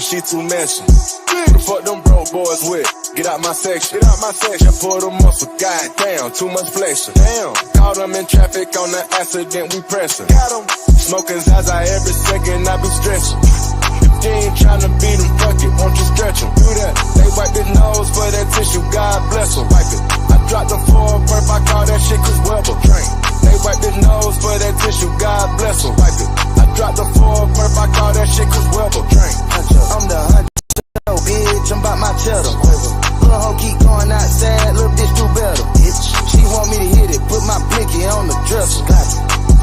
she too messy. The fuck them broke boys with? Get out my section. Get out my section. Pull the muscle. Goddamn, too much flexing. Damn. Caught them in traffic on the accident. We pressing. Got them. Smoking Zaza every second. I be stressing. If you ain't tryna beat them, fuck it. Won't you stretch them? Do that. They wipe their nose for that tissue. God bless them. Wipe it. I dropped them for a perp. I call that shit Chris Webber. Drink. They wipe their nose for that tissue. God bless them. Wipe it. I dropped them for a perp. I call that shit Chris Webber. Drink. I'm the hunter. Bitch, I'm about my cheddar. Little hoe keep going outside, little bitch do better. Bitch, she want me to hit it, put my blicky on the dresser. Got it.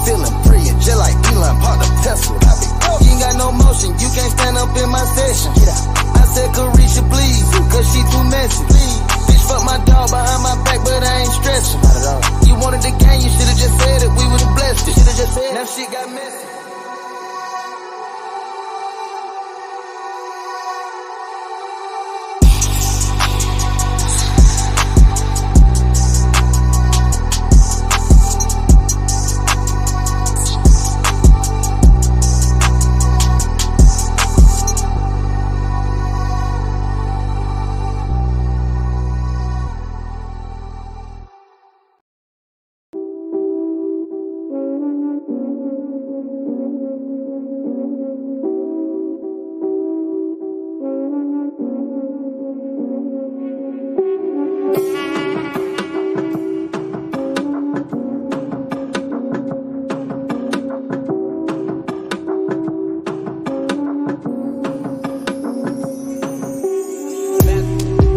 Feeling free and just like Elon, park the Tesla. You ain't got no motion, you can't stand up in my session. Get out. I said Carisha, please, cause she too messy. Please. Bitch, fuck my dog behind my back, but I ain't stressing. Not at all. You wanted the game, you should've just said it, we would've blessed it. Should've just said it. Now shit got messy.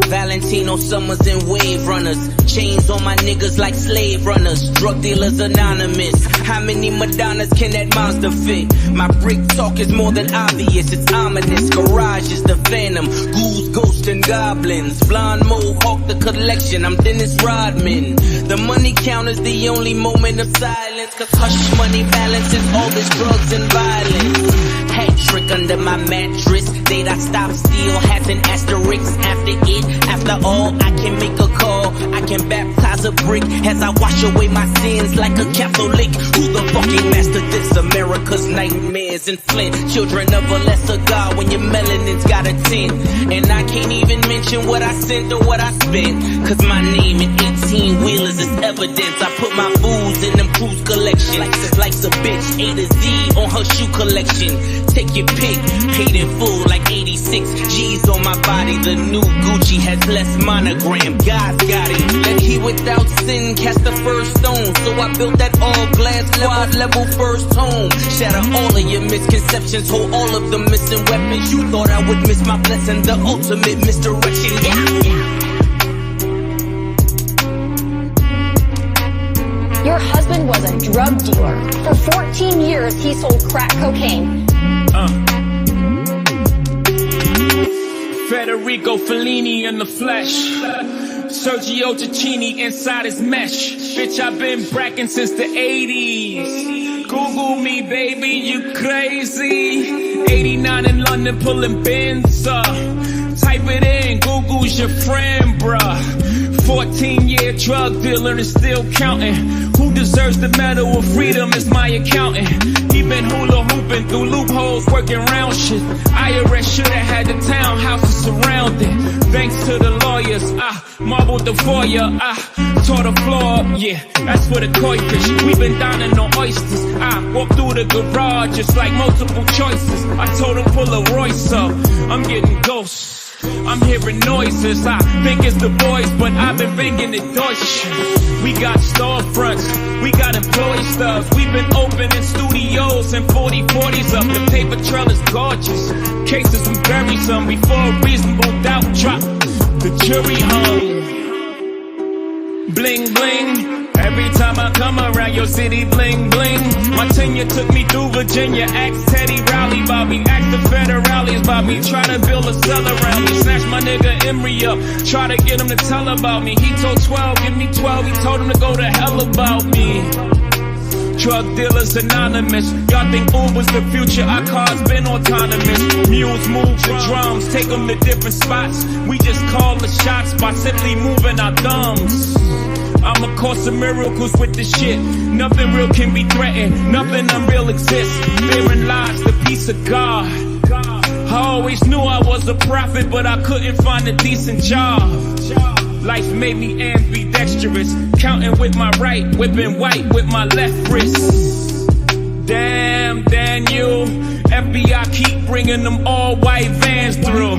Valentino summers and wave runners. Chains on my niggas like slave runners. Drug dealers anonymous. How many Madonnas can that monster fit? My brick talk is more than obvious. It's ominous. Garage is the phantom. Ghouls, ghosts, and goblins. Blonde mohawk, the collection. I'm Dennis Rodman. The money count is the only moment of silence. Cause hush money balances all this drugs and violence. Hat trick under my mattress. Date I stop steal. Hats and asterisks after it. After all, I can make a call. I can baptize a brick as I wash away my sins like a Catholic. Who the fucking master this? America's nightmares and Flint. Children of a lesser God when your melanin's got a 10. And I can't even mention what I sent or what I spent. Cause my name in 18 wheelers is evidence. I put my booze in them cruise collection. Like's a bitch, A to Z on her shoe collection. Take your pick, paid in full like 86 G's on my body. The new Gucci has less monogram. God's got it. Let he without sin cast the first stone. So I built that all glass quad level first home. Shatter all of your misconceptions, hold all of the missing weapons. You thought I would miss my blessing, the ultimate misdirection. Your husband was a drug dealer. For 14 years, he sold crack cocaine. Federico Fellini in the flesh. Sergio Cicchini inside his mesh. Bitch, I've been bracking since the 80s. Google me, baby, you crazy. 89 in London pulling bins up. Type it in, Google's your friend, bruh. 14-year drug dealer and still counting. Who deserves the medal of freedom is my accountant. He been hula hooping through loopholes, working round shit. IRS shoulda had the townhouses surrounded. Thanks to the lawyers, I marbled the foyer, I tore the floor up, yeah, that's for the koi fish. We been dining on oysters. I walked through the garage, it's like multiple choices. I told him pull a Royce up, I'm getting ghosts. I'm hearing noises, I think it's the boys, but I've been ringing the Deutsch. We got storefronts, we got employee stuff. We've been opening studios and 40/40s up. The paper trail is gorgeous. Cases we bury some before a reasonable doubt drop. The jury hung. Bling bling. Every time I come around your city, bling bling. My tenure took me through Virginia. Ask Teddy Riley about me. Ask the federales about me. Try to build a cell around me. Snatch my nigga Emery up. Try to get him to tell about me. He told 12, give me 12. He told him to go to hell about me. Drug dealers anonymous. Y'all think Uber's the future? Our cars been autonomous. Mules move the drums, take them to different spots. We just call the shots by simply moving our thumbs. I'm a course of miracles with this shit. Nothing real can be threatened. Nothing unreal exists. Fearing lies, the peace of God. I always knew I was a prophet, but I couldn't find a decent job. Life made me ambidextrous, counting with my right, whipping white with my left wrist. Damn, Daniel, FBI keep bringing them all white vans through.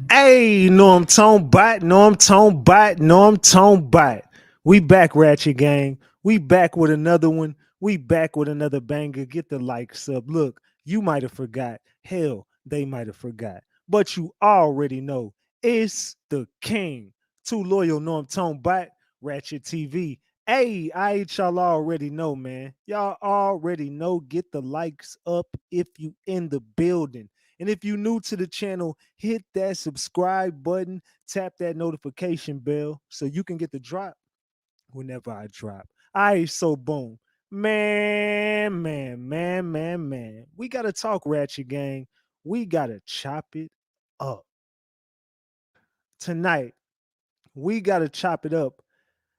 Hey, Norm Tone Bot, Norm Tone Bot, Norm Tone Bot. We back, Ratchet Gang. We back with another one. We back with another banger. Get the likes up. Look, you might have forgot. Hell, they might have forgot. But you already know it's the king. Too loyal, Norm Tone Bot, Ratchet TV. Hey, y'all already know, man. Y'all already know. Get the likes up if you in the building. And if you're new to the channel, hit that subscribe button, tap that notification bell so you can get the drop whenever I drop. All right, so boom. Man. We got to talk, Ratchet Gang. We got to chop it up. Tonight, we got to chop it up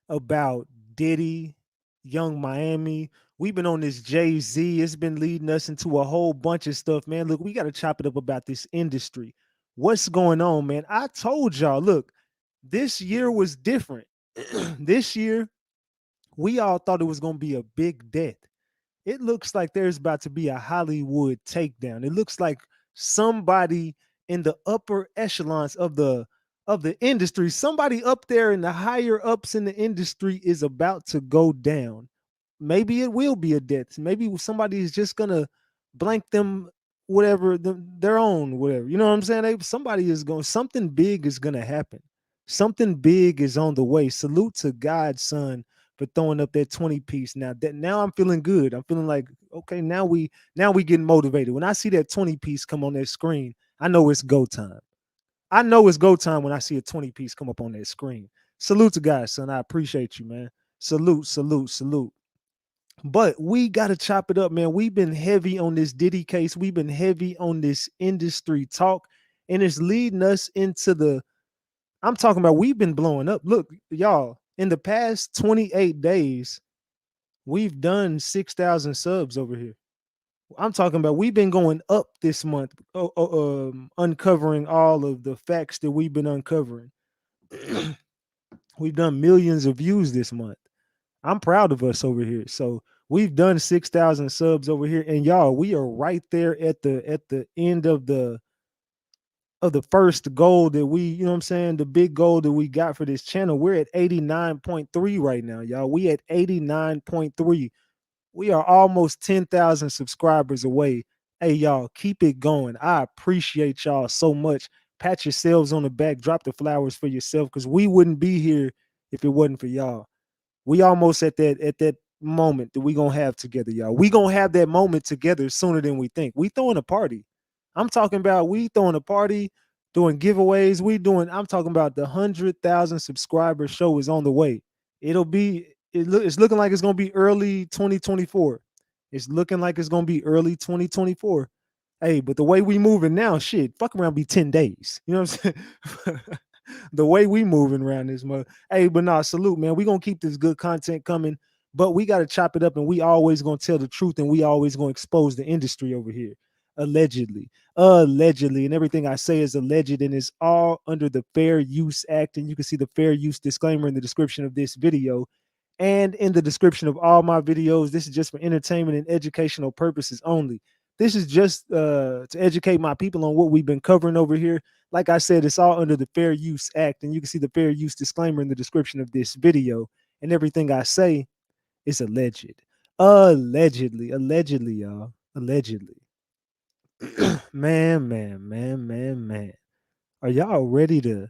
about Diddy, Young Miami. We've been on this Jay-Z. It's been leading us into a whole bunch of stuff, man. Look, we got to chop it up about this industry. What's going on, man? I told y'all, look, this year was different. This year, we all thought it was going to be a big death. It looks like there's about to be a Hollywood takedown. It looks like somebody in the upper echelons of the industry, somebody up there in the higher ups in the industry is about to go down. Maybe it will be a death. Maybe somebody is just gonna blank them whatever their own whatever. You know what I'm saying? Somebody is going. Something big is gonna happen. Something big is on the way. Salute to God, son, for throwing up that 20 piece. Now I'm feeling good. I'm feeling like okay. Now we getting motivated. When I see that 20 piece come on that screen, I know it's go time. I know it's go time when I see a 20 piece come up on that screen. Salute to God, son. I appreciate you, man. Salute. But we got to chop it up, man. We've been heavy on this Diddy case. We've been heavy on this industry talk, and it's leading us into I'm talking about we've been blowing up. Look, y'all, in the past 28 days, we've done 6,000 subs over here. I'm talking about we've been going up this month, uncovering all of the facts that we've been uncovering. We've done millions of views this month. I'm proud of us over here. So we've done 6,000 subs over here, and y'all, we are right there at the end of the first goal that we, you know what I'm saying, the big goal that we got for this channel. We're at 89.3 right now, y'all. We at 89.3. We are almost 10,000 subscribers away. Hey, y'all, keep it going. I appreciate y'all so much. Pat yourselves on the back. Drop the flowers for yourself because we wouldn't be here if it wasn't for y'all. We almost at that moment that we going to have together, y'all. We going to have that moment together sooner than we think. We throwing a party. I'm talking about we throwing a party, doing giveaways. I'm talking about the 100,000 subscriber show is on the way. It's looking like it's going to be early 2024. It's looking like it's going to be early 2024. Hey, but the way we moving now, shit, fuck around be 10 days. You know what I'm saying? The way we moving around this mother. Hey, but nah, salute, man. We going to keep this good content coming, but we got to chop it up, and we always going to tell the truth, and we always going to expose the industry over here. Allegedly, and everything I say is alleged, and it's all under the Fair Use Act, and you can see the fair use disclaimer in the description of this video and in the description of all my videos. This is just for entertainment and educational purposes only. This is just to educate my people on what we've been covering over here. Like I said, it's all under the Fair Use Act, and you can see the fair use disclaimer in the description of this video, and everything I say is alleged. Allegedly, y'all. Allegedly. Man. Are y'all ready to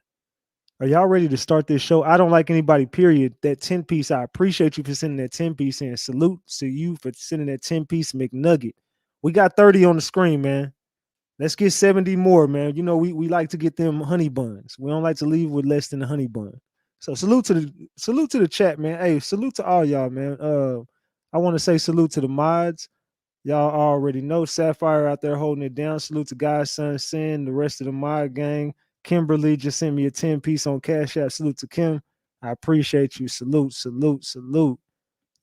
Are y'all ready to start this show? I don't like anybody, period. That 10 piece, I appreciate you for sending that 10 piece in. Salute to you for sending that 10 piece McNugget. We got 30 on the screen, man. Let's get 70 more, man. You know, we like to get them honey buns. We don't like to leave with less than a honey bun. So salute to the chat, man. Hey, salute to all y'all, man. I want to say salute to the mods. Y'all already know Sapphire out there holding it down. Salute to Godson, Sin, the rest of the mod gang. Kimberly just sent me a 10 piece on Cash App. Salute to Kim. I appreciate you. Salute, salute, salute.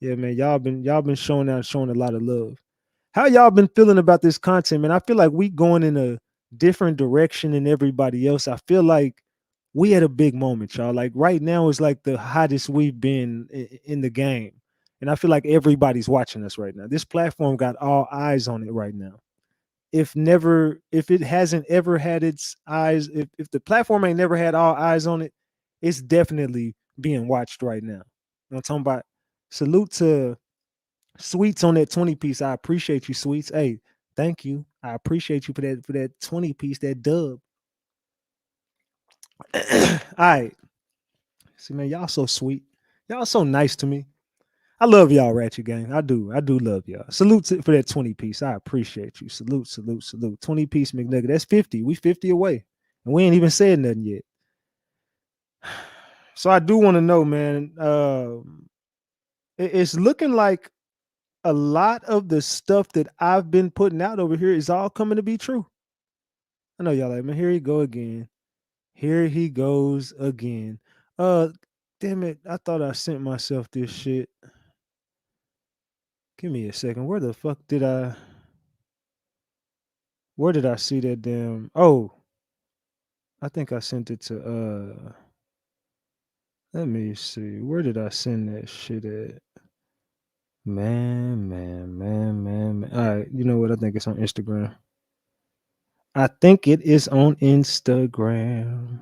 Yeah, man. Y'all been showing out, showing a lot of love. How y'all been feeling about this content, man? I feel like we going in a different direction than everybody else. I feel like we had a big moment, y'all. Like right now is like the hottest we've been in the game. And I feel like everybody's watching us right now. This platform got all eyes on it right now. If it hasn't ever had its eyes, if the platform ain't never had all eyes on it, it's definitely being watched right now. You know what I'm talking about? Salute to Sweets on that 20 piece. I appreciate you, Sweets. Hey, thank you. I appreciate you for that 20 piece, that dub. All right. See, man, y'all so sweet. Y'all so nice to me. I love y'all, Ratchet Gang. I do love y'all. Salute for that 20 piece. I appreciate you. Salute, salute, salute. 20 piece McNugget. That's 50. We 50 away. And we ain't even said nothing yet. So I do want to know, man. It's looking like a lot of the stuff that I've been putting out over here is all coming to be true. I know y'all like, man, here he go again. Here he goes again. Damn it. I thought I sent myself this shit. Give me a second. Where the fuck did I see that damn? Oh, I think I sent it to let me see. Where did I send that shit at? Man. All right, you know what? I think it's on Instagram. I think it is on Instagram.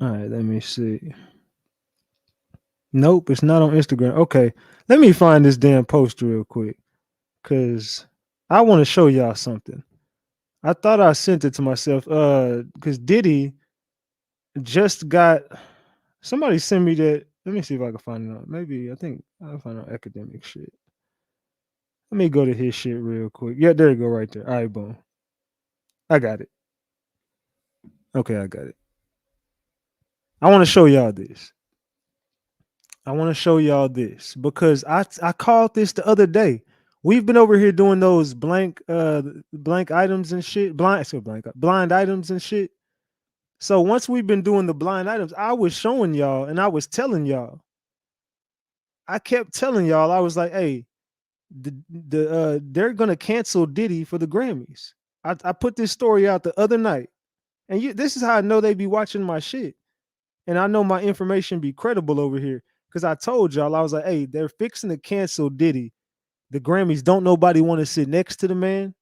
All right, let me see. Nope, it's not on Instagram. Okay, let me find this damn post real quick because I want to show y'all something. I thought I sent it to myself because Diddy just got somebody send me that. Let me see if I can find it. Maybe I think I'll find out academic shit. Let me go to his shit real quick. Yeah, there you go, right there. All right, boom. I got it. Okay, I got it. I want to show y'all this. Because I called this the other day. We've been over here doing those blank items and shit, blind items and shit. So once we've been doing the blind items, I was showing y'all and I was telling y'all. I kept telling y'all, I was like, hey, they're gonna cancel Diddy for the Grammys. I put this story out the other night. And this is how I know they be watching my shit. And I know my information be credible over here. Because I told y'all, I was like, hey, they're fixing to cancel Diddy. The Grammys, don't nobody want to sit next to the man.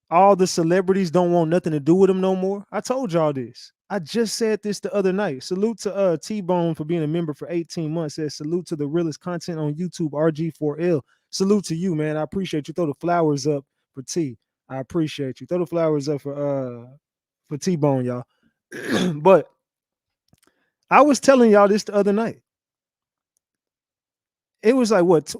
All the celebrities don't want nothing to do with him no more. I told y'all this. I just said this the other night. Salute to T-Bone for being a member for 18 months. Says salute to the realest content on YouTube, RG4L. Salute to you, man. I appreciate you. Throw the flowers up for T. I appreciate you. Throw the flowers up for T-Bone, y'all. But I was telling y'all this the other night. It was like what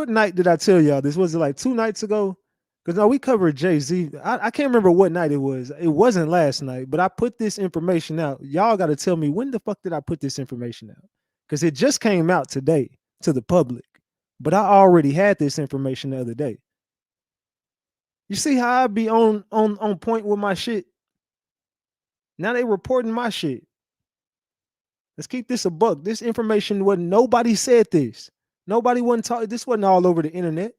night did I tell y'all this? Was it like 2 nights ago? Because no, we covered Jay-Z. I can't remember what night it was. It wasn't last night, but I put this information out. Y'all got to tell me, when the fuck did I put this information out? Because it just came out today to the public. But I already had this information the other day. You see how I be on point with my shit? Now they reporting my shit. Let's keep this a buck. This information wasn't, nobody said this. Nobody wasn't talking. This wasn't all over the internet.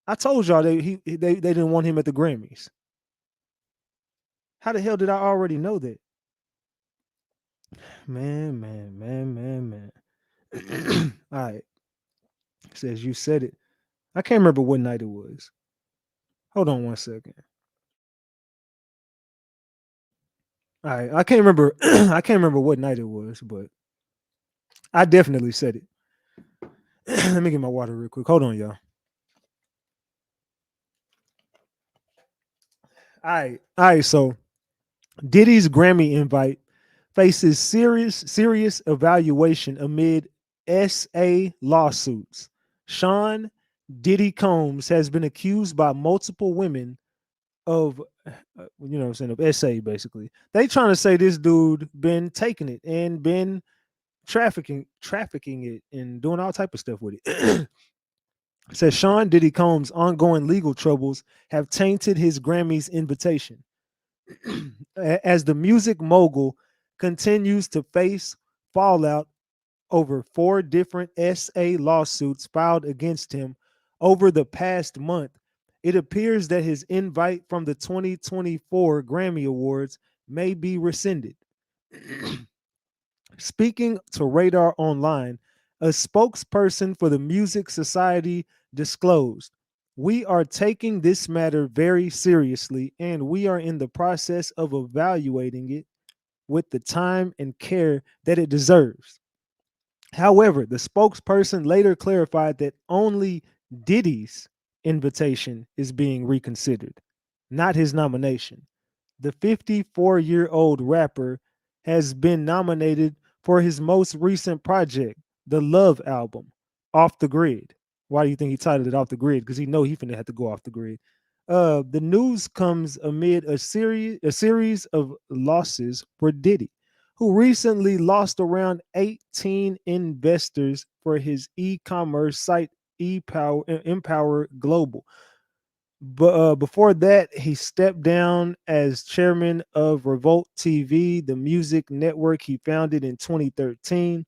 I told y'all they didn't want him at the Grammys. How the hell did I already know that? Man. All right. It says you said it. I can't remember what night it was. Hold on 1 second. All right. I can't remember. I can't remember what night it was, but I definitely said it. Let me get my water real quick. Hold on, y'all. All right. So Diddy's Grammy invite faces serious evaluation amid SA lawsuits. Sean Diddy Combs has been accused by multiple women of what I'm saying, of SA basically. They trying to say this dude been taking it and been trafficking it and doing all type of stuff with it. Says Sean Diddy Combs' ongoing legal troubles have tainted his Grammys invitation. As the music mogul continues to face fallout over 4 different SA lawsuits filed against him over the past month, it appears that his invite from the 2024 Grammy Awards may be rescinded. Speaking to Radar Online, a spokesperson for the Music Society disclosed, "We are taking this matter very seriously and we are in the process of evaluating it with the time and care that it deserves." However, the spokesperson later clarified that only Diddy's invitation is being reconsidered, not his nomination. The 54-year-old rapper has been nominated for his most recent project, the Love album, Off the Grid. Why do you think he titled it Off the Grid? Because he know he finna have to go off the grid. The news comes amid a series of losses for Diddy, who recently lost around 18 investors for his e-commerce site Empower Global. But before that, he stepped down as chairman of Revolt TV, the music network he founded in 2013.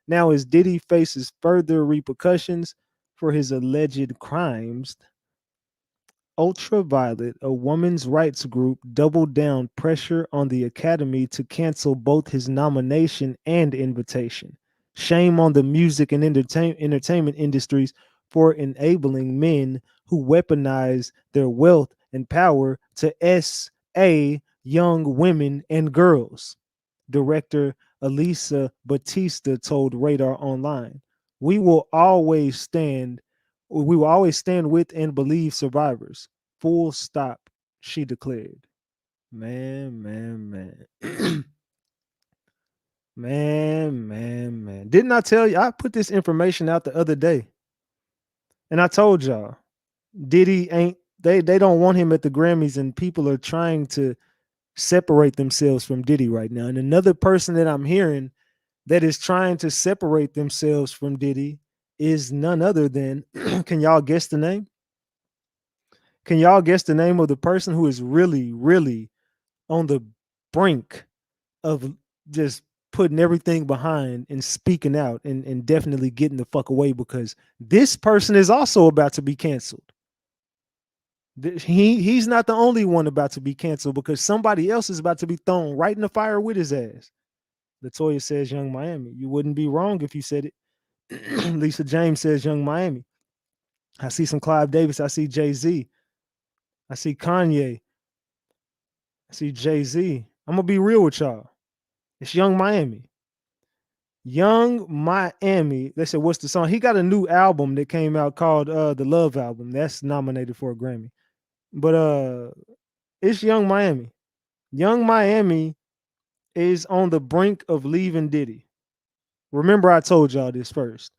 Now, as Diddy faces further repercussions for his alleged crimes, Ultraviolet, a women's rights group, doubled down pressure on the Academy to cancel both his nomination and invitation. Shame on the music and entertainment industries for enabling men who weaponize their wealth and power to SA young women and girls. Director Elisa Batista told Radar Online, we will always stand with and believe survivors. Full stop, she declared. Man, man, man. Man. Didn't I tell you? I put this information out the other day. And I told y'all, Diddy ain't they don't want him at the Grammys, and people are trying to separate themselves from Diddy right now. And another person that I'm hearing that is trying to separate themselves from Diddy is none other than can y'all guess the name? Can y'all guess the name of the person who is really, really on the brink of just putting everything behind and speaking out and definitely getting the fuck away, because this person is also about to be canceled. He's not the only one about to be canceled, because somebody else is about to be thrown right in the fire with his ass. Latoya says Young Miami. You wouldn't be wrong if you said it. Lisa James says Young Miami. I see some Clive Davis. I see Jay-Z. I see Kanye. I see Jay-Z. I'm going to be real with y'all. It's Young Miami. Young Miami. They said, what's the song? He got a new album that came out called the Love Album. That's nominated for a Grammy. But it's Young Miami. Young Miami is on the brink of leaving Diddy. Remember, I told y'all this first.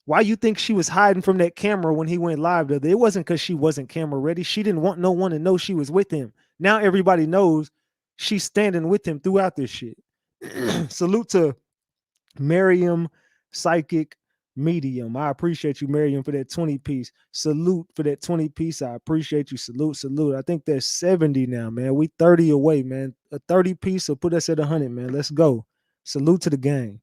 Why you think she was hiding from that camera when he went live the other day? It wasn't because she wasn't camera ready. She didn't want no one to know she was with him. Now everybody knows she's standing with him throughout this shit. Salute to Miriam Psychic Medium. I appreciate you, Miriam, for that 20 piece. Salute for that 20 piece. I appreciate you. Salute. I think there's 70 now, man. We 30 away, man. A 30 piece will put us at 100, man. Let's go. Salute to the gang.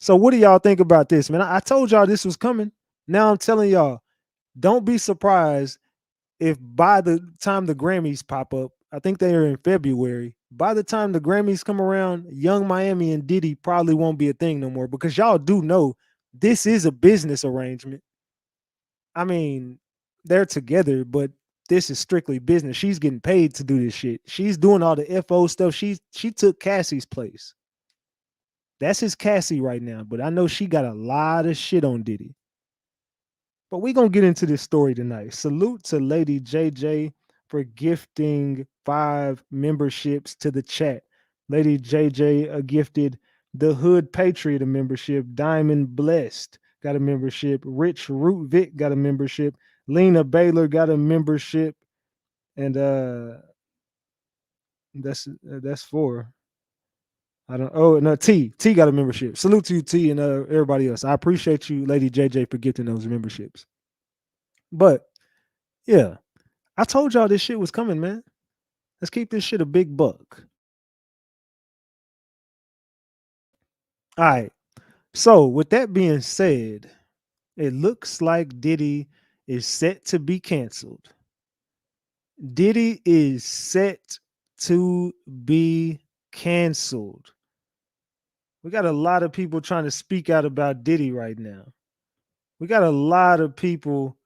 So what do y'all think about this, man? I told y'all this was coming. Now I'm telling y'all, don't be surprised if by the time the Grammys pop up, I think they are in February. By the time the Grammys come around, Young Miami and Diddy probably won't be a thing no more, because y'all do know this is a business arrangement. I mean, they're together, but this is strictly business. She's getting paid to do this shit. She's doing all the FO stuff. She took Cassie's place. That's his Cassie right now, but I know she got a lot of shit on Diddy. But we're going to get into this story tonight. Salute to Lady JJ for gifting 5 memberships to the chat. Lady JJ gifted the Hood Patriot a membership. Diamond Blessed got a membership. Rich Root Vic got a membership. Lena Baylor got a membership. And that's 4. I don't. Oh no, T got a membership. Salute to you, T, and everybody else. I appreciate you, Lady JJ, for gifting those memberships. But yeah, I told y'all this shit was coming, man. Let's keep this shit a big buck. All right. So with that being said, it looks like Diddy is set to be canceled. Diddy is set to be canceled. We got a lot of people trying to speak out about Diddy right now. We got a lot of people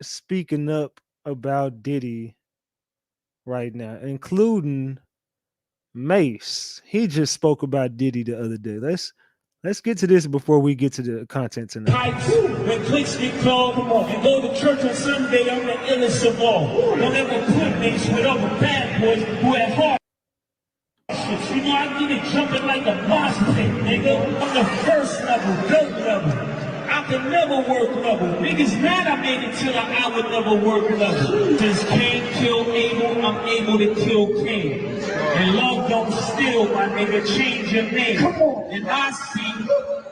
speaking up about Diddy right now, including Mace. He just spoke about Diddy the other day. Let's get to this before we get to the content tonight. When clicks get called and go to church on Sunday, I'm the illest of all. Don't ever put me with other bad boys who had heart. You know, I get it jumping like a boss pit, nigga. I'm the first level, dope level. I can never work level. Niggas mad I made it till I would never work level. Since Cain killed Abel, I'm able to kill Cain. And love don't steal, my nigga, change your name. Come on. And I see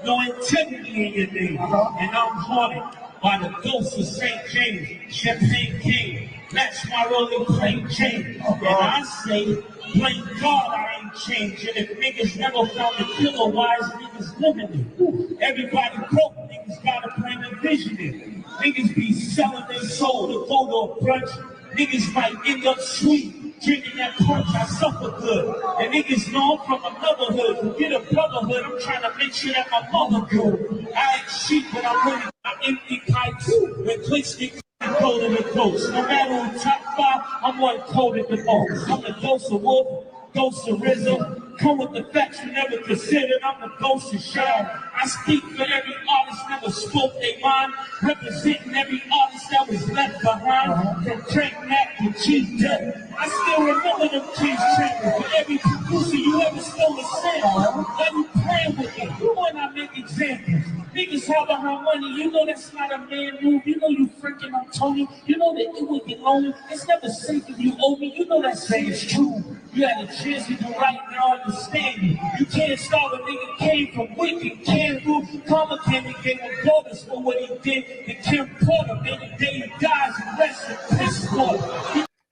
no integrity in your name. And I'm haunted by the ghost of St. James, Champagne King. That's my rolling plate change. And I say, blame God I ain't changed. And if niggas never found a killer, why is niggas living it? Everybody broke, niggas gotta blame the visionary. Niggas be selling their soul to go to a brunch. Niggas might end up sweet, drinking that punch, I suffer good. And niggas know I'm from another hood. Forget a brotherhood, I'm trying to make sure that my mother good. I ain't cheap, but I'm really empty pipes. When clicks get colder than ghosts. No matter who top 5, I'm one colder than most. I'm the ghost of Wolf, ghost of Rizzo. Come with the facts you never considered. I'm the ghost of Shaw. I speak for every artist never spoke their mind. Representing every artist that was left behind. From Drake Mack to Chief Death. I still remember them Chief Trippers. For every producer you ever stole a sample. Let me play with it. When I make examples. Niggas all behind money, you know that's not a man move. You know you freaking on Tony. You know that it would get lonely. It's never safe if you owe me. You know that saying is true. You had a chance to do right now, understand you. You can't stop a nigga came from wicked Campbell. Karma came and gave him bonus for what he did. And Kim Porter made the day he dies and rest in piss poor.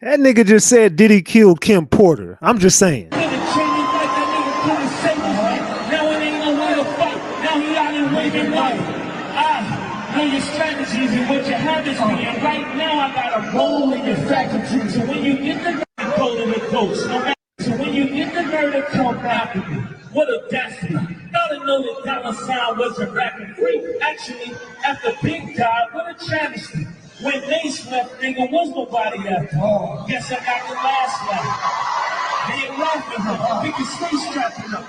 That nigga just said Diddy killed Kim Porter. I'm just saying. Know your strategies and what your habits be. And right now I got a roll in your faculty. So when you get the nerve, go to the ghost. No matter. So when you get the nerve to come after me, what a destiny. Gotta know that dollar sign wasn't rapping free. Actually, after Big died, what a travesty. When Mace left, nigga, was nobody left. Oh, guess I got the last laugh. They ain't laughing, huh? Niggas stay strapping up.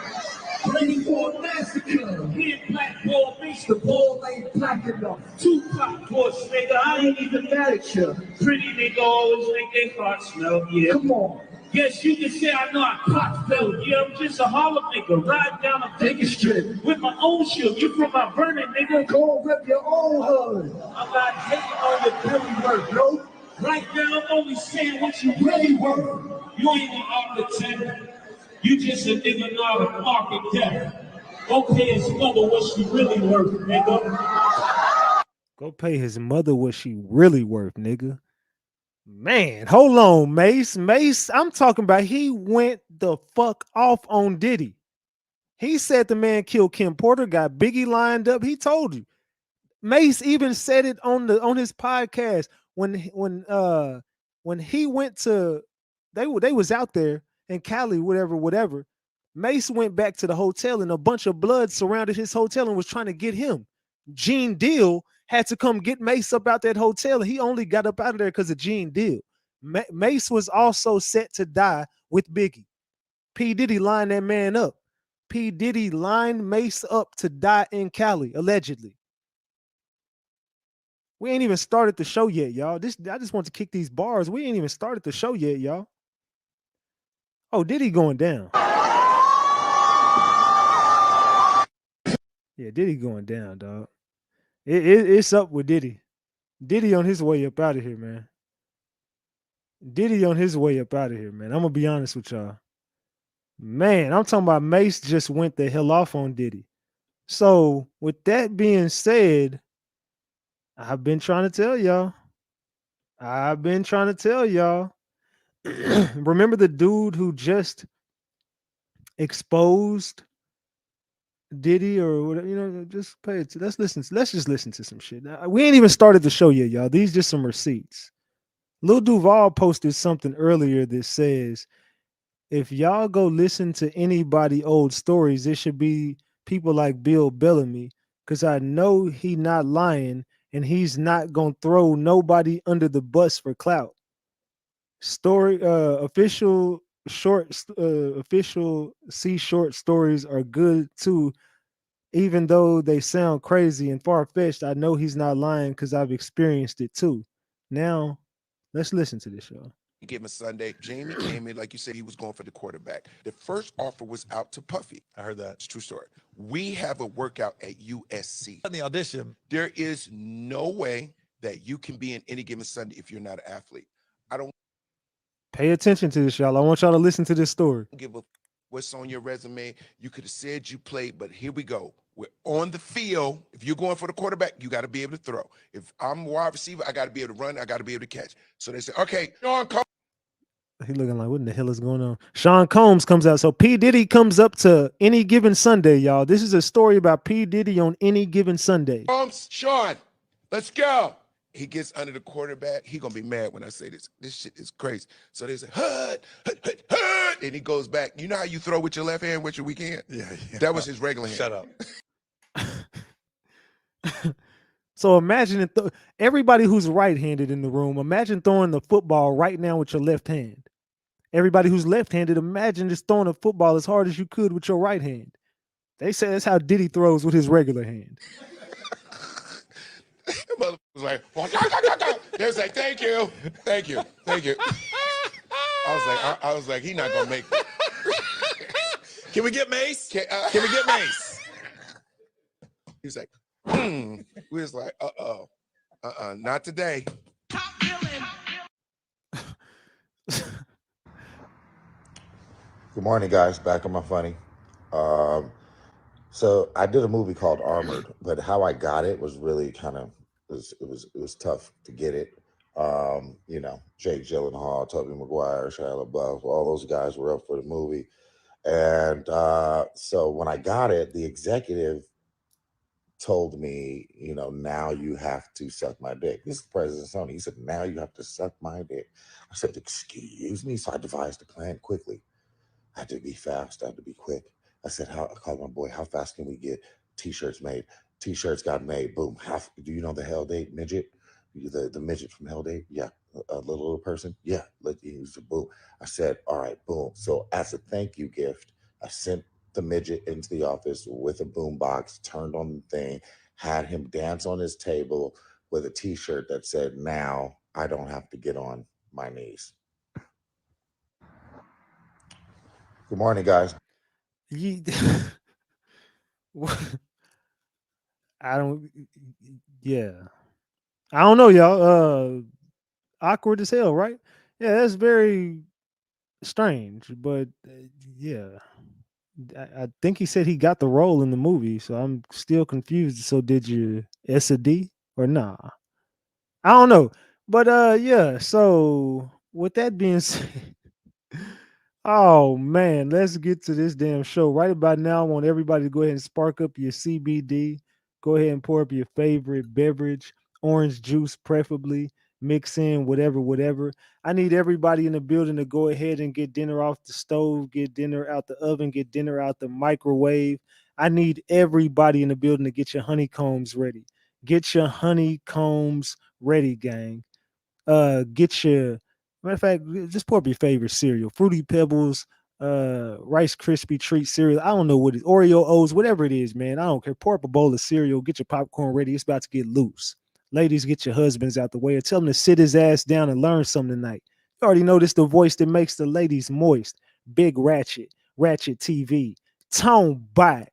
Ready for a massacre. Me and Black Ball Beach, the ball ain't black enough. Tupac torch, nigga, I ain't even mad at you. Pretty nigga always make their heart smell, yeah. Come on. Yes, you can say I know I pot filled. Yeah, I'm just a Harlem nigga, ride down a Baker Street with my own shield. You from my burning, nigga. Go rip your own hood. I'm not hating on your Billy work, bro. Right now, I'm only saying what you really worth. You ain't an architect. You just a nigga not a market death. Go pay his mother what she really worth, nigga. Go pay his mother what she really worth, nigga. Man, hold on, Mace. Mace, I'm talking about he went the fuck off on Diddy. He said the man killed Kim Porter, got Biggie lined up. He told you. Mace even said it on his podcast when he went to they was out there in Cali, whatever. Mace went back to the hotel and a bunch of blood surrounded his hotel and was trying to get him. Gene Deal had to come get Mace up out that hotel. He only got up out of there because of Gene Deal. Mace was also set to die with Biggie. P. Diddy lined that man up. P. Diddy lined Mace up to die in Cali, allegedly. We ain't even started the show yet, y'all. This I just want to kick these bars. We ain't even started the show yet, y'all. Oh, Diddy going down. Yeah, Diddy going down, dog. It's up with Diddy. Diddy on his way up out of here, man. Diddy on his way up out of here, man. I'm gonna be honest with y'all. Man, I'm talking about Mace just went the hell off on Diddy. So, with that being said, I've been trying to tell y'all. I've been trying to tell y'all. Remember the dude who just exposed Diddy or whatever? You know, just pay it. Let's listen. Let's just listen to some shit. We ain't even started the show yet, y'all. These just some receipts. Lil Duval posted something earlier that says, if y'all go listen to anybody old stories, it should be people like Bill Bellamy, because I know he not lying and he's not gonna throw nobody under the bus for clout. Story official C short stories are good too, even though they sound crazy and far-fetched. I know he's not lying because I've experienced it too. Now, let's listen to this, y'all. Given Sunday, Jamie came in, like you said, he was going for the quarterback. The first offer was out to Puffy. I heard that. It's a true story. We have a workout at USC. In the audition, There is no way that you can be in any given Sunday if you're not an athlete. I don't Pay attention to this, y'all. I want y'all to listen to this story. give a what's on your resume. You could have said you played, but here we go. We're on the field. If you're going for the quarterback, you got to be able to throw. If I'm a wide receiver, I got to be able to run. I got to be able to catch. So they say, okay, Sean Combs. He looking like, what in the hell is going on? Sean Combs comes out. So P. Diddy comes up to Any Given Sunday, y'all. This is a story about P. Diddy on Any Given Sunday. Sean, let's go. He gets under the quarterback. He gonna be mad when I say this. This shit is crazy. So they say, hut, and he goes back. You know how you throw with your left hand with your weak hand? yeah. That was his regular hand. Shut up. So imagine everybody who's right-handed in the room, imagine throwing the football right now with your left hand. Everybody who's left-handed, imagine just throwing a football as hard as you could with your right hand. They say that's how Diddy throws with his regular hand. The mother was like, they was like, thank you. I was like, he not gonna make it. Can we get Mace? Can we get Mace? He was like, We was like, not today. Good morning, guys. Back on my funny. So I did a movie called Armored, but how I got it was really kind of it was tough to get it. Jake Gyllenhaal, Tobey Maguire, Shia LaBeouf, all those guys were up for the movie, and so when I got it, the executive told me, now you have to suck my dick. This is President Sony. He said, now you have to suck my dick. I said, excuse me. So I devised a plan quickly. I had to be fast. I had to be quick. I said, I called my boy, how fast can we get T-shirts made? T-shirts got made. Boom. Do you know the Hell Date midget? The midget from Hell Date? Yeah. A little person? Yeah. Let's use the boom. I said, all right, boom. So as a thank you gift, I sent the midget into the office with a boom box, turned on the thing, had him dance on his table with a T-shirt that said, now I don't have to get on my knees. Good morning, guys. I don't know, y'all. Awkward as hell, right? Yeah, that's very strange, but yeah. I think he said he got the role in the movie, so I'm still confused. So did you S a D or nah? I don't know. But yeah, so with that being said, oh man, let's get to this damn show. Right about now, I want everybody to go ahead and spark up your CBD. Go ahead and pour up your favorite beverage, orange juice preferably. Mix in whatever. I need everybody in the building to go ahead and get dinner off the stove, get dinner out the oven, get dinner out the microwave. I need everybody in the building to get your honeycombs ready. Get your honeycombs ready, gang. Get your Matter of fact, just pour up your favorite cereal. Fruity Pebbles, Rice Krispie treat cereal. I don't know what it is. Oreo O's, whatever it is, man. I don't care. Pour up a bowl of cereal. Get your popcorn ready. It's about to get loose. Ladies, get your husbands out the way or tell him to sit his ass down and learn something tonight. You already know this the voice that makes the ladies moist. Big Ratchet, Ratchet TV, Tone Bite.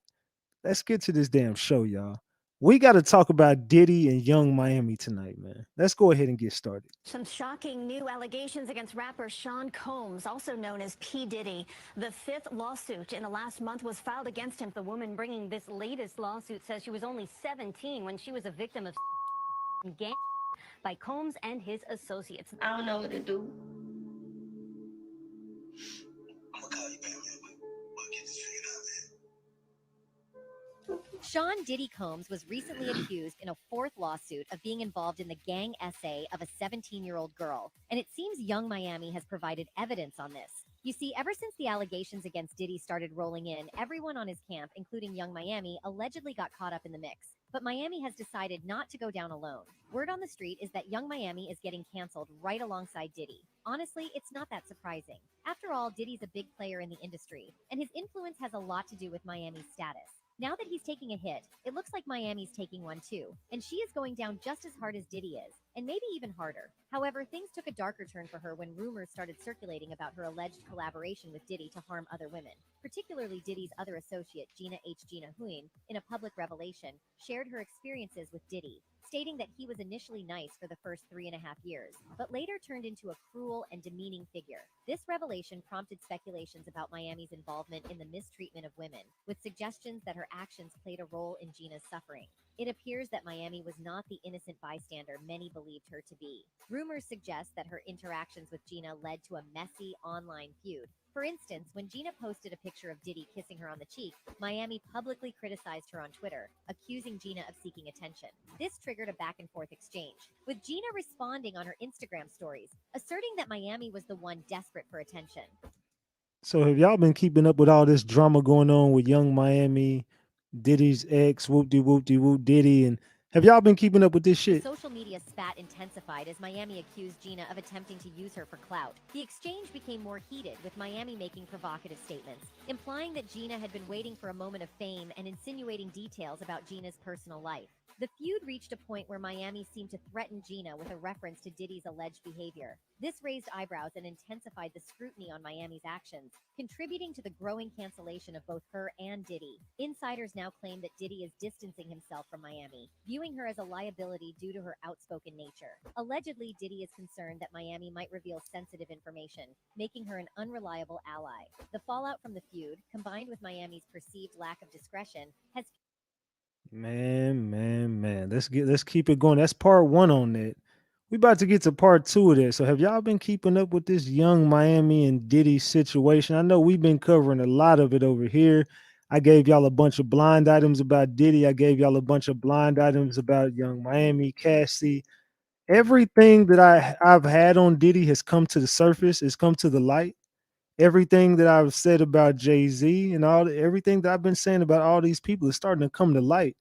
Let's get to this damn show, y'all. We got to talk about Diddy and Young Miami tonight, man. Let's go ahead and get started. Some shocking new allegations against rapper Sean Combs, also known as P. Diddy. The fifth lawsuit in the last month was filed against him. The woman bringing this latest lawsuit says she was only 17 when she was a victim of gang by Combs and his associates. I don't know what to do. Sean Diddy Combs was recently accused in a fourth lawsuit of being involved in the gang essay of a 17-year-old girl, and it seems Young Miami has provided evidence on this. You see, ever since the allegations against Diddy started rolling in, everyone on his camp, including Young Miami, allegedly got caught up in the mix. But Miami has decided not to go down alone. Word on the street is that Young Miami is getting canceled right alongside Diddy. Honestly, it's not that surprising. After all, Diddy's a big player in the industry, and his influence has a lot to do with Miami's status. Now that he's taking a hit, it looks like Miami's taking one too, and she is going down just as hard as Diddy is, and maybe even harder. However, things took a darker turn for her when rumors started circulating about her alleged collaboration with Diddy to harm other women. Particularly Diddy's other associate, Gina Huyn, in a public revelation, shared her experiences with Diddy, stating that he was initially nice for the first 3.5 years, but later turned into a cruel and demeaning figure. This revelation prompted speculations about Miami's involvement in the mistreatment of women, with suggestions that her actions played a role in Gina's suffering. It appears that Miami was not the innocent bystander many believed her to be. Rumors suggest that her interactions with Gina led to a messy online feud. For instance, when Gina posted a picture of Diddy kissing her on the cheek, Miami publicly criticized her on Twitter, accusing Gina of seeking attention. This triggered a back-and-forth exchange, with Gina responding on her Instagram stories, asserting that Miami was the one desperate for attention. So have y'all been keeping up with all this drama going on with Young Miami, Diddy's ex, whoop-de-whoop-de-whoop Diddy, and have y'all been keeping up with this shit? Social media spat intensified as Miami accused Gina of attempting to use her for clout. The exchange became more heated, with Miami making provocative statements, implying that Gina had been waiting for a moment of fame and insinuating details about Gina's personal life. The feud reached a point where Miami seemed to threaten Gina with a reference to Diddy's alleged behavior. This raised eyebrows and intensified the scrutiny on Miami's actions, contributing to the growing cancellation of both her and Diddy. Insiders now claim that Diddy is distancing himself from Miami, viewing her as a liability due to her outspoken nature. Allegedly, Diddy is concerned that Miami might reveal sensitive information, making her an unreliable ally. The fallout from the feud, combined with Miami's perceived lack of discretion, has Man. Let's keep it going. That's part one on that. We about to get to part two of this. So have y'all been keeping up with this Young Miami and Diddy situation? I know we've been covering a lot of it over here. I gave y'all a bunch of blind items about Diddy. I gave y'all a bunch of blind items about Young Miami, Cassie. Everything that I've had on Diddy has come to the surface, has come to the light. Everything that I've said about Jay-Z and everything that I've been saying about all these people is starting to come to light.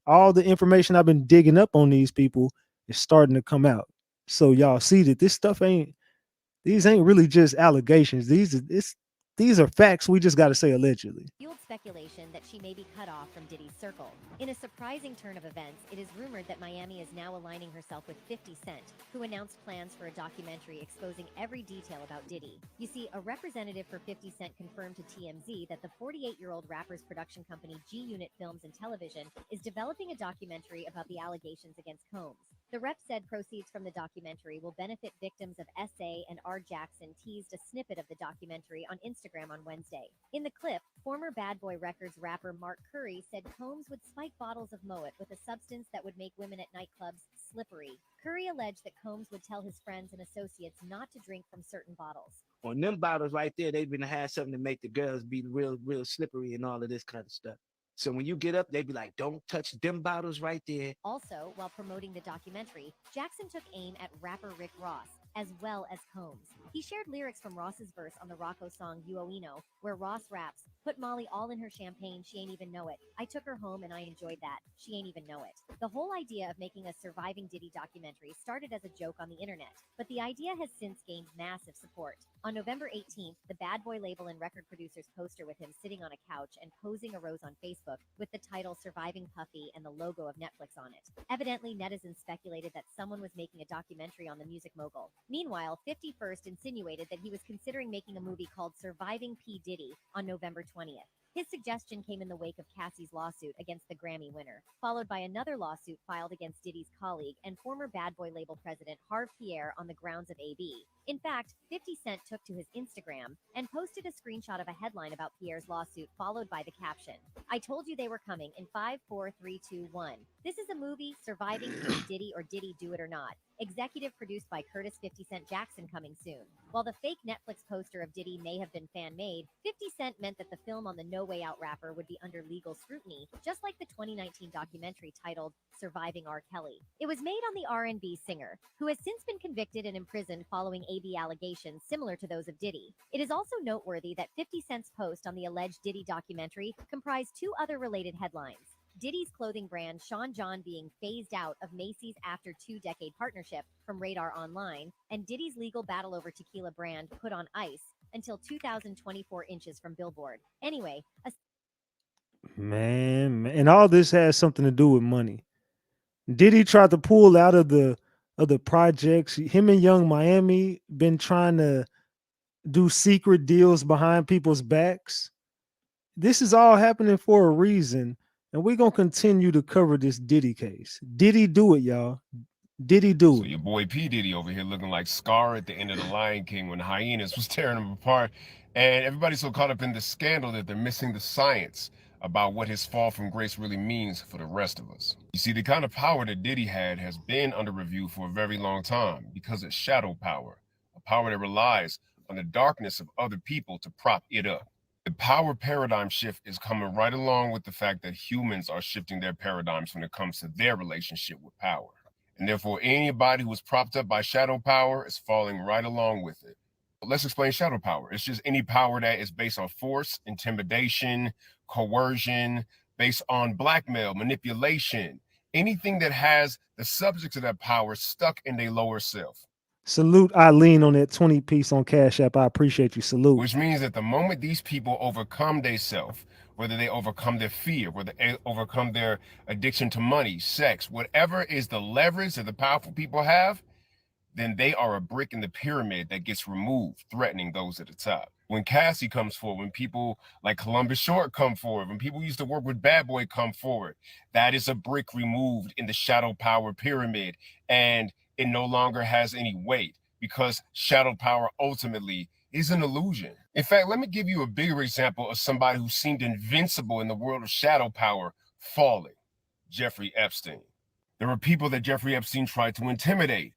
All the information I've been digging up on these people is starting to come out. So y'all see that these ain't really just allegations. These are facts. We just got to say allegedly. fueled speculation that she may be cut off from Diddy's circle. In a surprising turn of events, it is rumored that Miami is now aligning herself with 50 Cent, who announced plans for a documentary exposing every detail about Diddy. You see, a representative for 50 Cent confirmed to TMZ that the 48-year-old rapper's production company G Unit Films and Television is developing a documentary about the allegations against Combs. The rep said proceeds from the documentary will benefit victims of SA, and R. Jackson teased a snippet of the documentary on Instagram on Wednesday. In the clip, former Bad Boy Records rapper Mark Curry said Combs would spike bottles of Moet with a substance that would make women at nightclubs slippery. Curry alleged that Combs would tell his friends and associates not to drink from certain bottles. On them bottles right there, they've been to have something to make the girls be real slippery and all of this kind of stuff. So when you get up, they be like, don't touch them bottles right there. Also, while promoting the documentary, Jackson took aim at rapper Rick Ross, as well as Combs. He shared lyrics from Ross's verse on the Rocco song Uoino, where Ross raps, "Put Molly all in her champagne, she ain't even know it. I took her home and I enjoyed that. She ain't even know it." The whole idea of making a surviving Diddy documentary started as a joke on the internet, but the idea has since gained massive support. On November 18th, the Bad Boy label and record producer's poster with him sitting on a couch and posing arose on Facebook with the title Surviving Puffy and the logo of Netflix on it. Evidently, netizens speculated that someone was making a documentary on the music mogul. Meanwhile, 50 First insinuated that he was considering making a movie called Surviving P. Diddy on November 20th. His suggestion came in the wake of Cassie's lawsuit against the Grammy winner, followed by another lawsuit filed against Diddy's colleague and former Bad Boy label president Harv Pierre on the grounds of AB. In fact, 50 Cent took to his Instagram and posted a screenshot of a headline about Pierre's lawsuit, followed by the caption, "I told you they were coming in 5, 4, 3, 2, 1. This is a movie, Surviving P. Diddy or Diddy Do It or Not. Executive produced by Curtis 50 Cent Jackson, coming soon." While the fake Netflix poster of Diddy may have been fan-made, 50 Cent meant that the film on the No Way Out rapper would be under legal scrutiny, just like the 2019 documentary titled Surviving R. Kelly. It was made on the R&B singer, who has since been convicted and imprisoned following AB allegations similar to those of Diddy. It is also noteworthy that 50 Cent's post on the alleged Diddy documentary comprised two other related headlines: Diddy's clothing brand Sean John being phased out of Macy's after 2-decade partnership from Radar Online, and Diddy's legal battle over tequila brand put on ice until 2024 inches from Billboard. Anyway, Man, and all this has something to do with money. Diddy tried to pull out of the projects. Him and Young Miami been trying to do secret deals behind people's backs. This is all happening for a reason, and we're gonna continue to cover this Diddy case. Diddy do it, y'all. Diddy do So it. your boy P. Diddy over here looking like Scar at the end of The Lion King when the hyenas was tearing him apart. And everybody's so caught up in the scandal that they're missing the science about what his fall from grace really means for the rest of us. You see, the kind of power that Diddy had has been under review for a very long time because it's shadow power, a power that relies on the darkness of other people to prop it up. The power paradigm shift is coming right along with the fact that humans are shifting their paradigms when it comes to their relationship with power. And therefore, anybody who was propped up by shadow power is falling right along with it. But let's explain shadow power. It's just any power that is based on force, intimidation, coercion, based on blackmail, manipulation, anything that has the subject of that power stuck in their lower self. Salute Eileen on that 20 piece on Cash App. I appreciate you. Salute. Which means that the moment these people overcome their self, whether they overcome their fear, whether they overcome their addiction to money, sex, whatever is the leverage that the powerful people have, then they are a brick in the pyramid that gets removed, threatening those at the top. When Cassie comes forward, when people like Columbus Short come forward, when people used to work with Bad Boy come forward, that is a brick removed in the shadow power pyramid, and it no longer has any weight because shadow power ultimately is an illusion. In fact, let me give you a bigger example of somebody who seemed invincible in the world of shadow power falling: Jeffrey Epstein. There were people that Jeffrey Epstein tried to intimidate,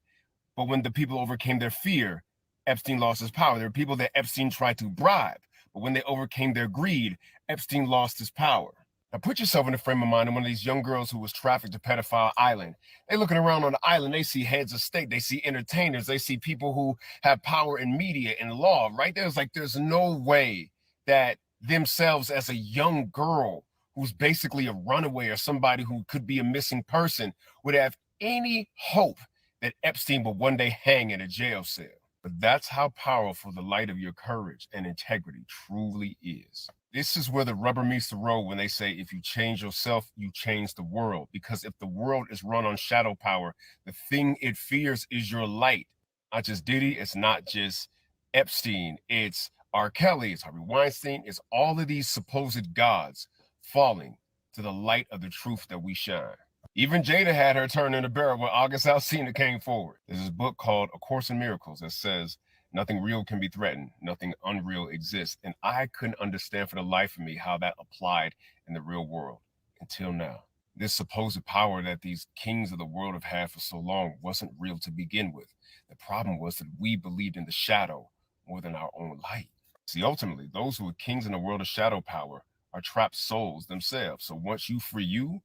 but when the people overcame their fear, Epstein lost his power. There were people that Epstein tried to bribe, but when they overcame their greed, Epstein lost his power. Now put yourself in the frame of mind of one of these young girls who was trafficked to Pedophile Island. They're looking around on the island, they see heads of state, they see entertainers, they see people who have power in media and law, right? There's no way that themselves as a young girl who's basically a runaway or somebody who could be a missing person would have any hope that Epstein will one day hang in a jail cell. But that's how powerful the light of your courage and integrity truly is. This is where the rubber meets the road when they say, if you change yourself, you change the world. Because if the world is run on shadow power, the thing it fears is your light. Not just Diddy, it's not just Epstein, it's R. Kelly, it's Harvey Weinstein, it's all of these supposed gods falling to the light of the truth that we shine. Even Jada had her turn in the barrel when August Alsina came forward. There's this book called A Course in Miracles that says, nothing real can be threatened, nothing unreal exists. And I couldn't understand for the life of me how that applied in the real world until now. This supposed power that these kings of the world have had for so long wasn't real to begin with. The problem was that we believed in the shadow more than our own light. See, ultimately, those who are kings in the world of shadow power are trapped souls themselves. So once you free you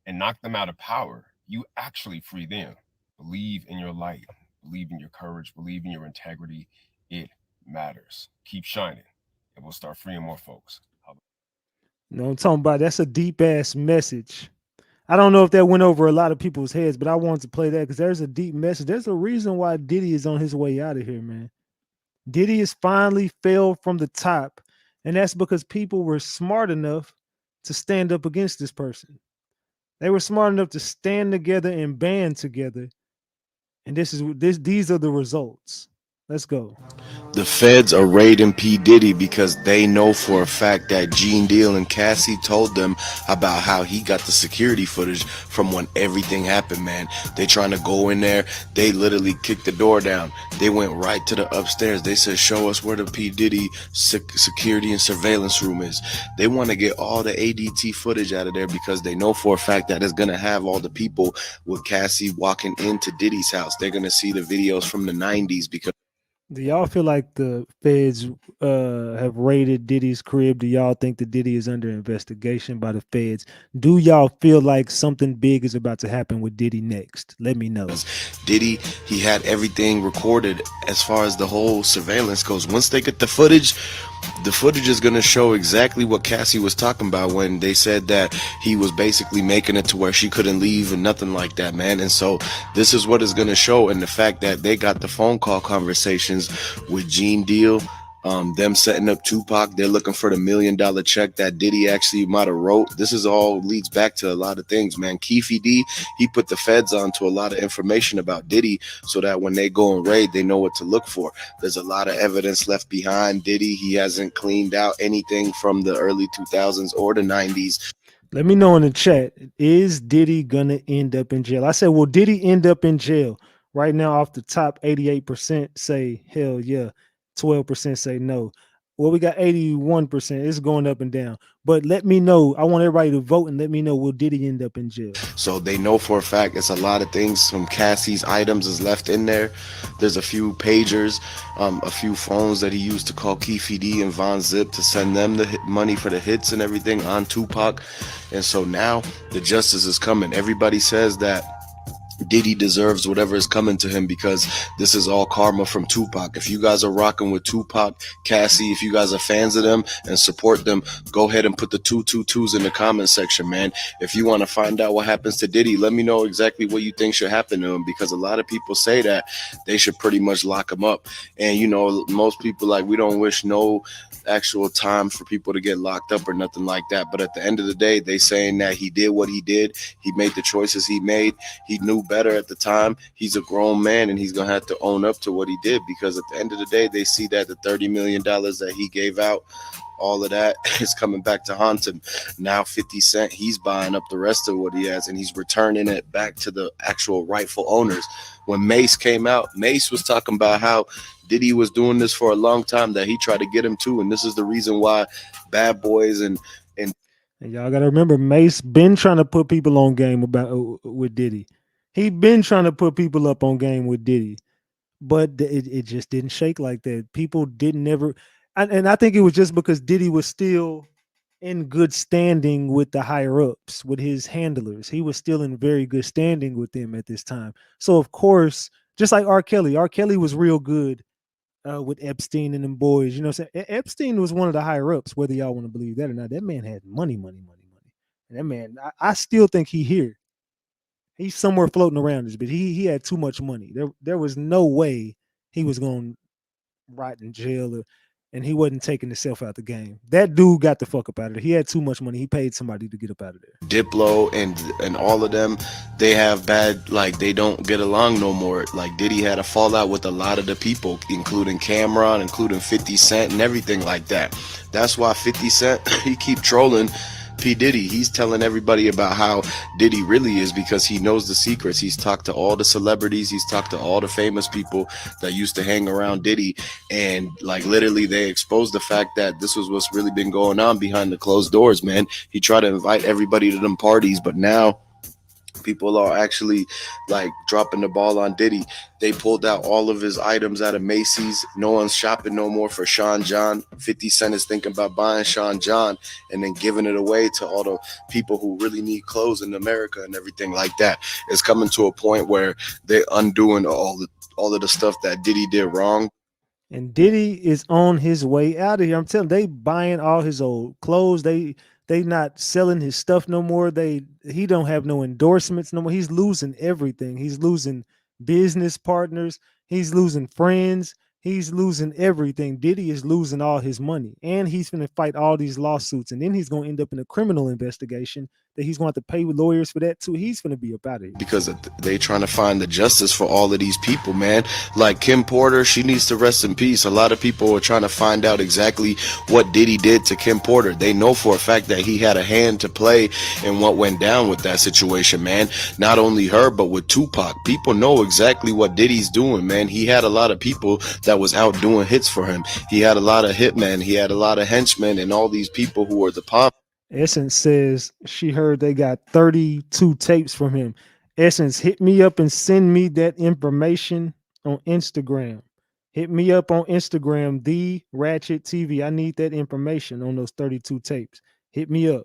and knock them out of power, you actually free them. Believe in your light. believe in your courage, believe in your integrity. It matters. Keep shining, and we'll start freeing more folks. You know what I'm talking about? That's a deep ass message. I don't know if that went over a lot of people's heads, but I wanted to play that because there's a deep message. There's a reason why Diddy is on his way out of here, man. Diddy has finally fell from the top, and that's because people were smart enough to stand up against this person. They were smart enough to stand together and band together, and these are the results. Let's go. The feds are raiding P. Diddy because they know for a fact that Gene Deal and Cassie told them about how he got the security footage from when everything happened, man. They trying to go in there. They literally kicked the door down. They went right to the upstairs. They said, show us where the P. Diddy security and surveillance room is. They want to get all the ADT footage out of there because they know for a fact that it's going to have all the people with Cassie walking into Diddy's house. They're going to see the videos from the 90s because Do y'all feel like the feds have raided Diddy's crib? Do y'all think that Diddy is under investigation by the feds? Do y'all feel like something big is about to happen with Diddy next? Let me know. Diddy, he had everything recorded as far as the whole surveillance goes. Once they get the footage is going to show exactly what Cassie was talking about when they said that he was basically making it to where she couldn't leave and nothing like that, man. And so this is what it's going to show. And the fact that they got the phone call conversations with Gene Deal, them setting up Tupac, they're looking for the $1 million check that Diddy actually might have wrote. This is all leads back to a lot of things, man. Keefy D, he put the feds on to a lot of information about Diddy so that when they go and raid, they know what to look for. There's a lot of evidence left behind Diddy. He hasn't cleaned out anything from the early 2000s or the 90s. Let me know in the chat, is Diddy gonna end up in jail? I said, will Diddy end up in jail? Right now, off the top, 88% say hell yeah, 12% say no. Well, we got 81%. It's going up and down. But let me know. I want everybody to vote and let me know, will Diddy end up in jail? So they know for a fact it's a lot of things from Cassie's items is left in there. There's a few pagers, a few phones that he used to call Keefy D and Von Zip to send them the money for the hits and everything on Tupac. And so now the justice is coming. Everybody says that Diddy deserves whatever is coming to him because this is all karma from Tupac. If you guys are rocking with Tupac, Cassie, if you guys are fans of them and support them, go ahead and put the 222s in the comment section, man. If you want to find out what happens to Diddy, let me know exactly what you think should happen to him because a lot of people say that they should pretty much lock him up. And, you know, most people, like, we don't wish no actual time for people to get locked up or nothing like that. But at the end of the day, they saying that he did what he did. He made the choices he made. He knew better at the time. He's a grown man and he's going to have to own up to what he did because at the end of the day, they see that the $30 million that he gave out, all of that is coming back to haunt him. Now 50 Cent, he's buying up the rest of what he has and he's returning it back to the actual rightful owners. When Mace came out, Mace was talking about how Diddy was doing this for a long time, that he tried to get him to, and this is the reason why Bad Boys and y'all got to remember, Mace been trying to put people on game about with Diddy. He been trying to put people up on game with Diddy, but it just didn't shake like that. People didn't ever, and I think it was just because Diddy was still in good standing with the higher ups, with his handlers. He was still in very good standing with them at this time. So of course, just like R. Kelly was real good with Epstein and them boys. You know what I'm saying? Epstein was one of the higher ups, whether y'all want to believe that or not. That man had money. And that man, I still think he here. He's somewhere floating around this, but he had too much money. There was no way he was going to rot in jail and he wasn't taking himself out the game. That dude got the fuck up out of there. He had too much money. He paid somebody to get up out of there. Diplo and all of them, they have bad, like, they don't get along no more. Like, Diddy had a fallout with a lot of the people, including Cameron, including 50 Cent and everything like that. That's why 50 Cent, he keep trolling P. Diddy. He's telling everybody about how Diddy really is because he knows the secrets. He's talked to all the celebrities. He's talked to all the famous people that used to hang around Diddy. And like literally they exposed the fact that this was what's really been going on behind the closed doors, man. He tried to invite everybody to them parties, but now people are actually like dropping the ball on Diddy. They pulled out all of his items out of Macy's. No one's shopping no more for Sean John. 50 Cent is thinking about buying Sean John and then giving it away to all the people who really need clothes in America and everything like that. It's coming to a point where they're undoing all all of the stuff that Diddy did wrong. And Diddy is on his way out of here. I'm telling you, they buying all his old clothes. They not selling his stuff no more. He don't have no endorsements no more. He's losing everything. He's losing business partners. He's losing friends. He's losing everything. Diddy is losing all his money, and he's going to fight all these lawsuits, and then he's going to end up in a criminal investigation that he's going to have to pay with lawyers for that too. He's going to be up out of here Because they trying to find the justice for all of these people, man. Like Kim Porter, she needs to rest in peace. A lot of people are trying to find out exactly what Diddy did to Kim Porter. They know for a fact that he had a hand to play in what went down with that situation, man. Not only her, but with Tupac. People know exactly what Diddy's doing, man. He had a lot of people that was out doing hits for him. He had a lot of hitmen. He had a lot of henchmen and all these people who were the pop. Essence says she heard they got 32 tapes from him. Essence, hit me up and send me that information on Instagram. Hit me up on Instagram, the Ratchet TV. I need that information on those 32 tapes. Hit me up.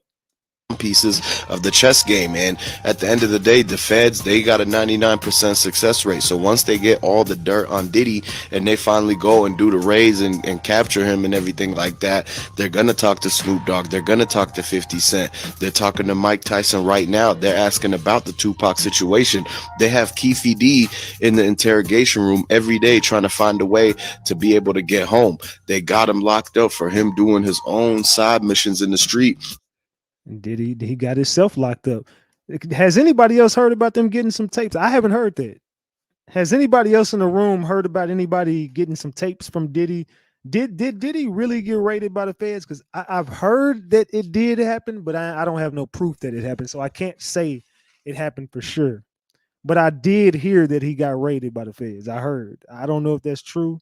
Pieces of the chess game, and at the end of the day, the feds, they got a 99% success rate. So once they get all the dirt on Diddy and they finally go and do the raids and capture him and everything like that, they're gonna talk to Snoop Dogg, they're gonna talk to 50 Cent, they're talking to Mike Tyson right now. They're asking about the Tupac situation. They have Keefe D in the interrogation room every day trying to find a way to be able to get home. They got him locked up for him doing his own side missions in the street. He got himself locked up. Has anybody else heard about them getting some tapes? I haven't heard that. Has anybody else in the room heard about anybody getting some tapes from Diddy? Did he really get raided by the feds? Because I've heard that it did happen, but I don't have no proof that it happened, so I can't say it happened for sure. But I did hear that he got raided by the feds. I heard. I don't know if that's true.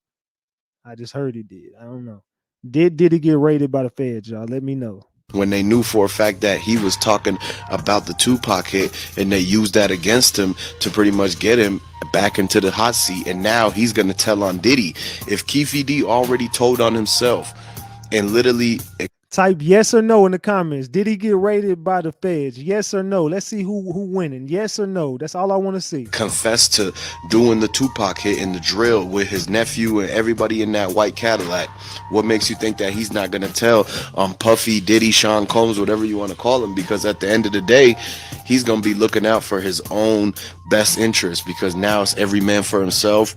I just heard he did. I don't know. Did he get raided by the feds, y'all? Let me know. When they knew for a fact that he was talking about the Tupac hit, and they used that against him to pretty much get him back into the hot seat. And now he's going to tell on Diddy. If Keefe D already told on himself and literally type yes or no in the comments. Did he get raided by the feds? Yes or no? Let's see who winning. Yes or no? That's all I want to see. confessed to doing the Tupac hit in the drill with his nephew and everybody in that white Cadillac, what makes you think that he's not going to tell Puffy, Diddy, Sean Combs, whatever you want to call him? Because at the end of the day, he's going to be looking out for his own best interest, because now it's every man for himself.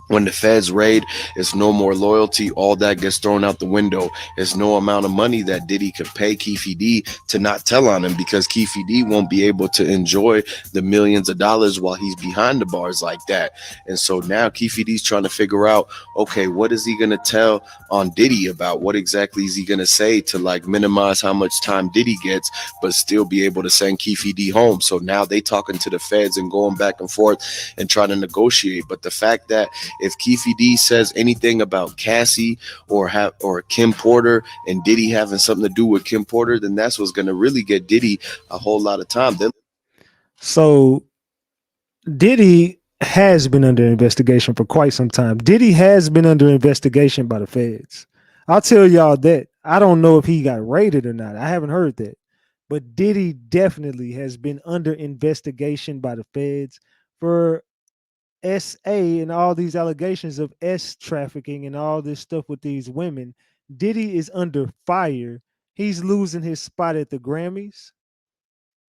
When the feds raid, it's no more loyalty. All that gets thrown out the window. It's no amount of money that Diddy could pay Keefe D to not tell on him, because Keefe D won't be able to enjoy the millions of dollars while he's behind the bars like that. And so now Keefe D's trying to figure out, okay, what is he going to tell on Diddy about? What exactly is he going to say to like minimize how much time Diddy gets, but still be able to send Keefe D home? So now they talking to the feds and going back and forth and trying to negotiate. But the fact that if Keefe D says anything about Cassie or Kim Porter and Diddy having something to do with Kim Porter, then that's what's going to really get Diddy a whole lot of time. So Diddy has been under investigation for quite some time. Diddy has been under investigation by the feds. I'll tell y'all that. I don't know if he got raided or not. I haven't heard that. But Diddy definitely has been under investigation by the feds for SA and all these allegations of S trafficking and all this stuff with these women. Diddy is under fire. He's losing his spot at the Grammys.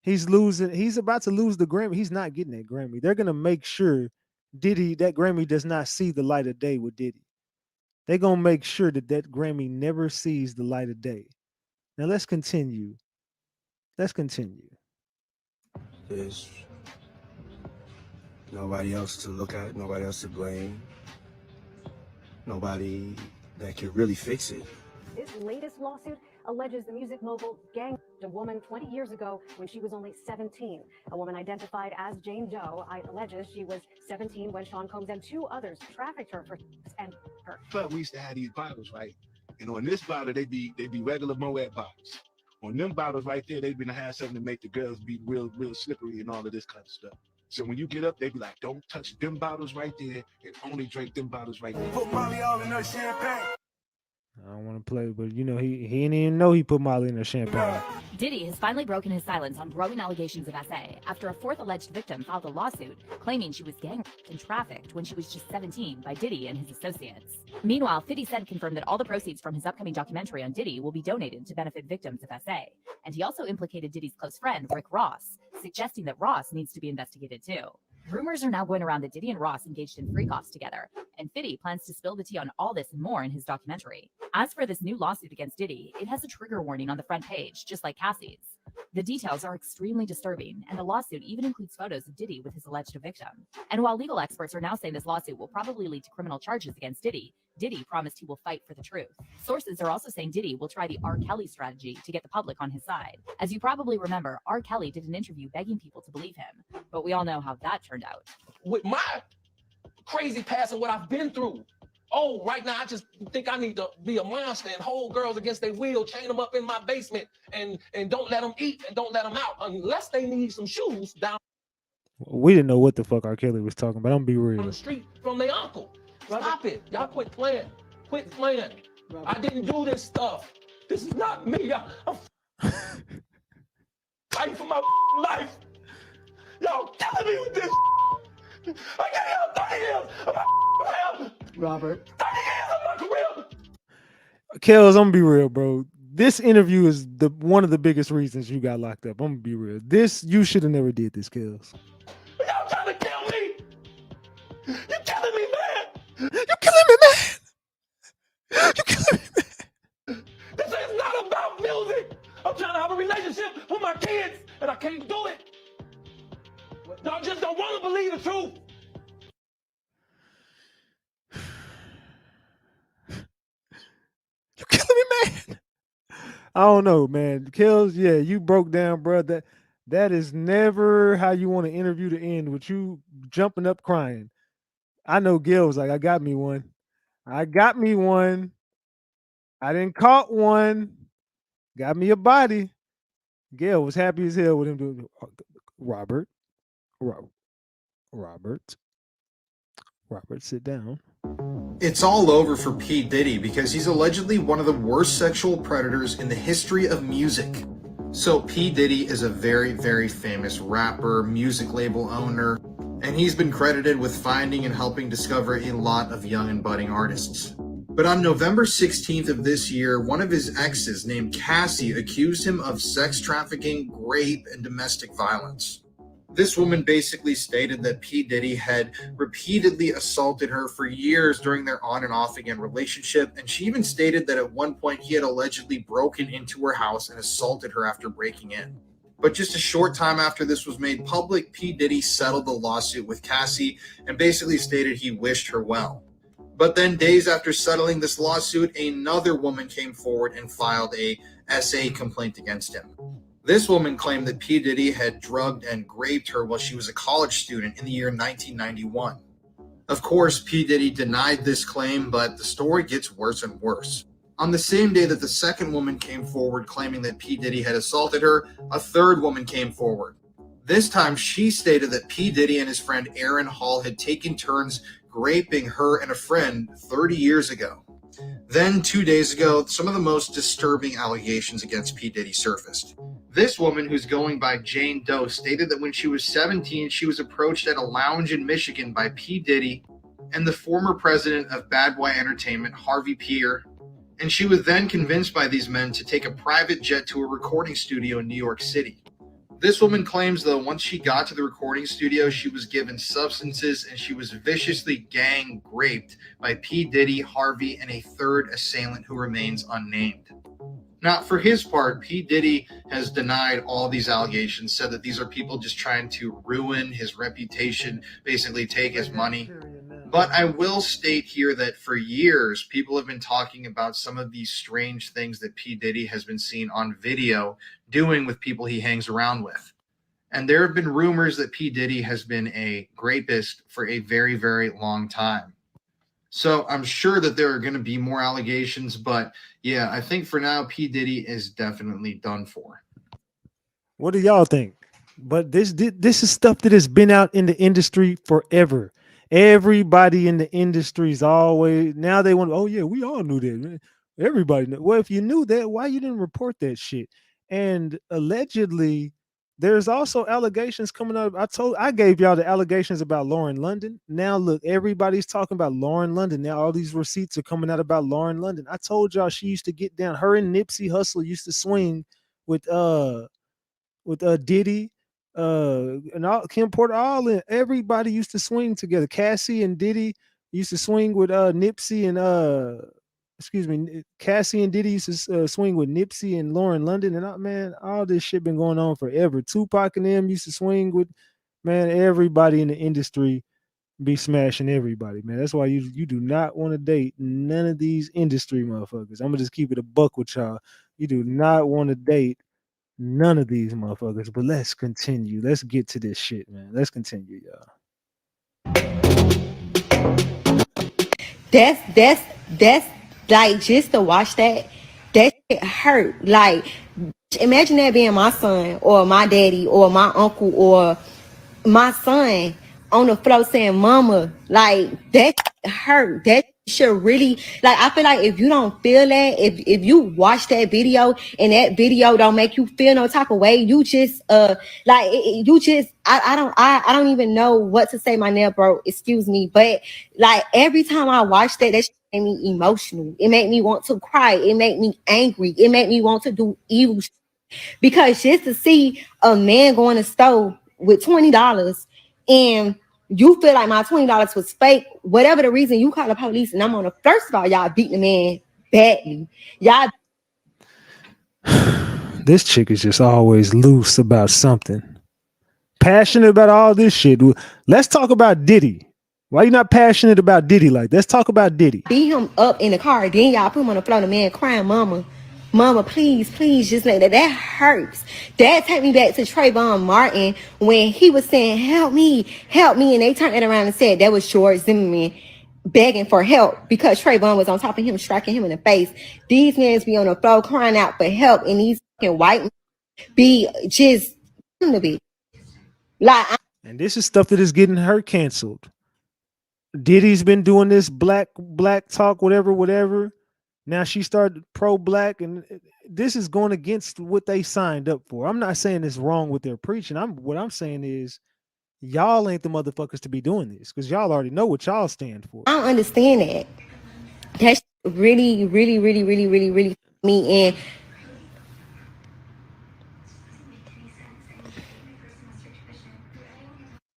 He's about to lose the Grammy. He's not getting that Grammy. They're going to make sure that Grammy does not see the light of day with Diddy. They're going to make sure that Grammy never sees the light of day. Now let's continue. There's nobody else to look at, nobody else to blame, nobody that can really fix it. This latest lawsuit alleges the music mogul ganged a woman 20 years ago when she was only 17. A woman identified as Jane Doe alleges she was 17 when Sean Combs and two others trafficked her for and her. But we used to have these bottles, right? And on this bottle, they be regular Moet bottles. On them bottles right there, they been to have something to make the girls be real slippery and all of this kind of stuff. So when you get up, they be like, don't touch them bottles right there and only drink them bottles right there. Put Molly all in her champagne. I don't want to play, but you know, he didn't even know he put Molly in her champagne. Diddy has finally broken his silence on growing allegations of SA after a fourth alleged victim filed a lawsuit claiming she was gang raped and trafficked when she was just 17 by Diddy and his associates. Meanwhile, 50 Cent confirmed that all the proceeds from his upcoming documentary on Diddy will be donated to benefit victims of SA. And he also implicated Diddy's close friend, Rick Ross, suggesting that Ross needs to be investigated too. Rumors are now going around that Diddy and Ross engaged in freak-offs together, and Fiddy plans to spill the tea on all this and more in his documentary. As for this new lawsuit against Diddy, it has a trigger warning on the front page, just like Cassie's. The details are extremely disturbing, and the lawsuit even includes photos of Diddy with his alleged victim. And while legal experts are now saying this lawsuit will probably lead to criminal charges against Diddy, Diddy promised he will fight for the truth. Sources are also saying Diddy will try the R. Kelly strategy to get the public on his side. As you probably remember, R. Kelly did an interview begging people to believe him, but we all know how that turned out. With my crazy past and what I've been through, oh, right now I just think I need to be a monster and hold girls against their will, chain them up in my basement, and don't let them eat and don't let them out unless they need some shoes down We didn't know what the fuck R. Kelly was talking about. I'm gonna be real. the street from their uncle. Stop it. Y'all quit playing. Quit playing. I didn't do this stuff. This is not me. I'm fighting for my life. Y'all killing me with this. I got 30 years of my career. Robert. 30 years of my career. Kels, I'm gonna be real, bro. This interview is one of the biggest reasons you got locked up. I'm gonna be real. You should have never did this, Kels. Y'all trying to kill me. You killing me, man. You killing me, man. You killing me, man. This is not about music. I'm trying to have a relationship with my kids, and I can't do it. Y'all just don't want to believe the truth. You killing me, man. I don't know, man. Kels, yeah, you broke down, bro. That is never how you want to interview to end with you jumping up crying. I know Gil was like, I got me one. I got me one. I didn't caught one. Got me a body. Gail was happy as hell with him doing Robert, sit down. It's all over for P. Diddy because he's allegedly one of the worst sexual predators in the history of music. So P. Diddy is a very, very famous rapper, music label owner, and he's been credited with finding and helping discover a lot of young and budding artists. But on November 16th of this year, one of his exes named Cassie accused him of sex trafficking, rape, and domestic violence. This woman basically stated that P. Diddy had repeatedly assaulted her for years during their on and off again relationship, and she even stated that at one point he had allegedly broken into her house and assaulted her after breaking in. But just a short time after this was made public, P. Diddy settled the lawsuit with Cassie and basically stated he wished her well. But then days after settling this lawsuit, another woman came forward and filed a SA complaint against him. This woman claimed that P. Diddy had drugged and raped her while she was a college student in the year 1991. Of course, P. Diddy denied this claim, but the story gets worse and worse. On the same day that the second woman came forward claiming that P. Diddy had assaulted her, a third woman came forward. This time, she stated that P. Diddy and his friend Aaron Hall had taken turns raping her and a friend 30 years ago. Then, 2 days ago, some of the most disturbing allegations against P. Diddy surfaced. This woman, who's going by Jane Doe, stated that when she was 17, she was approached at a lounge in Michigan by P. Diddy and the former president of Bad Boy Entertainment, Harvey Peer, and she was then convinced by these men to take a private jet to a recording studio in New York City. This woman claims, though, once she got to the recording studio, she was given substances and she was viciously gang raped by P. Diddy, Harvey, and a third assailant who remains unnamed. Now, for his part, P. Diddy has denied all these allegations, said that these are people just trying to ruin his reputation, basically take his money. But I will state here that for years, people have been talking about some of these strange things that P. Diddy has been seen on video doing with people he hangs around with. And there have been rumors that P. Diddy has been a rapist for a very, very long time. So I'm sure that there are going to be more allegations, but yeah, I think for now, P. Diddy is definitely done for. What do y'all think? But this is stuff that has been out in the industry forever. Everybody in the industry is always, now they want, oh yeah, we all knew that. Everybody knew. Well, if you knew that, why you didn't report that shit? And allegedly, there's also allegations coming up. I gave y'all the allegations about Lauren London. Now look, everybody's talking about Lauren London. Now all these receipts are coming out about Lauren London. I told y'all she used to get down. Her and Nipsey Hussle used to swing with Diddy, and all Kim Porter, all in everybody used to swing together. Cassie and Diddy used to swing with Nipsey and Cassie and Diddy used to swing with Nipsey and Lauren London, and man, all this shit been going on forever. Tupac and them used to swing with, man, everybody in the industry be smashing everybody, man. That's why you do not want to date none of these industry motherfuckers. I'm gonna just keep it a buck with y'all. You do not want to date none of these motherfuckers. But let's continue. Let's get to this shit, man. Let's continue, y'all. That's like, just to watch that shit hurt. Like, imagine that being my son or my daddy or my uncle or my son on the floor saying mama. Like, that hurt. That should really, like, I feel like if you don't feel that, if you watch that video and that video don't make you feel no type of way, you just like you just I don't even know what to say, my nail bro, excuse me, but like every time I watch that shit made me emotional. It made me want to cry. It made me angry. It made me want to do evil shit. Because just to see a man go in the store with $20 and you feel like my $20 was fake, whatever the reason, you call the police and I'm on the first of all, y'all beat the man badly. Y'all. This chick is just always loose about something. Passionate about all this shit. Let's talk about Diddy. Why you not passionate about Diddy like that? Let's talk about Diddy. Beat him up in the car, then y'all put him on the floor, the man crying, mama, please, just like that. That hurts. That take me back to Trayvon Martin when he was saying, help me. And they turned it around and said that was George Zimmerman begging for help because Trayvon was on top of him, striking him in the face. These men be on the floor crying out for help, and these fucking white men be just to be like. And this is stuff that is getting her canceled. Diddy's been doing this black talk, whatever. Now she started pro-black, and this is going against what they signed up for. I'm not saying it's wrong what they're preaching. What I'm saying is y'all ain't the motherfuckers to be doing this because y'all already know what y'all stand for. I don't understand that. That's really me. And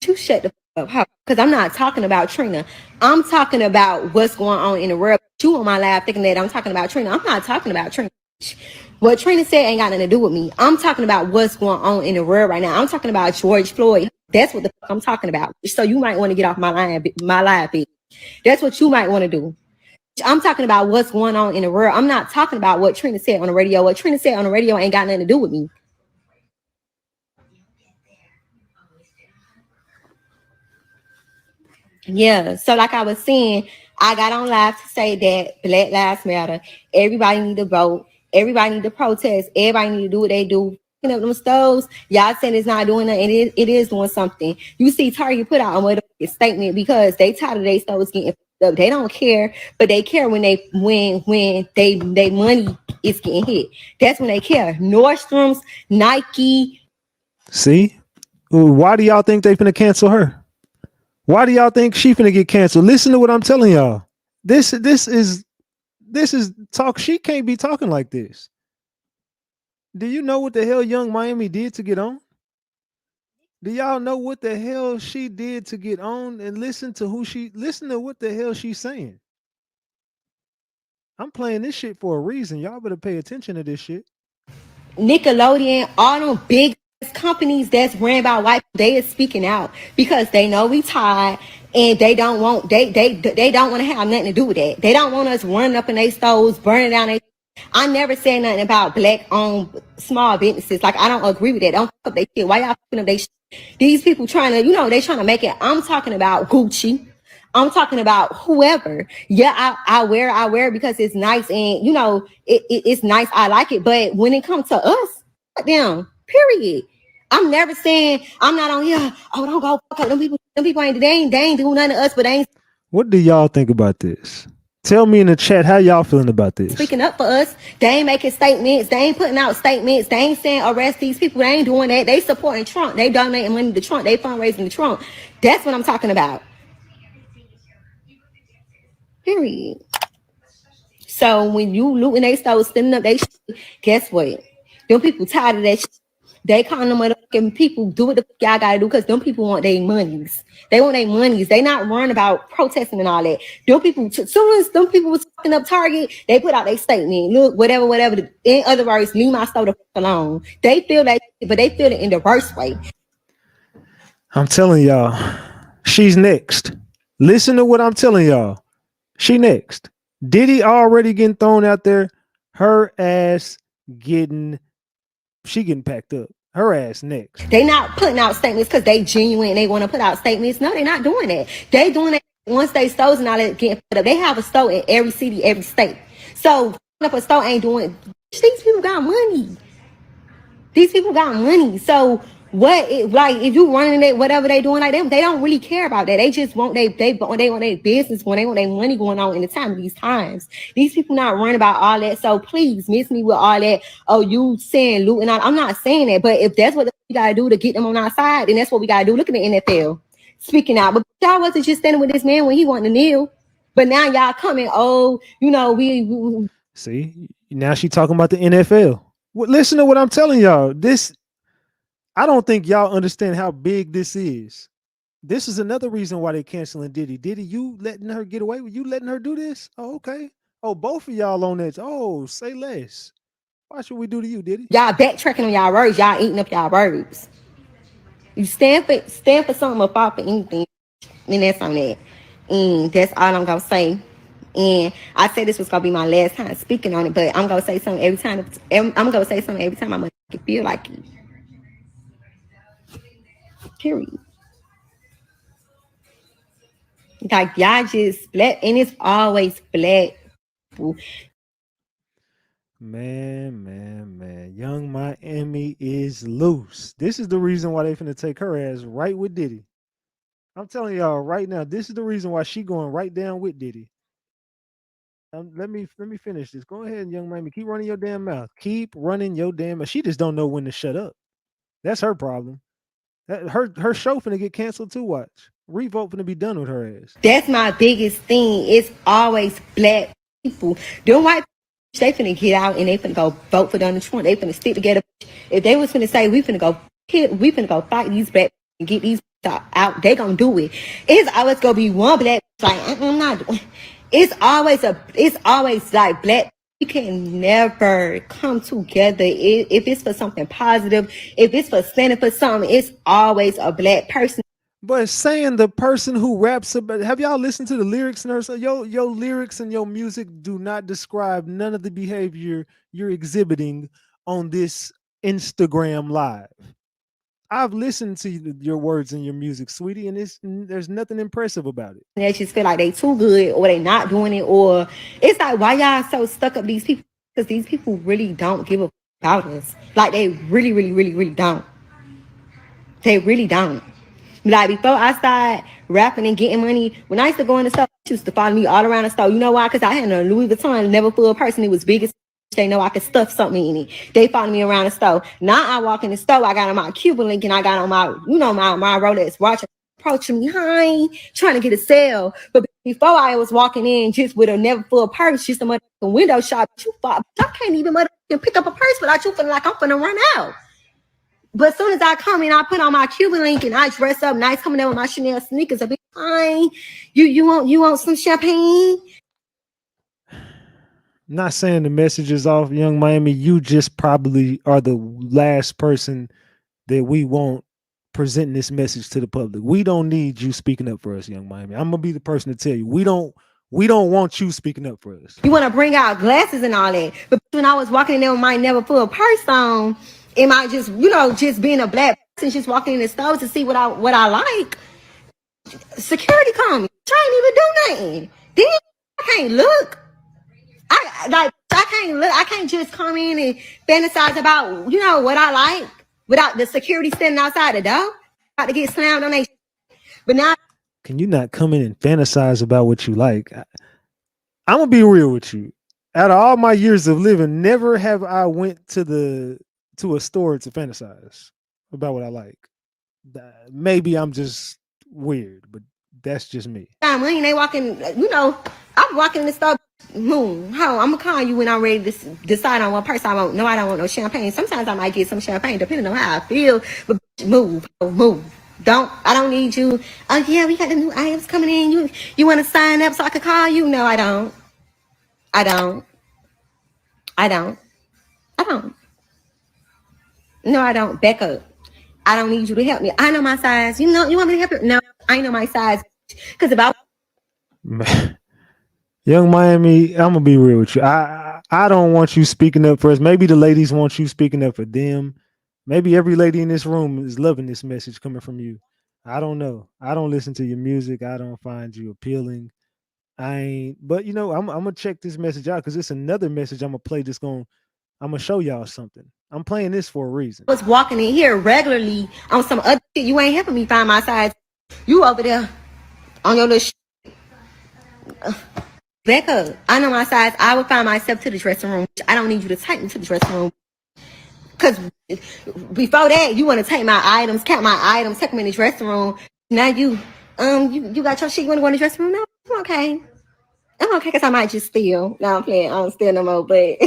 you shut the fuck up, because I'm not talking about Trina. I'm talking about what's going on in the world. You on my lab thinking that I'm talking about Trina. I'm not talking about Trina. What Trina said ain't got nothing to do with me. I'm talking about what's going on in the world right now. I'm talking about George Floyd. That's what the fuck I'm talking about. So you might want to get off my live, bitch. That's what you might want to do. I'm talking about what's going on in the world. I'm not talking about what Trina said on the radio. What Trina said on the radio ain't got nothing to do with me. Yeah, so like I was saying, I got on live to say that Black Lives Matter. Everybody need to vote. Everybody need to protest. Everybody need to do what they do. Up them stoves, y'all saying it's not doing nothing. It is doing something. You see Target put out a statement because they tired of their stoves getting up. They don't care, but they care when they money is getting hit. That's when they care. Nordstrom's, Nike. See? Why do y'all think they finna cancel her? Why do y'all think she finna get canceled? Listen to what I'm telling y'all. This is talk. She can't be talking like this. Do you know what the hell Young Miami did to get on? Do y'all know what the hell she did to get on? And listen to what the hell she's saying. I'm playing this shit for a reason. Y'all better pay attention to this shit. Nickelodeon, all them big companies that's ran by white, they is speaking out because they know we tired and they don't want they don't want to have nothing to do with that. They don't want us running up in their stores, burning down their. I never said nothing about black-owned small businesses. Like, I don't agree with that. Don't fuck up their shit. Why y'all fucking up their shit? These people trying to, they trying to make it. I'm talking about Gucci. I'm talking about whoever. Yeah, I wear because it's nice and it's nice. I like it. But when it comes to us, them, period. I'm never saying I'm not on here. Oh, don't go fuck up them people. Them people ain't they ain't doing nothing to us, but they ain't. What do y'all think about this? Tell me in the chat how y'all feeling about this. Speaking up for us. They ain't making statements. They ain't putting out statements. They ain't saying arrest these people. They ain't doing that. They supporting Trump. They donating money to Trump. They fundraising to Trump. That's what I'm talking about. Period. So when you looting they start standing up, they guess what? Them people tired of that shit. They calling them motherfucking people do what the fuck y'all gotta do because them people want their monies. They want their monies. They not worrying about protesting and all that. Them people, soon as them people was fucking up Target, they put out their statement. Look, whatever. In other words, leave my store the fuck alone. They feel that, but they feel it in the worst way. I'm telling y'all, she's next. Listen to what I'm telling y'all. She next. Diddy already getting thrown out there. Her ass getting packed up. Her ass next. They not putting out statements because they genuine. They want to put out statements. No, they're not doing that. They doing it once they stores and all that getting put up. They have a store in every city, every state. So if a store ain't doing, these people got money. These people got money. So what? If you running it, whatever they doing like them, they don't really care about that. They just want they want their business going. They want their money going on in the time of these times. These people not worrying about all that. So please miss me with all that. Oh, you saying looting out? I'm not saying that. But if that's what we gotta do to get them on our side, then that's what we gotta do. Look at the NFL speaking out. But y'all wasn't just standing with this man when he wanted to kneel. But now y'all coming. Oh, we see now she talking about the NFL. Listen to what I'm telling y'all. I don't think y'all understand how big this is. This is another reason why they canceling Diddy. Diddy, you letting her get away with you letting her do this? Oh, okay. Oh, both of y'all on that. Oh, say less. Watch what we do to you, Diddy. Y'all backtracking on y'all words. Y'all eating up y'all words. You stand for something or fall for anything. And that's on that. And that's all I'm gonna say. And I said this was gonna be my last time speaking on it, but I'm gonna say something every time. I'm gonna say something every time I'm gonna feel like it. Period. Like y'all just black, and it's always black people. Man. Young Miami is loose. This is the reason why they finna take her ass right with Diddy. I'm telling y'all right now, this is the reason why she going right down with Diddy. Let me finish this. Go ahead, Young Miami. Keep running your damn mouth. Keep running your damn mouth. She just don't know when to shut up. That's her problem. Her show finna get canceled too. Watch. Revolt finna be done with her ass. That's my biggest thing. It's always black people. Them white people, they finna get out and they finna go vote for Donald Trump. They finna stick together. If they was finna say we finna go fight these black people and get these out, they gonna do it. It's always gonna be one black like I'm not doing. It's always like black. We can never come together if it's for something positive. If it's for standing for something, it's always a black person. But saying the person who raps about, have y'all listened to the lyrics, nurse? Your lyrics and your music do not describe none of the behavior you're exhibiting on this Instagram live. I've listened to your words and your music, sweetie, and there's nothing impressive about it. They just feel like they too good or they not doing it, or it's like, why y'all so stuck up these people? Because these people really don't give a about us. Like they really don't. They really don't. Like before I started rapping and getting money, when I used to go in the store, she used to follow me all around the store. You know why? Because I had a Louis Vuitton, never full person. It was big as they know I could stuff something in it. They follow me around the store. Now I walk in the store, I got on my Cuban link and I got on my, my Rolex watch, approaching me, hi, trying to get a sale. But before I was walking in just with a never full purse, just a motherfucking window shop. I can't even motherfucking pick up a purse without you feeling like I'm finna run out. But as soon as I come in, I put on my Cuban link and I dress up nice, coming in with my Chanel sneakers. I be fine. You want some champagne? Not saying the message is off, Young Miami. You just probably are the last person that we want presenting this message to the public. We don't need you speaking up for us, Young Miami. I'm gonna be the person to tell you we don't want you speaking up for us. You want to bring out glasses and all that, but when I was walking in there with my never full purse on, am I just just being a black person, just walking in the stores to see what I like? Security come, I ain't even do nothing. Then I can't look. I can't look. I can't just come in and fantasize about what I like without the security standing outside the door. About to get slammed on they. But now, can you not come in and fantasize about what you like? I'm gonna be real with you. Out of all my years of living, never have I went to a store to fantasize about what I like. Maybe I'm just weird, but that's just me. When they walking, I'm walking in the store. Moon, how I'm gonna call you when I'm ready to decide on what person I want. No, I don't want no champagne. Sometimes I might get some champagne depending on how I feel. But move. I don't need you. Oh yeah, we got the new items coming in. You want to sign up so I can call you? No, I don't. I don't. No, I don't. Back up. I don't need you to help me. I know my size. You want me to help you? No, I know my size. Because about Young Miami, I'm gonna be real with you. I don't want you speaking up for us. Maybe the ladies want you speaking up for them. Maybe every lady in this room is loving this message coming from you. I don't know. I don't listen to your music. I don't find you appealing. I ain't. But I'm gonna check this message out because it's another message I'm gonna play. I'm gonna show y'all something. I'm playing this for a reason. I was walking in here regularly on some other shit. You ain't helping me find my size. You over there on your little shit. Back up. I know my size. I would find myself to the dressing room. I don't need you to take me to the dressing room. Because before that, you want to take my items, count my items, take them in the dressing room. Now you got your shit. You want to go in the dressing room? No, I'm okay. I'm okay because I might just steal. No, I'm playing. I don't steal no more, but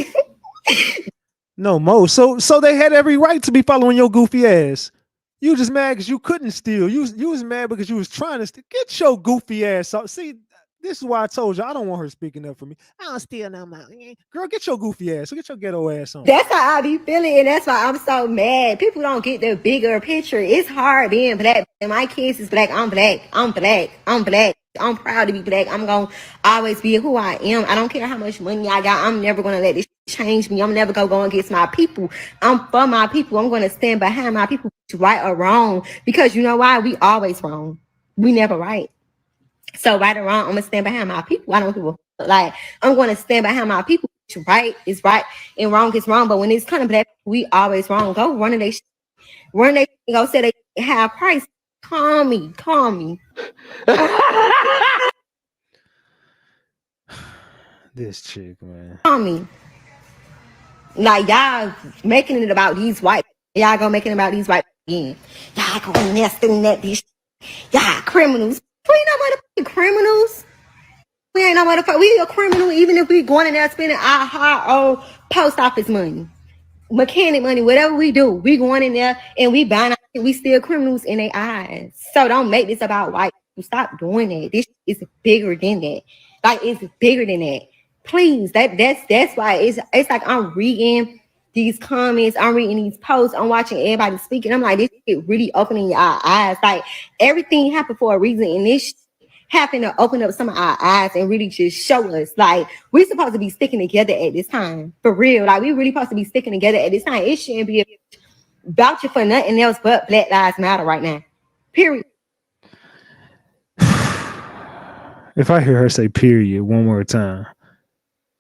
No, Mo. So they had every right to be following your goofy ass. You just mad because you couldn't steal. You was mad because you was trying to steal. Get your goofy ass out. See, this is why I told you I don't want her speaking up for me. I don't steal no more. Girl, get your goofy ass. So get your ghetto ass on. that's how I be feeling, and that's why I'm so mad. People don't get the bigger picture. It's hard being black, and my kids is black. I'm black. I'm black. I'm black. I'm proud to be black. I'm gonna always be who I am. I don't care how much money I got. I'm never gonna let this change me. I'm never gonna go against my people. I'm for my people. I'm gonna stand behind my people, right or wrong. Because you know why? We always wrong. We never right. So right or wrong, I'm gonna stand behind my people. I don't give a fuck. Like I'm gonna stand behind my people. Right is right and wrong is wrong. But when it's kind of black, we always wrong. Go run they go say they have price. Call me. This chick, man. Call me. Like y'all making it about these white. Y'all gonna make it about these white again. Y'all go in there stealing that bitch. Y'all criminals. We ain't no motherfucking criminals. We ain't no motherfucker. We a criminal even if we going in there spending our hard old post office money, mechanic money, whatever we do. We going in there and we buying. We still criminals in their eyes. So don't make this about white people. Stop doing that. This is bigger than that. Like it's bigger than that. Please. That's why it's like I'm reading these comments, I'm reading these posts, I'm watching everybody speaking. I'm like, this is really opening our eyes. Like everything happened for a reason, and this happened to open up some of our eyes and really just show us like we're supposed to be sticking together at this time. For real. Like we really supposed to be sticking together at this time. It shouldn't be vouching for nothing else but Black Lives Matter right now. Period. If I hear her say period one more time.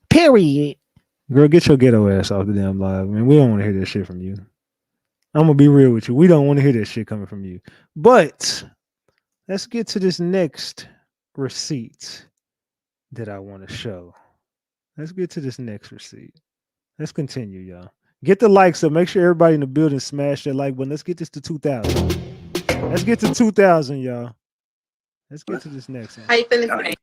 Period. Girl, get your ghetto ass off the damn live, man. We don't want to hear that shit from you. I'm gonna be real with you. We don't want to hear that shit coming from you. But let's get to this next receipt that I want to show. Let's get to this next receipt. Let's continue, y'all. Get the likes up. Make sure everybody in the building smash that like button. Let's get this to 2,000. Let's get to 2,000, y'all. Let's get to this next one. How you feeling today?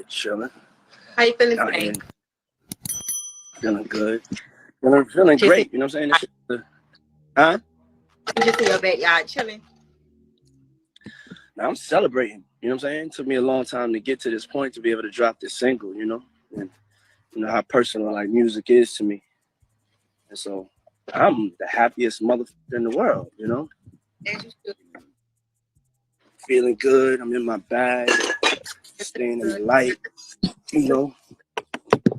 Chilling. How you feeling today? Feeling good. Feeling great. You know what I'm saying? This shit, huh? Just in your backyard chilling. Now I'm celebrating. You know what I'm saying? It took me a long time to get to this point to be able to drop this single, you know? And you know how personal like music is to me. And so I'm the happiest motherfucker in the world, you know? Feeling good. I'm in my bag. Staying in the light, you know.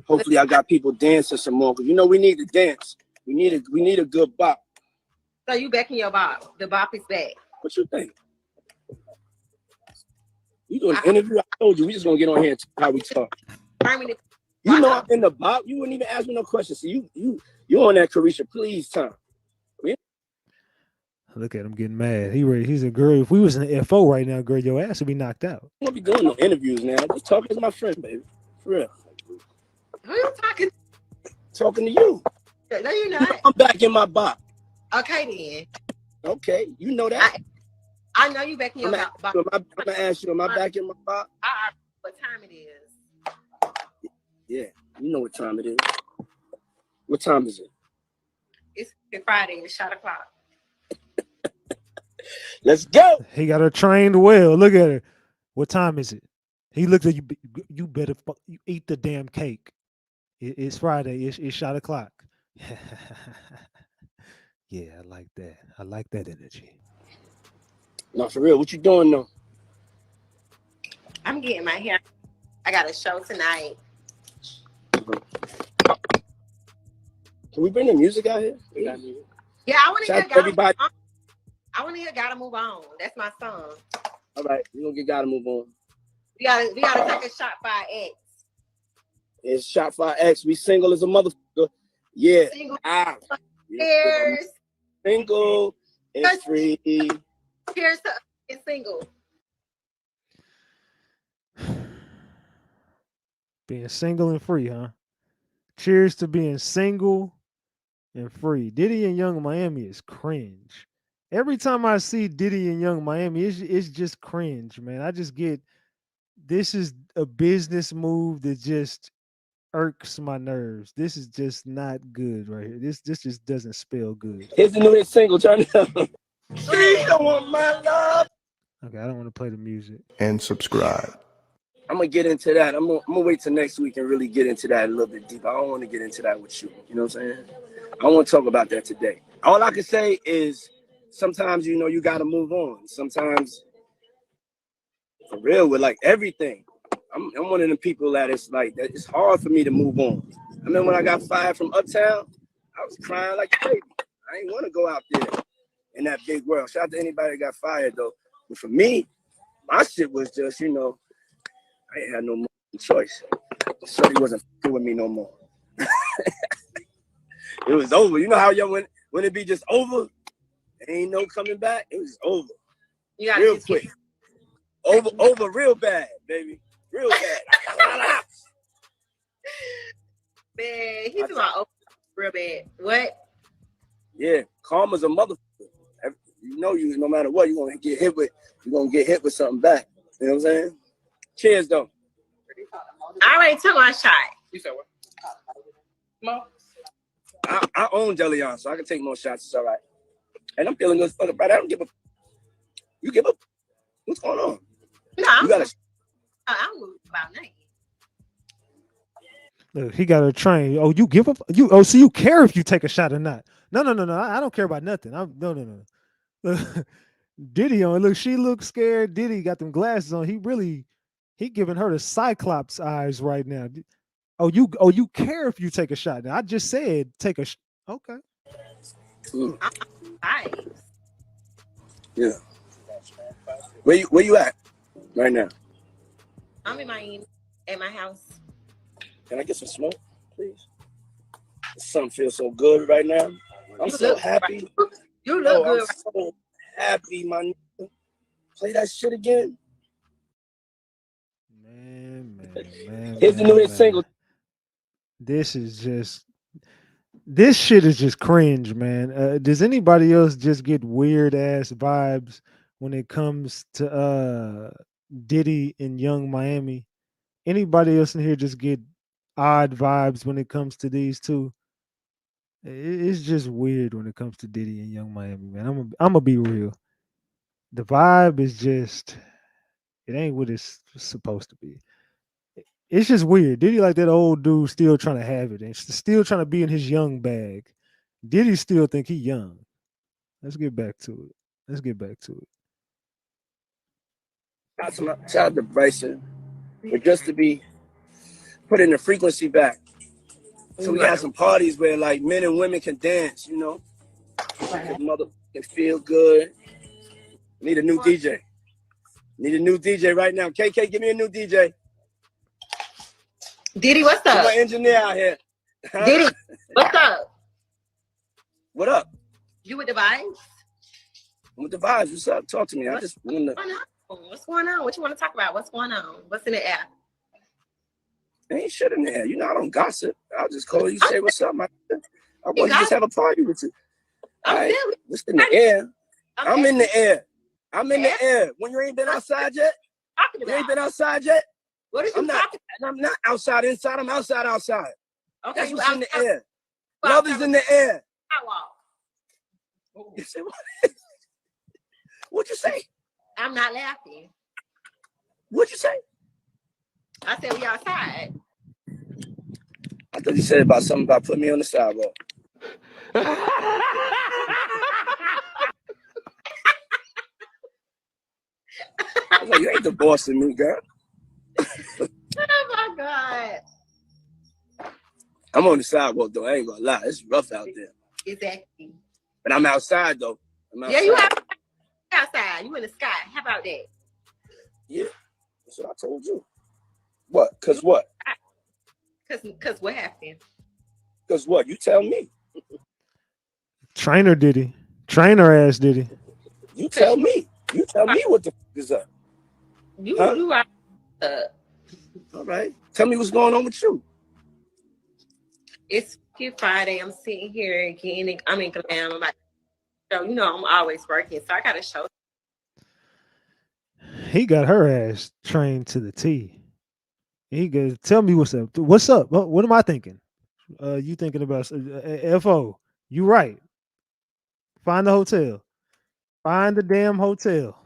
Hopefully I got people dancing some more, because you know we need to dance. We need a good bop. So you back in your bop. The bop is back. What you think? You doing an interview? I told you we just gonna get on here and talk how we talk. You know I'm in the bop. You wouldn't even ask me no questions. So you on that Carisha please time. Look at him getting mad. He's a girl. If we was in the FO right now, girl, your ass would be knocked out. I won't be doing no interviews now. Just talking to my friend, baby. For real. Who you talking to? Talking to you. No, you're not. I'm back in my box. Okay, then. Okay, you know that. I know you back in your box. I'm gonna ask you, am I back in my box? What time it is? Yeah, you know what time it is. What time is it? It's Friday. It's shot o'clock. Let's go. He got her trained well. Look at her. What time is it? He looked at you. You better you eat the damn cake. It's Friday. It's shot o'clock. Yeah, I like that. I like that energy. No, for real. What you doing though? I'm getting my hair. I got a show tonight. Can we bring the music out here? Yeah, I want to hear everybody. I want to hear "Gotta Move On." That's my song. All right, we gonna get "Gotta Move On." We gotta take a shot for our ex. It's shot for X. We single as a motherfucker. Yeah. Single. Cheers. Single and free. Cheers to being single. Being single and free, huh? Cheers to being single and free. Diddy and Young Miami is cringe. Every time I see Diddy and Young Miami, it's just cringe, man. I just get, this is a business move that just irks my nerves. This is just not good right here. This just doesn't spell good. Here's the new hit single. Turn it up. She don't want my love. Okay, I don't want to play the music. And subscribe. I'm gonna get into that. I'm gonna wait till next week and really get into that a little bit deeper. I don't want to get into that with you. You know what I'm saying? I want to talk about that today. All I can say is sometimes, you know, you got to move on. Sometimes, for real, with like everything. I'm one of the people that it's like that. It's hard for me to move on. I mean, when I got fired from Uptown, I was crying like a baby. I didn't want to go out there in that big world. Shout out to anybody that got fired though. But for me, my shit was just, you know, I ain't had no more choice. So he wasn't with me no more. It was over. You know how young when it be just over, ain't no coming back. It was over. You got real quick. Over real bad, baby. Real bad. Man, he's about real bad. What? Yeah, karma's a motherfucker. You know, no matter what, you're gonna get hit with something back. You know what I'm saying? Cheers, though. I already took my shot. You said what? I own Jelly On, so I can take more shots. It's all right. And I'm feeling good. Fucking right. I don't give a. You give up? What's going on? No, I'm about 90. Look, he got her trained. Oh, you give up? So you care if you take a shot or not? No. I don't care about nothing. No. Look, Diddy on. Look, she looks scared. Diddy got them glasses on. He giving her the Cyclops eyes right now. Oh, you care if you take a shot? Now I just said take a. Okay. Nice. Yeah. Where you at right now? I'm in Miami at my house. Can I get some smoke, please? Something feels so good right now. I'm so happy. You look good. I'm so happy, my nigga. Play that shit again. Man. Here's the new hit single. This shit is just cringe, man. Does anybody else just get weird ass vibes when it comes to Diddy and Young Miami? Anybody else in here just get odd vibes when it comes to these two? It's just weird when it comes to Diddy and Young Miami, man. I'm gonna be real. The vibe is just, it ain't what it's supposed to be. It's just weird. Diddy like that old dude still trying to have it and still trying to be in his young bag. Diddy still think he young. Let's get back to it. Shout out to Bryson. But just to be putting the frequency back. So we got some parties where like men and women can dance, you know. Mother can feel good. Need a new DJ. Need a new DJ right now. KK, give me a new DJ. Diddy, what's up? My engineer out here. Diddy, what's up? What up? You with the vibes? I'm with the vibes. What's up? Talk to me. I just want to. What's going on? What you want to talk about? What's going on? What's in the air? Ain't shit in there. You know I don't gossip. I'll just call you, say what's up. I want to just have a party with you. All right. What's in the air? I'm in the air. I'm in the air. When you ain't been outside yet? You ain't been outside yet? What is you talking about? I'm not outside inside. I'm outside outside. Okay, that's you what's in the outside. air. Love is in the air. You say what? What'd you say? I'm not laughing. What'd you say? I said we outside. I thought you said about something about putting me on the sidewalk. I was like, you ain't the boss of me, girl. Oh my God. I'm on the sidewalk though. I ain't gonna lie. It's rough out there. Exactly. But I'm outside though. I'm outside. Yeah, you outside. You in the sky. How about that? Yeah. That's what I told you. What? Cause what? Cause what happened? Cause what? You tell me. Trainer Diddy. Trainer ass Diddy. You tell me. You tell me what the f is up. You are all right. Tell me what's going on with you. It's Friday. I'm sitting here getting I'm in glam. I'm like, so you know I'm always working, so I gotta show. He got her ass trained to the T. He goes, tell me what's up. What's up? What am I thinking? You thinking about FO? You right. Find the hotel. Find the damn hotel.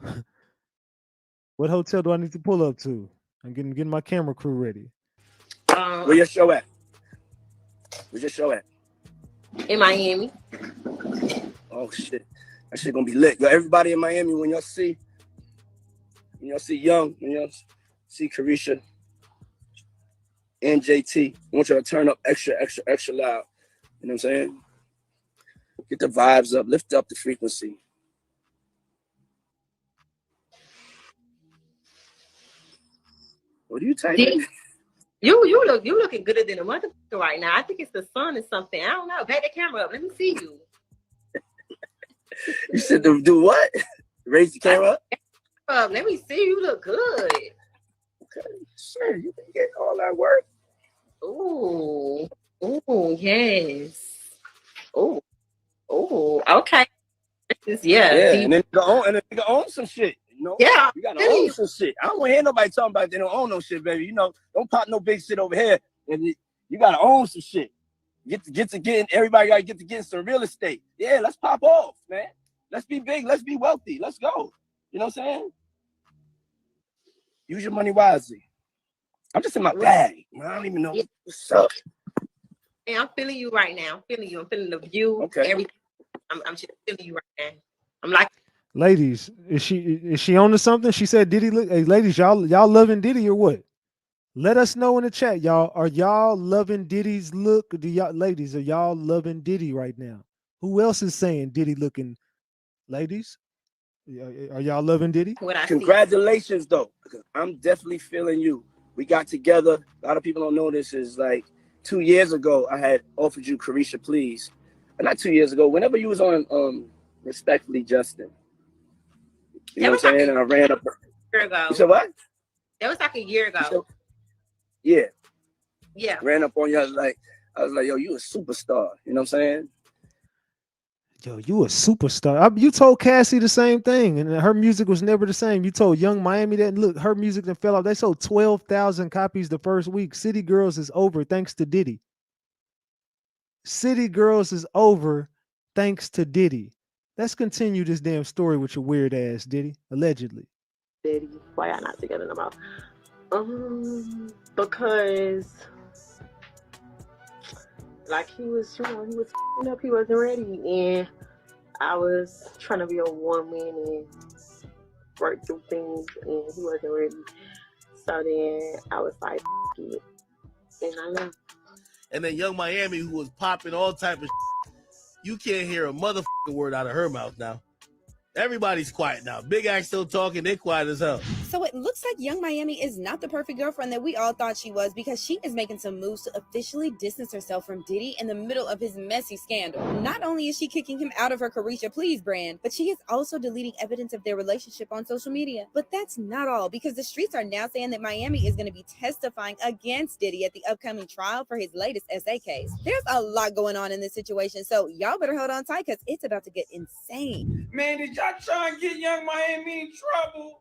What hotel do I need to pull up to? I'm getting my camera crew ready. Where your show at? Where's your show at? In Miami. Oh shit. That shit gonna be lit. Yo, everybody in Miami, when y'all see Young, when y'all see Carisha and JT, I want y'all to turn up extra, extra, extra loud. You know what I'm saying? Get the vibes up, lift up the frequency. What are you typing? You looking gooder than a motherfucker right now. I think it's the sun or something. I don't know. Back the camera up. Let me see you. You said to do what? Raise the camera up? Let me see. You look good. Okay, sure. You can get all that work. Ooh. Ooh, yes. Ooh. Ooh. Okay. Yeah. And then the nigga own some shit. You know? Yeah. You gotta own some shit. I don't want to hear nobody talking about they don't own no shit, baby. You know, don't pop no big shit over here. And you gotta own some shit. Everybody gotta get to getting some real estate. Yeah, let's pop off, man. Let's be big. Let's be wealthy. Let's go. You know what I'm saying? Use your money wisely. I'm just in my bag. I don't even know what's up. Yeah, I'm feeling you right now. I'm feeling you. I'm feeling the view. Okay. Everything. I'm just feeling you right now. I'm like, ladies, is she on to something? She said Diddy look. Hey, ladies, y'all loving Diddy or what? Let us know in the chat, y'all. Are y'all loving Diddy's look? Ladies, are y'all loving Diddy right now? Who else is saying Diddy looking? Ladies, are y'all loving Diddy? Congratulations, though. I'm definitely feeling you. We got together. A lot of people don't know this. Is like 2 years ago, I had offered you Carisha, please. And not 2 years ago. Whenever you was on Respectfully Justin. You know what I'm saying? And I ran up. A year ago. You said what? That was like a year ago. Yeah. Yeah. Ran up on you. I was like, yo, you a superstar. You know what I'm saying? Yo, you a superstar. You told Cassie the same thing, and her music was never the same. You told Young Miami that, look, her music then fell off. They sold 12,000 copies the first week. City Girls is over thanks to Diddy. City Girls is over thanks to Diddy. Let's continue this damn story with your weird ass, Diddy. Allegedly. Diddy, why y'all not together no more? Because like he was f***ing up, he wasn't ready, and I was trying to be a woman and work through things, and he wasn't ready. So then I was like, it, and I left. And then Young Miami, who was popping all type of you can't hear a motherfucking word out of her mouth now. Everybody's quiet now. Big Act still talking, they quiet as hell. So it looks like Young Miami is not the perfect girlfriend that we all thought she was, because she is making some moves to officially distance herself from Diddy in the middle of his messy scandal. Not only is she kicking him out of her Carisha Please brand, but she is also deleting evidence of their relationship on social media. But that's not all, because the streets are now saying that Miami is going to be testifying against Diddy at the upcoming trial for his latest SA case. There's a lot going on in this situation, so y'all better hold on tight, because it's about to get insane. Man, did y'all try and get Young Miami in trouble?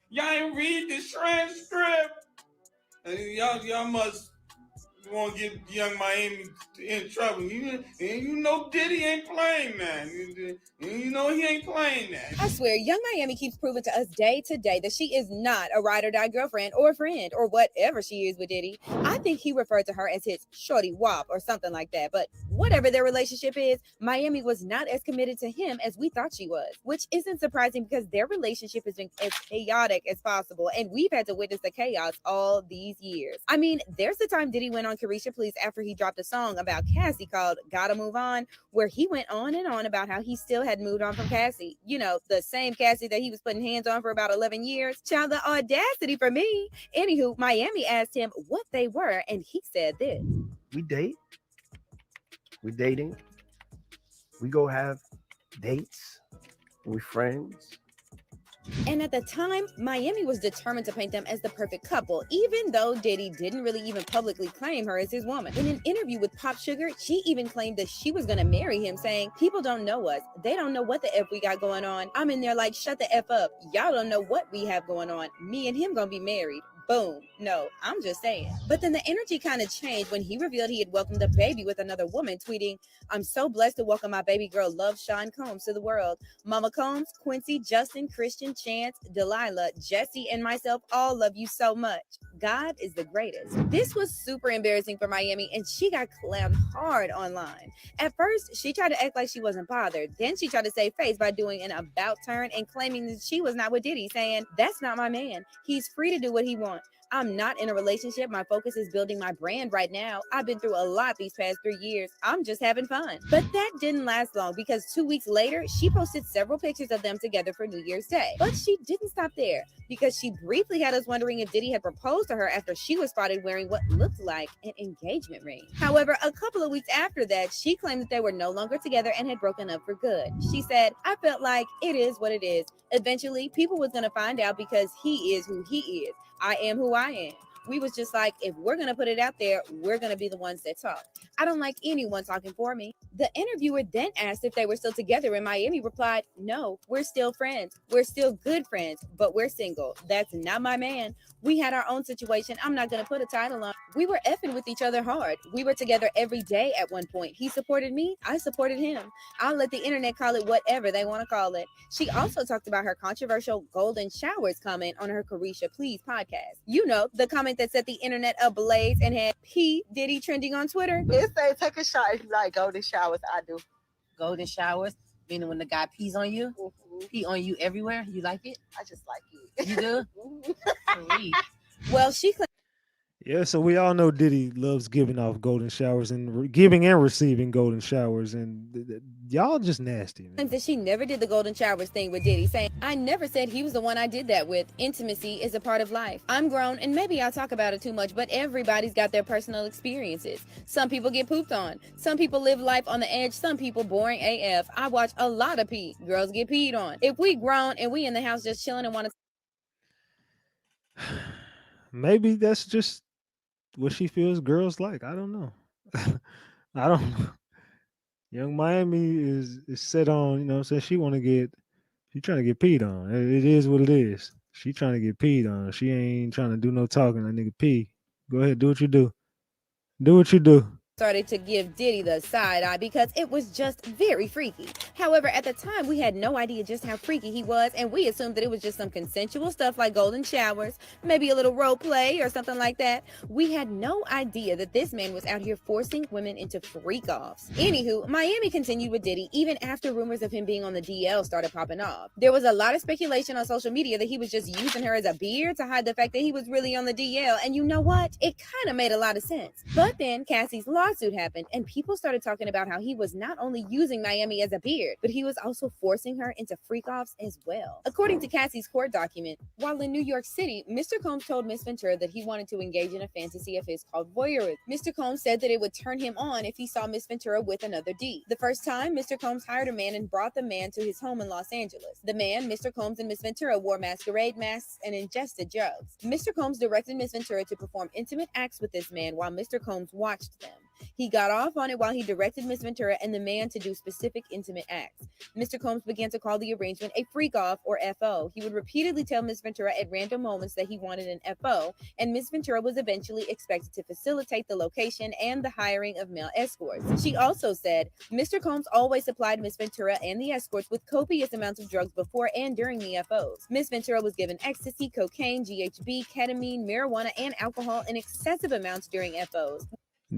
Y'all ain't read the transcript. Y'all must want to get Young Miami in trouble. You know Diddy ain't playing that. You know he ain't playing that. I swear, Young Miami keeps proving to us day to day that she is not a ride or die girlfriend or friend or whatever she is with Diddy. I think he referred to her as his shorty wop or something like that. But whatever their relationship is, Miami was not as committed to him as we thought she was, which isn't surprising because their relationship has been as chaotic as possible, and we've had to witness the chaos all these years. I mean, there's the time Diddy went on Carisha Please after he dropped a song about Cassie called Gotta Move On, where he went on and on about how he still had moved on from Cassie. You know, the same Cassie that he was putting hands on for about 11 years. Child, the audacity for me. Anywho, Miami asked him what they were, and he said this. We date. We dating. We go have dates. We friends. And at the time, Miami was determined to paint them as the perfect couple, even though Diddy didn't really even publicly claim her as his woman. In an interview with Pop Sugar, she even claimed that she was going to marry him, saying, "People don't know us. They don't know what the F we got going on. I'm in there like, shut the F up. Y'all don't know what we have going on. Me and him gonna be married." Boom. No, I'm just saying. But then the energy kind of changed when he revealed he had welcomed a baby with another woman, tweeting, "I'm so blessed to welcome my baby girl, Love Sean Combs, to the world. Mama Combs, Quincy, Justin, Christian, Chance, Delilah, Jesse, and myself all love you so much. God is the greatest." This was super embarrassing for Miami, and she got clowned hard online. At first, she tried to act like she wasn't bothered. Then she tried to save face by doing an about turn and claiming that she was not with Diddy, saying, "That's not my man. He's free to do what he wants. I'm not in a relationship. My focus is building my brand right now. I've been through a lot these past 3 years. I'm just having fun." But that didn't last long, because 2 weeks later, she posted several pictures of them together for New Year's Day. But she didn't stop there, because she briefly had us wondering if Diddy had proposed to her after she was spotted wearing what looked like an engagement ring. However, a couple of weeks after that, she claimed that they were no longer together and had broken up for good. She said, "I felt like it is what it is. Eventually, people was going to find out, because he is who he is. I am who I am. We was just like, if we're going to put it out there, we're going to be the ones that talk. I don't like anyone talking for me." The interviewer then asked if they were still together, and Miami replied, "No, we're still friends. We're still good friends, but we're single. That's not my man. We had our own situation. I'm not going to put a title on. We were effing with each other hard. We were together every day at one point. He supported me. I supported him. I'll let the internet call it whatever they want to call it." She also talked about her controversial golden showers comment on her Carisha Please podcast. You know, the comment that set the internet ablaze and had P. Diddy trending on Twitter. It say take a shower. If you like golden showers, I do. Golden showers, meaning when the guy pees on you, pee on you everywhere. You like it? I just like it. You do? Sweet. Well, she claimed Yeah, so we all know Diddy loves giving off golden showers and giving and receiving golden showers, and y'all just nasty, man. that she never did the golden showers thing with Diddy, saying, "I never said he was the one I did that with. Intimacy is a part of life. I'm grown, and maybe I talk about it too much, but everybody's got their personal experiences. Some people get pooped on. Some people live life on the edge. Some people boring AF. I watch a lot of pee. Girls get peed on. If we grown and we in the house just chilling and want to..." Maybe that's just what she feels girls like. I don't know. I don't know. Young Miami is set on, you know what I'm saying? She trying to get peed on. It is what it is. She trying to get peed on. She ain't trying to do no talking. That nigga pee. Go ahead, do what you do. Do what you do. Started to give Diddy the side eye because it was just very freaky. However, at the time, we had no idea just how freaky he was, and we assumed that it was just some consensual stuff like golden showers, maybe a little role play or something like that. We had no idea that this man was out here forcing women into freak-offs. Anywho, Miami continued with Diddy even after rumors of him being on the DL started popping off. There was a lot of speculation on social media that he was just using her as a beard to hide the fact that he was really on the DL, and you know what? It kind of made a lot of sense. But then Cassie's lawyer lawsuit happened, and people started talking about how he was not only using Miami as a beard, but he was also forcing her into freak-offs as well. According to Cassie's court document, while in New York City, Mr. Combs told Miss Ventura that he wanted to engage in a fantasy of his called voyeurism. Mr. Combs said that it would turn him on if he saw Miss Ventura with another D. The first time, Mr. Combs hired a man and brought the man to his home in Los Angeles. The man, Mr. Combs, and Miss Ventura wore masquerade masks and ingested drugs. Mr. Combs directed Miss Ventura to perform intimate acts with this man while Mr. Combs watched them. He got off on it while he directed Miss Ventura and the man to do specific intimate acts. Mr. Combs began to call the arrangement a freak-off or FO. He would repeatedly tell Miss Ventura at random moments that he wanted an FO, and Miss Ventura was eventually expected to facilitate the location and the hiring of male escorts. She also said, Mr. Combs always supplied Miss Ventura and the escorts with copious amounts of drugs before and during the FOs. Miss Ventura was given ecstasy, cocaine, GHB, ketamine, marijuana, and alcohol in excessive amounts during FOs.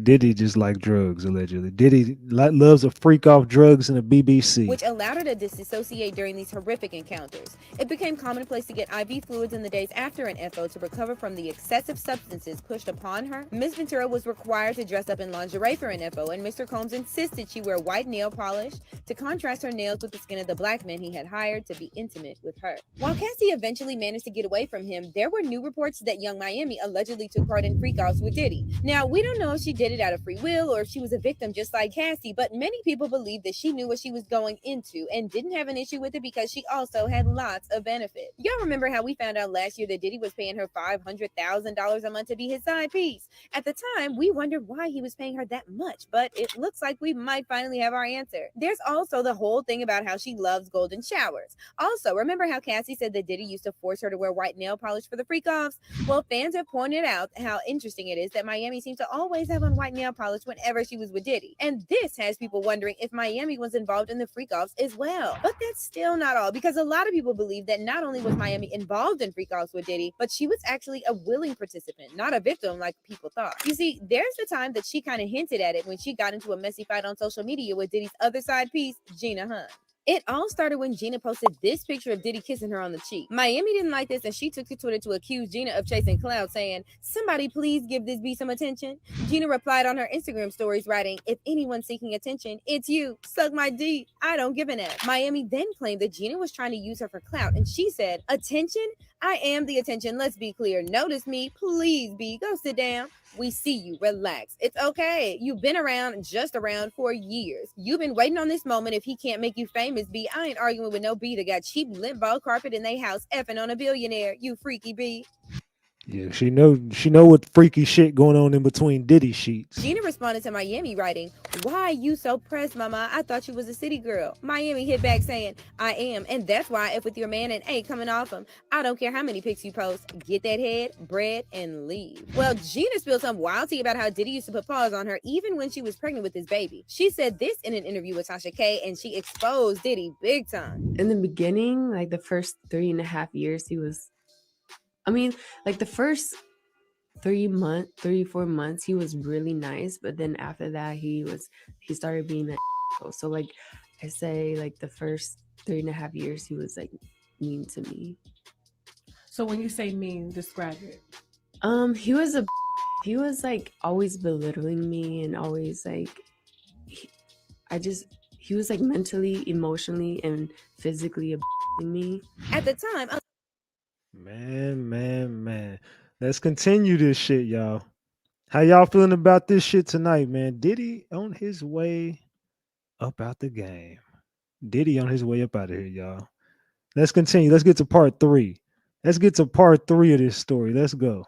Diddy just like drugs, allegedly. Diddy loves a freak off drugs and a BBC. Which allowed her to disassociate during these horrific encounters. It became commonplace to get IV fluids in the days after an FO to recover from the excessive substances pushed upon her. Miss Ventura was required to dress up in lingerie for an FO, and Mr. Combs insisted she wear white nail polish to contrast her nails with the skin of the black men he had hired to be intimate with her. While Cassie eventually managed to get away from him, there were new reports that Young Miami allegedly took part in freak-offs with Diddy. Now, we don't know if she did it out of free will or if she was a victim just like Cassie, but many people believe that she knew what she was going into and didn't have an issue with it because she also had lots of benefits. Y'all remember how we found out last year that Diddy was paying her $500,000 a month to be his side piece? At the time, we wondered why he was paying her that much, but it looks like we might finally have our answer. There's also the whole thing about how she loves golden showers. Also, remember how Cassie said that Diddy used to force her to wear white nail polish for the freak-offs? Well, fans have pointed out how interesting it is that Miami seems to always have on white nail polish whenever she was with Diddy. And this has people wondering if Miami was involved in the freak-offs as well. But that's still not all, because a lot of people believe that not only was Miami involved in freak-offs with Diddy, but she was actually a willing participant, not a victim like people thought. You see, there's the time that she kind of hinted at it when she got into a messy fight on social media with Diddy's other side piece, Gina Hunt. It all started when Gina posted this picture of Diddy kissing her on the cheek. Miami didn't like this and she took to Twitter to accuse Gina of chasing clout, saying, "Somebody please give this B some attention." Gina replied on her Instagram stories writing, "If anyone's seeking attention, it's you. Suck my D. I don't give an F." Miami then claimed that Gina was trying to use her for clout, and she said, "Attention? I am the attention. Let's be clear. Notice me. Please, B. Go sit down. We see you. Relax. It's okay. You've been around, just around for years. You've been waiting on this moment. If he can't make you famous, B, I ain't arguing with no B that got cheap lint ball carpet in their house effing on a billionaire. You freaky B." Yeah, she know what freaky shit going on in between Diddy sheets. Gina responded to Miami writing, "Why you so pressed, mama? I thought you was a city girl." Miami hit back saying, "I am, and that's why if with your man and ain't coming off him, I don't care how many pics you post. Get that head, bread, and leave." Well, Gina spilled some wild tea about how Diddy used to put paws on her even when she was pregnant with his baby. She said this in an interview with Tasha K, and she exposed Diddy big time. In the beginning, like the first 3.5 years, the first 4 months, he was really nice, but then after that, he started being that. So like I say, like the first 3.5 years, he was like mean to me. So when you say mean, describe it. He was like always belittling me and always like he was like mentally, emotionally, and physically abusing me. At the time, Man. Let's continue this shit, y'all. How y'all feeling about this shit tonight, man? Diddy on his way up out the game. Diddy on his way up out of here, y'all. Let's continue. Let's get to part 3. Let's get to part 3 of this story. Let's go.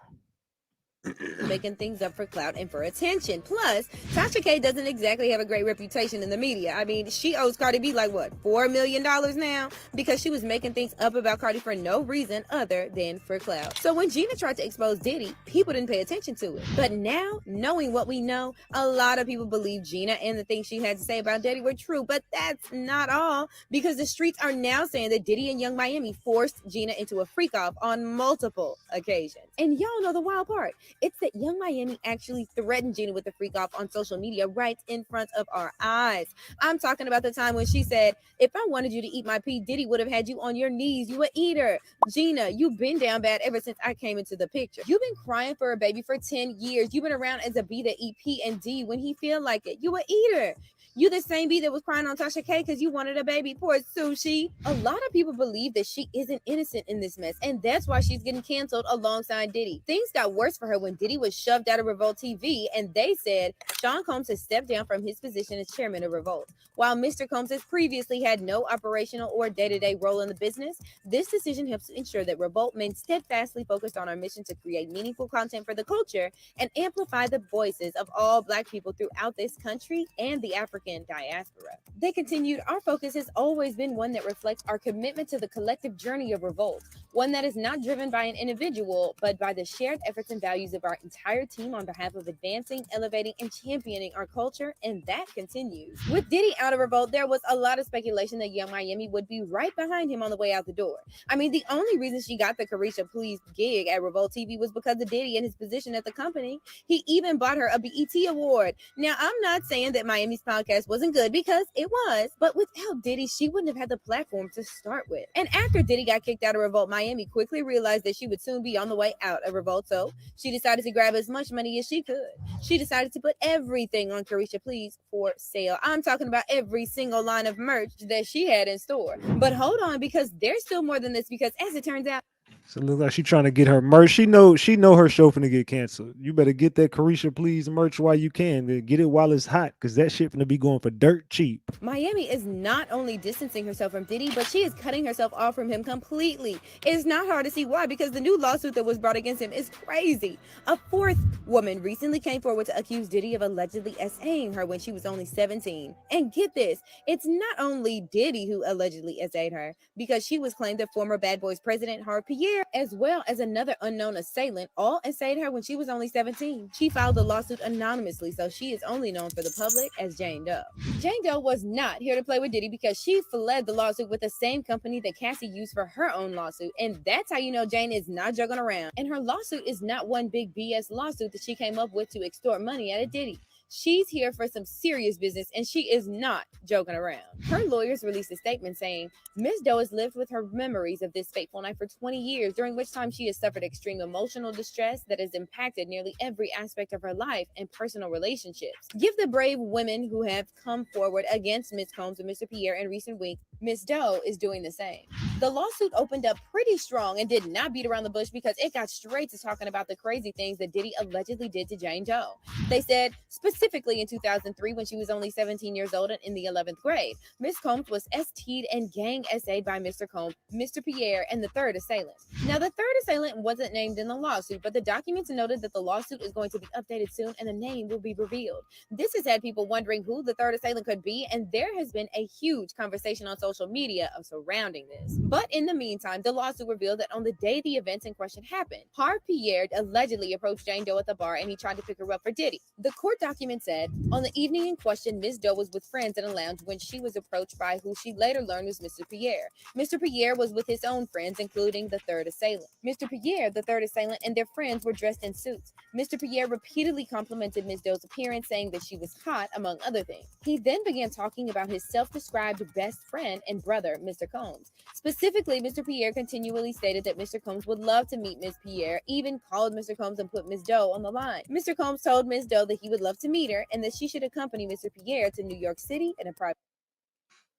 making things up for clout and for attention. Plus, Tasha K doesn't exactly have a great reputation in the media. I mean, she owes Cardi B like what, $4 million now? Because she was making things up about Cardi for no reason other than for clout. So when Gina tried to expose Diddy, people didn't pay attention to it. But now, knowing what we know, a lot of people believe Gina and the things she had to say about Diddy were true. But that's not all, because the streets are now saying that Diddy and Young Miami forced Gina into a freak-off on multiple occasions. And y'all know the wild part. It's that Young Miami actually threatened Gina with the freak off on social media right in front of our eyes. I'm talking about the time when she said, if I wanted you to eat my P, Diddy would have had you on your knees. You a eater. Gina, you've been down bad ever since I came into the picture. You've been crying for a baby for 10 years. You've been around as a B to eat P and D when he feel like it. You a eater. You the same B that was crying on Tasha K because you wanted a baby. Poor Sushi. A lot of people believe that she isn't innocent in this mess, and that's why she's getting canceled alongside Diddy. Things got worse for her when Diddy was shoved out of Revolt TV, and they said Sean Combs has stepped down from his position as chairman of Revolt. While Mr. Combs has previously had no operational or day-to-day role in the business, this decision helps to ensure that Revolt remains steadfastly focused on our mission to create meaningful content for the culture and amplify the voices of all Black people throughout this country and the African diaspora. They continued, our focus has always been one that reflects our commitment to the collective journey of Revolt, one that is not driven by an individual, but by the shared efforts and values of our entire team on behalf of advancing, elevating, and championing our culture, and that continues. With Diddy out of Revolt, there was a lot of speculation that Young Miami would be right behind him on the way out the door. I mean, the only reason she got the Carisha Please gig at Revolt TV was because of Diddy and his position at the company. He even bought her a BET award. Now, I'm not saying that Miami's podcast wasn't good, because it was, but without Diddy, she wouldn't have had the platform to start with. And after Diddy got kicked out of Revolt, Miami quickly realized that she would soon be on the way out of Revolt, so she decided to grab as much money as she could. She decided to put everything on Carisha Please for sale. I'm talking about every single line of merch that she had in store. But hold on, because there's still more than this, because as it turns out, So it looks like she trying to get her merch. She know her show finna get canceled. You better get that Carisha Please merch while you can. Get it while it's hot, because that shit finna be going for dirt cheap. Miami is not only distancing herself from Diddy, but she is cutting herself off from him completely. It's not hard to see why, because the new lawsuit that was brought against him is crazy. A fourth woman recently came forward to accuse Diddy of allegedly SAing her when she was only 17. And get this, it's not only Diddy who allegedly SA'd her, because she was claimed that former Bad Boys president Harv Pierre, as well as another unknown assailant, all SA'd her when she was only 17. She filed the lawsuit anonymously, so she is only known for the public as Jane Doe. Jane Doe was not here to play with Diddy, because she fled the lawsuit with the same company that Cassie used for her own lawsuit, and that's how you know Jane is not joking around. And her lawsuit is not one big BS lawsuit that she came up with to extort money out of Diddy. She's here for some serious business, and she is not joking around. Her lawyers released a statement saying, Ms. Doe has lived with her memories of this fateful night for 20 years, during which time she has suffered extreme emotional distress that has impacted nearly every aspect of her life and personal relationships. Give the brave women who have come forward against Ms. Combs and Mr. Pierre in recent weeks. Ms. Doe is doing the same. The lawsuit opened up pretty strong and did not beat around the bush, because it got straight to talking about the crazy things that Diddy allegedly did to Jane Doe. They said, specifically in 2003, when she was only 17 years old and in the 11th grade, Ms. Combs was ST'd and gang SA'd by Mr. Combs, Mr. Pierre, and the third assailant. Now, the third assailant wasn't named in the lawsuit, but the documents noted that the lawsuit is going to be updated soon and the name will be revealed. This has had people wondering who the third assailant could be, and there has been a huge conversation on social media surrounding this. But in the meantime, the lawsuit revealed that on the day the events in question happened, Harv Pierre allegedly approached Jane Doe at the bar and he tried to pick her up for Diddy. The court document said, on the evening in question, Ms. Doe was with friends in a lounge when she was approached by who she later learned was Mr. Pierre. Mr. Pierre was with his own friends, including the third assailant. Mr. Pierre, the third assailant, and their friends were dressed in suits. Mr. Pierre repeatedly complimented Ms. Doe's appearance, saying that she was hot, among other things. He then began talking about his self-described best friend and brother, Mr. Combs. Specifically, Mr. Pierre continually stated that Mr. Combs would love to meet Ms. Pierre, even called Mr. Combs and put Ms. Doe on the line. Mr. Combs told Ms. Doe that he would love to meet her and that she should accompany Mr. Pierre to New York City in a private.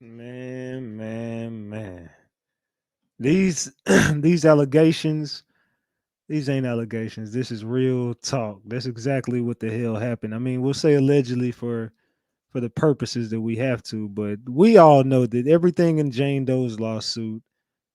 Man. These these allegations, these ain't allegations. This is real talk. That's exactly what the hell happened. I mean, we'll say allegedly for the purposes that we have to, but we all know that everything in Jane Doe's lawsuit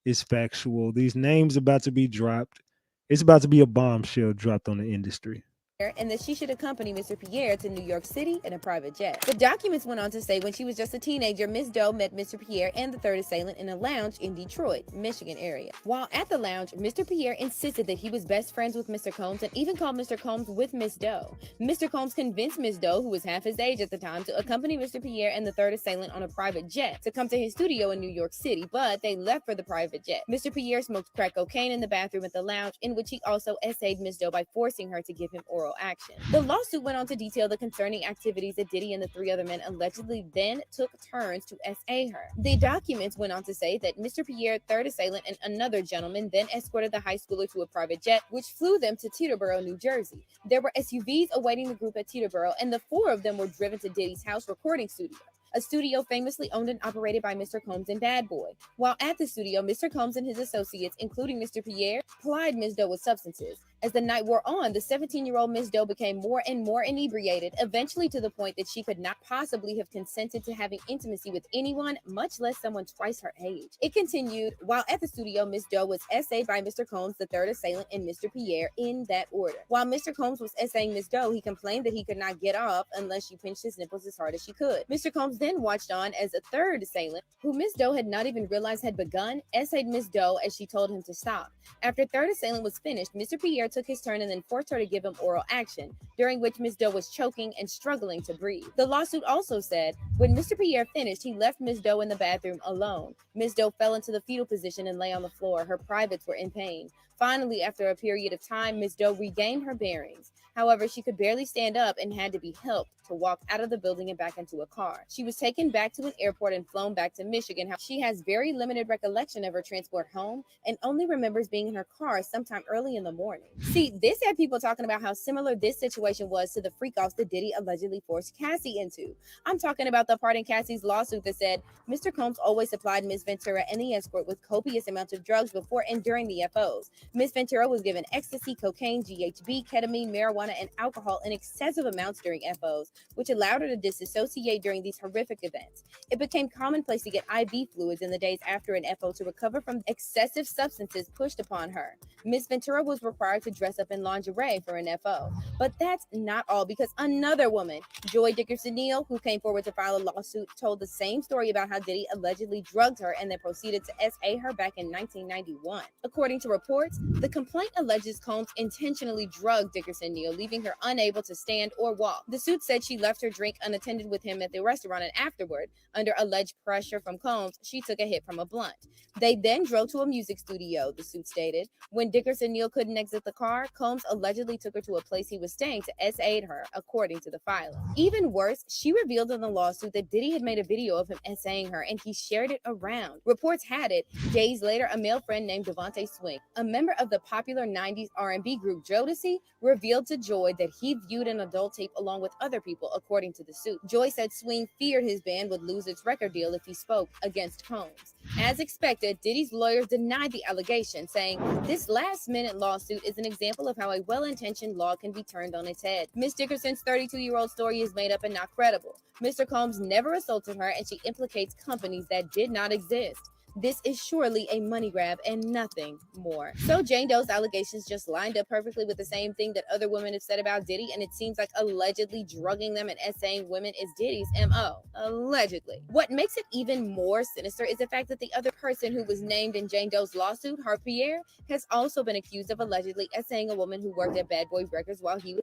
is factual. These names about to be dropped. It's about to be a bombshell dropped on the industry. and that she should accompany Mr. Pierre to New York City in a private jet. The documents went on to say when she was just a teenager, Ms. Doe met Mr. Pierre and the third assailant in a lounge in Detroit, Michigan area. While at the lounge, Mr. Pierre insisted that he was best friends with Mr. Combs and even called Mr. Combs with Ms. Doe. Mr. Combs convinced Ms. Doe, who was half his age at the time, to accompany Mr. Pierre and the third assailant on a private jet to come to his studio in New York City, but they left for the private jet. Mr. Pierre smoked crack cocaine in the bathroom at the lounge, in which he also essayed Ms. Doe by forcing her to give him oral action. The lawsuit went on to detail the concerning activities that Diddy and the three other men allegedly then took turns to SA her. The documents went on to say that Mr. Pierre, third assailant, and another gentleman then escorted the high schooler to a private jet, which flew them to Teterboro, New Jersey. There were SUVs awaiting the group at Teterboro, and the four of them were driven to Diddy's house recording studio, a studio famously owned and operated by Mr. Combs and Bad Boy. While at the studio, Mr. Combs and his associates, including Mr. Pierre, plied Ms. Doe with substances. As the night wore on, the 17-year-old Ms. Doe became more and more inebriated, eventually to the point that she could not possibly have consented to having intimacy with anyone, much less someone twice her age. It continued, while at the studio, Ms. Doe was essayed by Mr. Combs, the third assailant, and Mr. Pierre in that order. While Mr. Combs was essaying Ms. Doe, he complained that he could not get off unless she pinched his nipples as hard as she could. Mr. Combs then watched on as a third assailant, who Ms. Doe had not even realized had begun, essayed Ms. Doe as she told him to stop. After third assailant was finished, Mr. Pierre took his turn and then forced her to give him oral action, during which Ms. Doe was choking and struggling to breathe. The lawsuit also said, when Mr. Pierre finished, he left Ms. Doe in the bathroom alone. Ms. Doe fell into the fetal position and lay on the floor. Her privates were in pain. Finally, after a period of time, Ms. Doe regained her bearings. However, she could barely stand up and had to be helped to walk out of the building and back into a car. She was taken back to an airport and flown back to Michigan. She has very limited recollection of her transport home and only remembers being in her car sometime early in the morning. See, this had people talking about how similar this situation was to the freak-offs that Diddy allegedly forced Cassie into. I'm talking about the part in Cassie's lawsuit that said Mr. Combs always supplied Ms. Ventura and the escort with copious amounts of drugs before and during the FOs. Ms. Ventura was given ecstasy, cocaine, GHB, ketamine, marijuana, and alcohol in excessive amounts during FOs, which allowed her to disassociate during these horrific events. It became commonplace to get IV fluids in the days after an FO to recover from excessive substances pushed upon her. Ms. Ventura was required to dress up in lingerie for an FO. But that's not all, because another woman, Joy Dickerson-Neal, who came forward to file a lawsuit, told the same story about how Diddy allegedly drugged her and then proceeded to SA her back in 1991. According to reports, the complaint alleges Combs intentionally drugged Dickerson-Neal, leaving her unable to stand or walk. The suit said she left her drink unattended with him at the restaurant, and afterward, under alleged pressure from Combs, she took a hit from a blunt. They then drove to a music studio, the suit stated. When Dickerson-Neal couldn't exit the car, Combs allegedly took her to a place he was staying to SA her, according to the filing. Even worse, she revealed in the lawsuit that Diddy had made a video of him SAing her, and he shared it around. Reports had it, days later, a male friend named Devontae Swing, a member of the popular 90s R&B group Jodeci, revealed to Joy that he viewed an adult tape along with other people, according to the suit. Joy said Swing feared his band would lose its record deal if he spoke against Combs. As expected, Diddy's lawyers denied the allegation, saying, "This last-minute lawsuit is an example of how a well-intentioned law can be turned on its head. Miss Dickerson's 32-year-old story is made up and not credible. Mr. Combs never assaulted her, and she implicates companies that did not exist. This is surely a money grab and nothing more." So Jane Doe's allegations just lined up perfectly with the same thing that other women have said about Diddy, and it seems like allegedly drugging them and essaying women is Diddy's MO. Allegedly. What makes it even more sinister is the fact that the other person who was named in Jane Doe's lawsuit, Harp Pierre, has also been accused of allegedly essaying a woman who worked at Bad Boy Records while he was...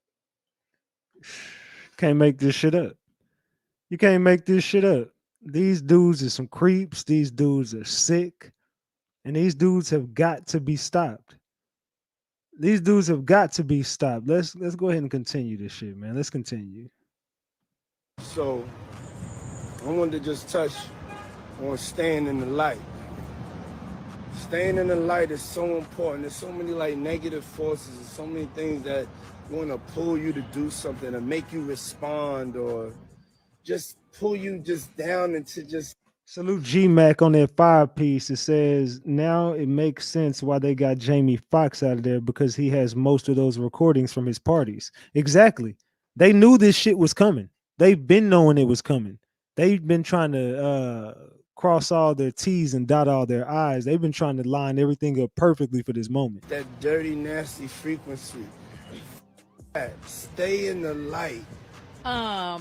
Can't make this shit up. You can't make this shit up. These dudes are some creeps. These dudes are sick. And these dudes have got to be stopped. These dudes have got to be stopped. Let's go ahead and continue this shit, man. Let's continue. So I wanted to just touch on staying in the light. Staying in the light is so important. There's so many like negative forces and so many things that want to pull you to do something or make you respond or just pull you just down into just... Salute G-Mac on that 5-piece. It says, now it makes sense why they got Jamie Foxx out of there, because he has most of those recordings from his parties. Exactly. They knew this shit was coming. They've been knowing it was coming. They've been trying to cross all their T's and dot all their I's. They've been trying to line everything up perfectly for this moment. That dirty, nasty frequency. Stay in the light.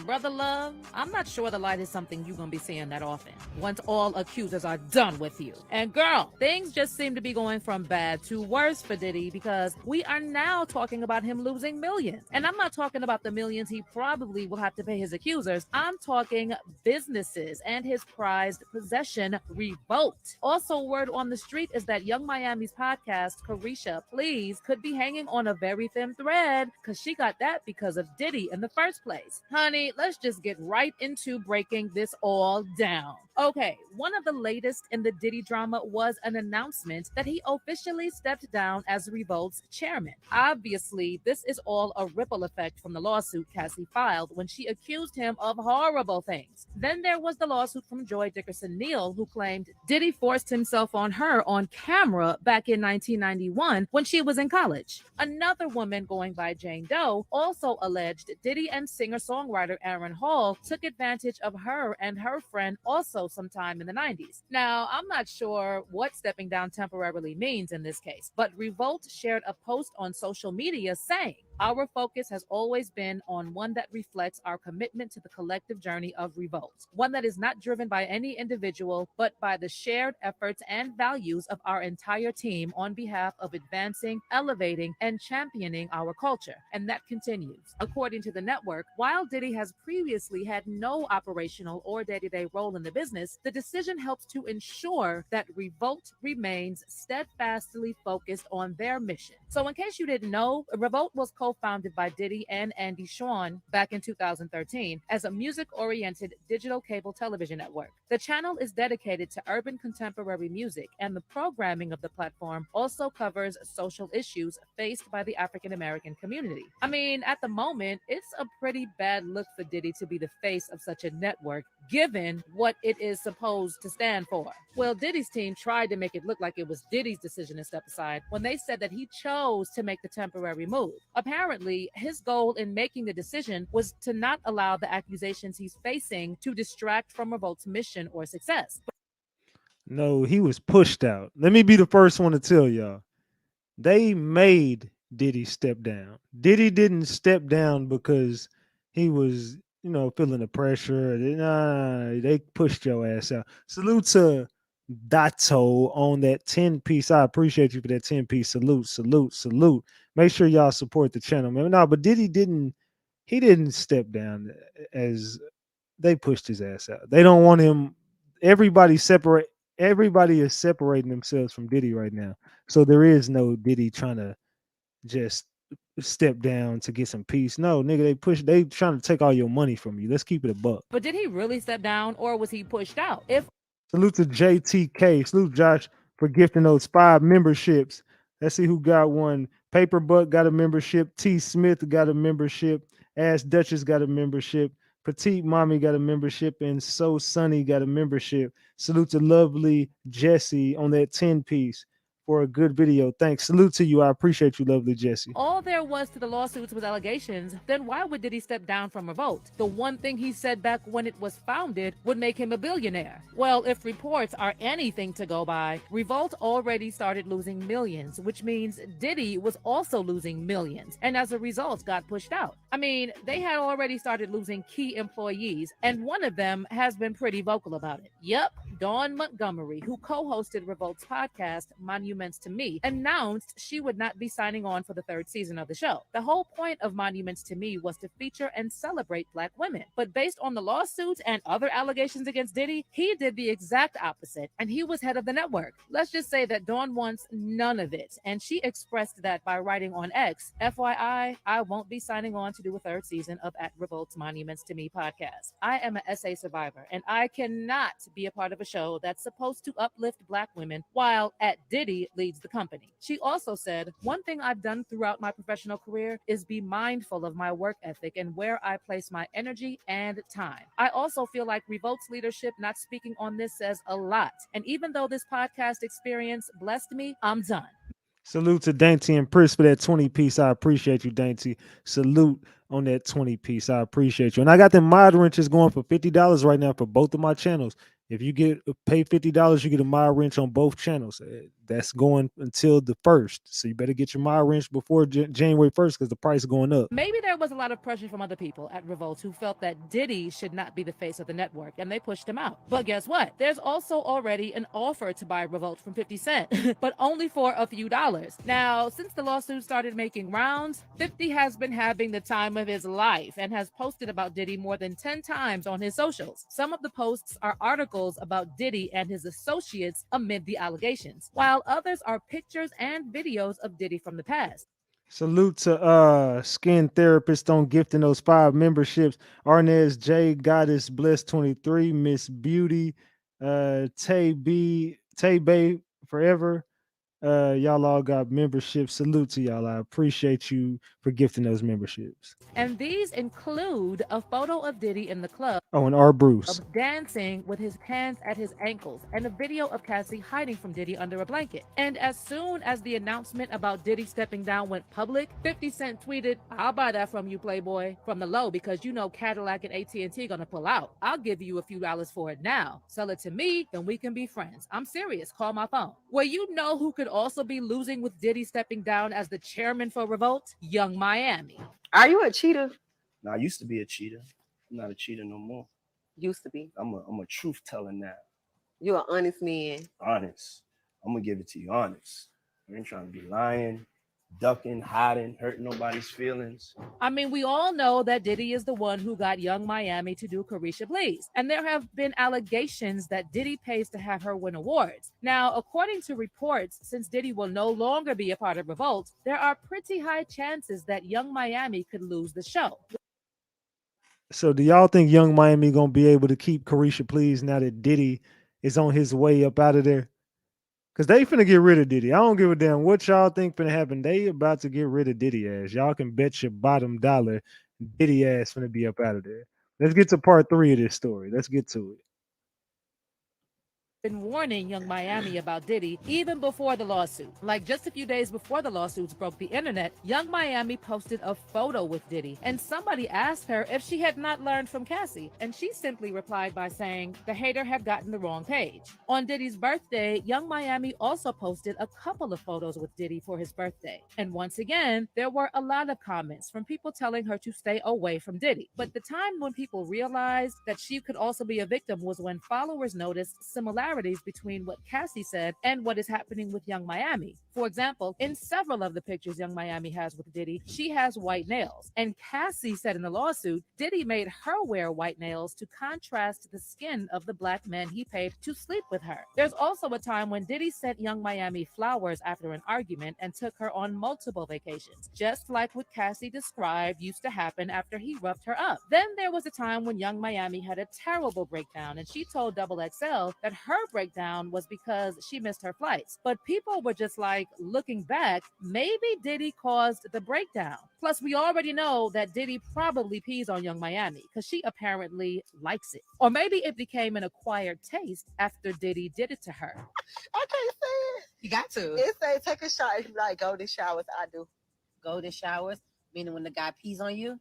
Brother Love, I'm not sure the light is something you're gonna be seeing that often once all accusers are done with you. And girl, things just seem to be going from bad to worse for Diddy because we are now talking about him losing millions. And I'm not talking about the millions he probably will have to pay his accusers. I'm talking businesses and his prized possession revoked. Also, word on the street is that Young Miami's podcast, Carisha Please, could be hanging on a very thin thread because she got that because of Diddy in the first place. Honey, let's just get right into breaking this all down. Okay, one of the latest in the Diddy drama was an announcement that he officially stepped down as Revolt's chairman. Obviously, this is all a ripple effect from the lawsuit Cassie filed when she accused him of horrible things. Then there was the lawsuit from Joy Dickerson-Neal, who claimed Diddy forced himself on her on camera back in 1991 when she was in college. Another woman going by Jane Doe also alleged Diddy and singer-songwriter Aaron Hall took advantage of her and her friend also sometime in the 90s. Now, I'm not sure what stepping down temporarily means in this case, but Revolt shared a post on social media saying, "Our focus has always been on one that reflects our commitment to the collective journey of Revolt, one that is not driven by any individual, but by the shared efforts and values of our entire team on behalf of advancing, elevating, and championing our culture." And that continues. According to the network, while Diddy has previously had no operational or day-to-day role in the business, the decision helps to ensure that Revolt remains steadfastly focused on their mission. So in case you didn't know, Revolt was co-founded by Diddy and Andy Shawn back in 2013 as a music-oriented digital cable television network. The channel is dedicated to urban contemporary music, and the programming of the platform also covers social issues faced by the African-American community. I mean, at the moment, it's a pretty bad look for Diddy to be the face of such a network, given what it is supposed to stand for. Well, Diddy's team tried to make it look like it was Diddy's decision to step aside when they said that he chose to make the temporary move. Apparently, his goal in making the decision was to not allow the accusations he's facing to distract from Revolt's mission or success. No, he was pushed out. Let me be the first one to tell y'all. They made Diddy step down. Diddy didn't step down because he was, feeling the pressure. Nah, they pushed your ass out. Salute to Dato on that 10-piece. I appreciate you for that 10-piece. Salute, salute, salute. Make sure y'all support the channel, man. No, but Diddy didn't step down as they pushed his ass out. They don't want him. Everybody is separating themselves from Diddy right now. So there is no Diddy trying to just step down to get some peace. No, nigga, they trying to take all your money from you. Let's keep it a buck. But did he really step down or was he pushed out? If Salute to JTK. Salute Josh for gifting those 5 memberships. Let's see who got one. Paper Buck got a membership. T Smith got a membership. Ass Duchess got a membership. Petite Mommy got a membership. And So Sunny got a membership. Salute to lovely Jesse on that 10-piece for a good video. Thanks. Salute to you. I appreciate you, lovely Jesse. all there was to the lawsuits was allegations, then why would Diddy step down from Revolt? The one thing he said back when it was founded would make him a billionaire. Well, if reports are anything to go by, Revolt already started losing millions, which means Diddy was also losing millions, and as a result got pushed out. I mean, they had already started losing key employees, and one of them has been pretty vocal about it. Yep, Dawn Montgomery, who co-hosted Revolt's podcast, Monuments to Me, announced she would not be signing on for the 3rd season of the show. The whole point of Monuments to Me was to feature and celebrate Black women. But based on the lawsuits and other allegations against Diddy, he did the exact opposite, and he was head of the network. Let's just say that Dawn wants none of it, and she expressed that by writing on X, FYI, I won't be signing on to do a 3rd season of At Revolt's Monuments to Me podcast. I am an SA survivor, and I cannot be a part of a show that's supposed to uplift Black women while At Diddy leads the company. She also said, one thing I've done throughout my professional career is be mindful of my work ethic and where I place my energy and time. I also feel like Revolt's leadership not speaking on this says a lot. And even though this podcast experience blessed me, I'm done. Salute to Dainty and Pris for that 20-piece. I appreciate you, Dainty. Salute on that 20-piece. I appreciate you. And I got them mod wrenches going for $50 right now for both of my channels. If you pay $50, you get a mod wrench on both channels. That's going until the 1st. So you better get your mind wrenched before January 1st because the price is going up. Maybe there was a lot of pressure from other people at Revolt who felt that Diddy should not be the face of the network, and they pushed him out. But guess what? There's also already an offer to buy Revolt from 50 Cent, but only for a few dollars. Now, since the lawsuit started making rounds, 50 has been having the time of his life and has posted about Diddy more than 10 times on his socials. Some of the posts are articles about Diddy and his associates amid the allegations, while others are pictures and videos of Diddy from the past. Salute to Skin Therapist on gifting those 5 memberships. Arnez J, Goddess Bless 23, Miss Beauty, Tay Bay Forever. Y'all all got memberships. Salute to y'all. I appreciate you for gifting those memberships. And these include a photo of Diddy in the club. Oh, and R. Bruce. Of dancing with his hands at his ankles, and a video of Cassie hiding from Diddy under a blanket. And as soon as the announcement about Diddy stepping down went public, 50 Cent tweeted, "I'll buy that from you, Playboy, from the low, because you know Cadillac and AT&T gonna pull out. I'll give you a few dollars for it now. Sell it to me, then we can be friends. I'm serious. Call my phone." Well, you know who could also be losing with Diddy stepping down as the chairman for Revolt? Young Miami. Are you a cheater? No, I used to be a cheater. I'm not a cheater no more. Used to be. I'm a truth teller now. You're an honest man. Honest. I'm gonna give it to you honest. I ain't trying to be lying, ducking, hiding, hurting nobody's feelings. I mean, we all know that Diddy is the one who got Young Miami to do Carisha Please. And there have been allegations that Diddy pays to have her win awards. Now, according to reports, since Diddy will no longer be a part of Revolt, there are pretty high chances that Young Miami could lose the show. So do y'all think Young Miami gonna be able to keep Carisha Please now that Diddy is on his way up out of there? Because they finna get rid of Diddy. I don't give a damn what y'all think finna happen. They about to get rid of Diddy ass. Y'all can bet your bottom dollar Diddy ass finna be up out of there. Let's get to part 3 of this story. Let's get to it. Been warning Young Miami about Diddy even before the lawsuit. Like just a few days before the lawsuits broke the internet, Young Miami posted a photo with Diddy, and somebody asked her if she had not learned from Cassie, and she simply replied by saying the hater had gotten the wrong page. On Diddy's birthday, Young Miami also posted a couple of photos with Diddy for his birthday, and once again, there were a lot of comments from people telling her to stay away from Diddy. But the time when people realized that she could also be a victim was when followers noticed similarities between what Cassie said and what is happening with Young Miami. For example, in several of the pictures Young Miami has with Diddy, she has white nails. And Cassie said in the lawsuit, Diddy made her wear white nails to contrast the skin of the black men he paid to sleep with her. There's also a time when Diddy sent Young Miami flowers after an argument and took her on multiple vacations, just like what Cassie described used to happen after he roughed her up. Then there was a time when Young Miami had a terrible breakdown, and she told XXL that her breakdown was because she missed her flights. But people were just like, looking back, maybe Diddy caused the breakdown. Plus, we already know that Diddy probably pees on Young Miami because she apparently likes it. Or maybe it became an acquired taste after Diddy did it to her. I can't say it. You got to. It say take a shower. It's like golden showers. I do. Golden showers, meaning when the guy pees on you,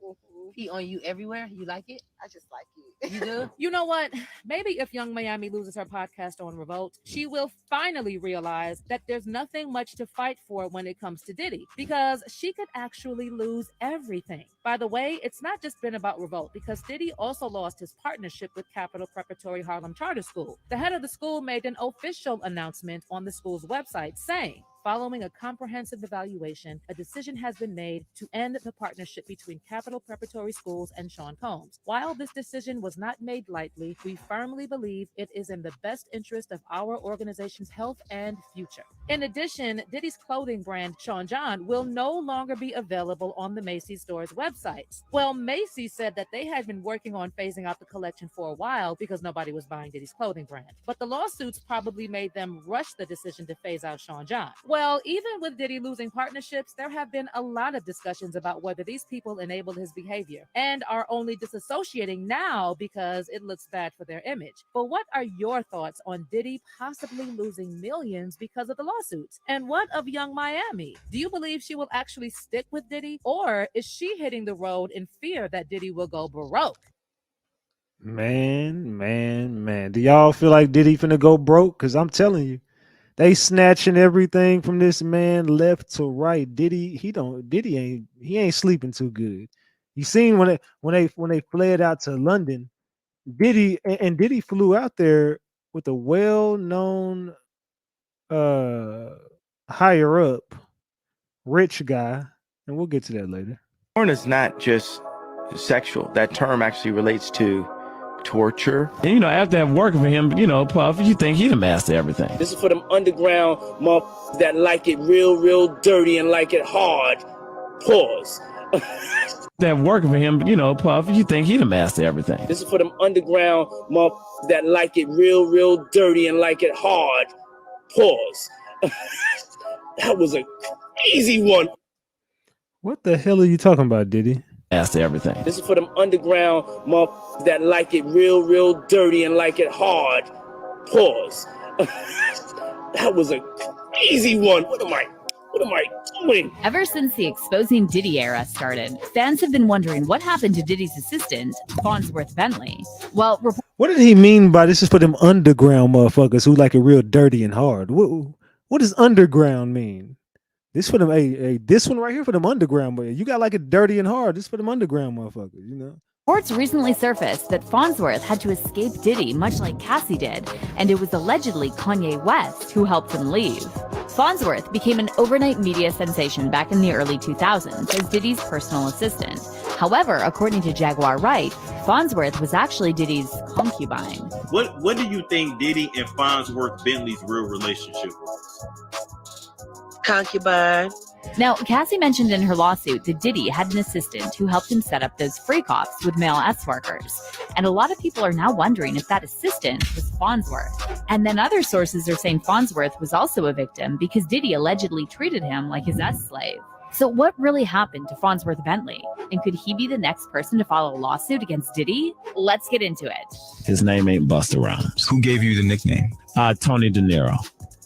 pee on you everywhere. You like it? I just like it. You do? You know what? Maybe if Young Miami loses her podcast on Revolt, she will finally realize that there's nothing much to fight for when it comes to Diddy, because she could actually lose everything. By the way, it's not just been about Revolt, because Diddy also lost his partnership with Capital Preparatory Harlem Charter School. The head of the school made an official announcement on the school's website saying, following a comprehensive evaluation, a decision has been made to end the partnership between Capital Preparatory Schools and Sean Combs. While this decision was not made lightly, we firmly believe it is in the best interest of our organization's health and future. In addition, Diddy's clothing brand, Sean John, will no longer be available on the Macy's store's websites. Well, Macy's said that they had been working on phasing out the collection for a while because nobody was buying Diddy's clothing brand. But the lawsuits probably made them rush the decision to phase out Sean John. Well, even with Diddy losing partnerships, there have been a lot of discussions about whether these people enabled his behavior and are only disassociating now because it looks bad for their image. But what are your thoughts on Diddy possibly losing millions because of the lawsuits? And what of Young Miami? Do you believe she will actually stick with Diddy, or is she hitting the road in fear that Diddy will go broke? Man. Do y'all feel like Diddy finna go broke? Because I'm telling you, They snatching everything from this man left to right. Diddy ain't sleeping too good. You seen when they fled out to London, Diddy flew out there with a well-known higher up rich guy, and we'll get to that later. Porn is not just sexual. That term actually relates to torture. And, you know, after that working for him, you know, Puff, you think he the master everything. This is for them underground motherfuckers that like it real dirty and like it hard. Pause. That working for him, you know, Puff, you think he the master everything. This is for them underground motherfuckers that like it real dirty and like it hard. Pause. That was a crazy one. What the hell are you talking about, Diddy? Master everything. This is for them underground motherfuckers that like it real dirty and like it hard. Pause. That was a crazy one. What am I doing? Ever since the exposing Diddy era started, fans have been wondering what happened to Diddy's assistant, Farnsworth Bentley. Well, What did he mean by this is for them underground motherfuckers who like it real dirty and hard? What does underground mean? This for them, this one right here for them underground, but you got like it dirty and hard. This for them underground motherfuckers, you know. reports recently surfaced that Farnsworth had to escape Diddy, much like Cassie did, and it was allegedly Kanye West who helped him leave. Farnsworth became an overnight media sensation back in the early 2000s as Diddy's personal assistant. However, according to Jaguar Wright, Farnsworth was actually Diddy's concubine. What do you think Diddy and Farnsworth Bentley's real relationship was? Concubine. Now, Cassie mentioned in her lawsuit that Diddy had an assistant who helped him set up those freak offs with male S-workers. And a lot of people are now wondering if that assistant was Farnsworth. And then other sources are saying Farnsworth was also a victim because Diddy allegedly treated him like his S-slave. So what really happened to Farnsworth Bentley? And could he be the next person to file a lawsuit against Diddy? Let's get into it. His name ain't Busta Rhymes. Who gave you the nickname? Tony De Niro.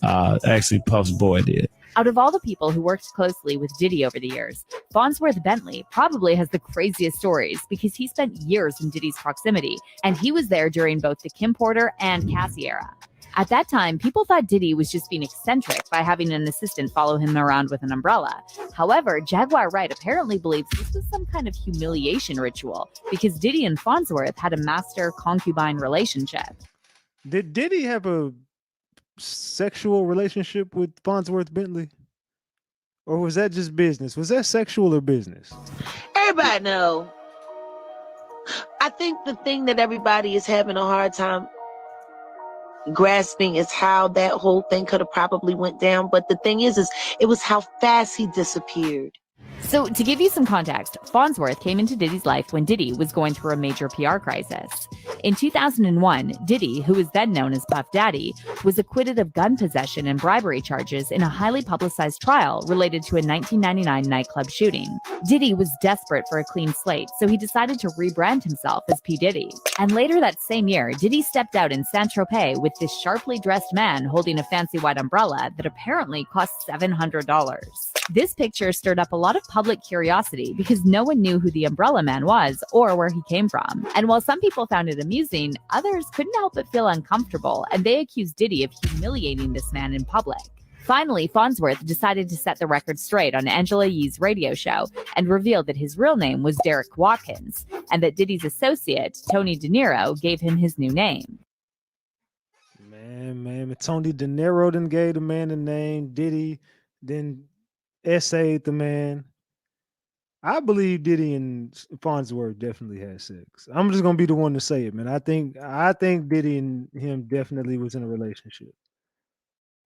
Actually, Puff's boy did. Out of all the people who worked closely with Diddy over the years, Farnsworth Bentley probably has the craziest stories because he spent years in Diddy's proximity, and he was there during both the Kim Porter and Cassie era. At that time, people thought Diddy was just being eccentric by having an assistant follow him around with an umbrella. However, Jaguar Wright apparently believes this was some kind of humiliation ritual because Diddy and Farnsworth had a master-concubine relationship. Did Diddy have a sexual relationship with Farnsworth Bentley? Or was that just business? Was that sexual or business? Everybody know. I think the thing that everybody is having a hard time grasping is how that whole thing could have probably went down. But the thing is it was how fast he disappeared. So to give you some context, Farnsworth came into Diddy's life when Diddy was going through a major PR crisis. In 2001, Diddy, who was then known as Puff Daddy, was acquitted of gun possession and bribery charges in a highly publicized trial related to a 1999 nightclub shooting. Diddy was desperate for a clean slate, so he decided to rebrand himself as P. Diddy. And later that same year, Diddy stepped out in Saint-Tropez with this sharply dressed man holding a fancy white umbrella that apparently cost $700. This picture stirred up a lot of public curiosity because no one knew who the umbrella man was or where he came from. And while some people found it amusing, others couldn't help but feel uncomfortable, and they accused Diddy of humiliating this man in public. Finally, Farnsworth decided to set the record straight on Angela Yee's radio show and revealed that his real name was Derek Watkins, and that Diddy's associate, Tony De Niro, gave him his new name. Man, Tony De Niro then gave the man the name. Diddy then essayed the man. I believe Diddy and Farnsworth definitely had sex. I'm just gonna be the one to say it, man. I think Diddy and him definitely was in a relationship.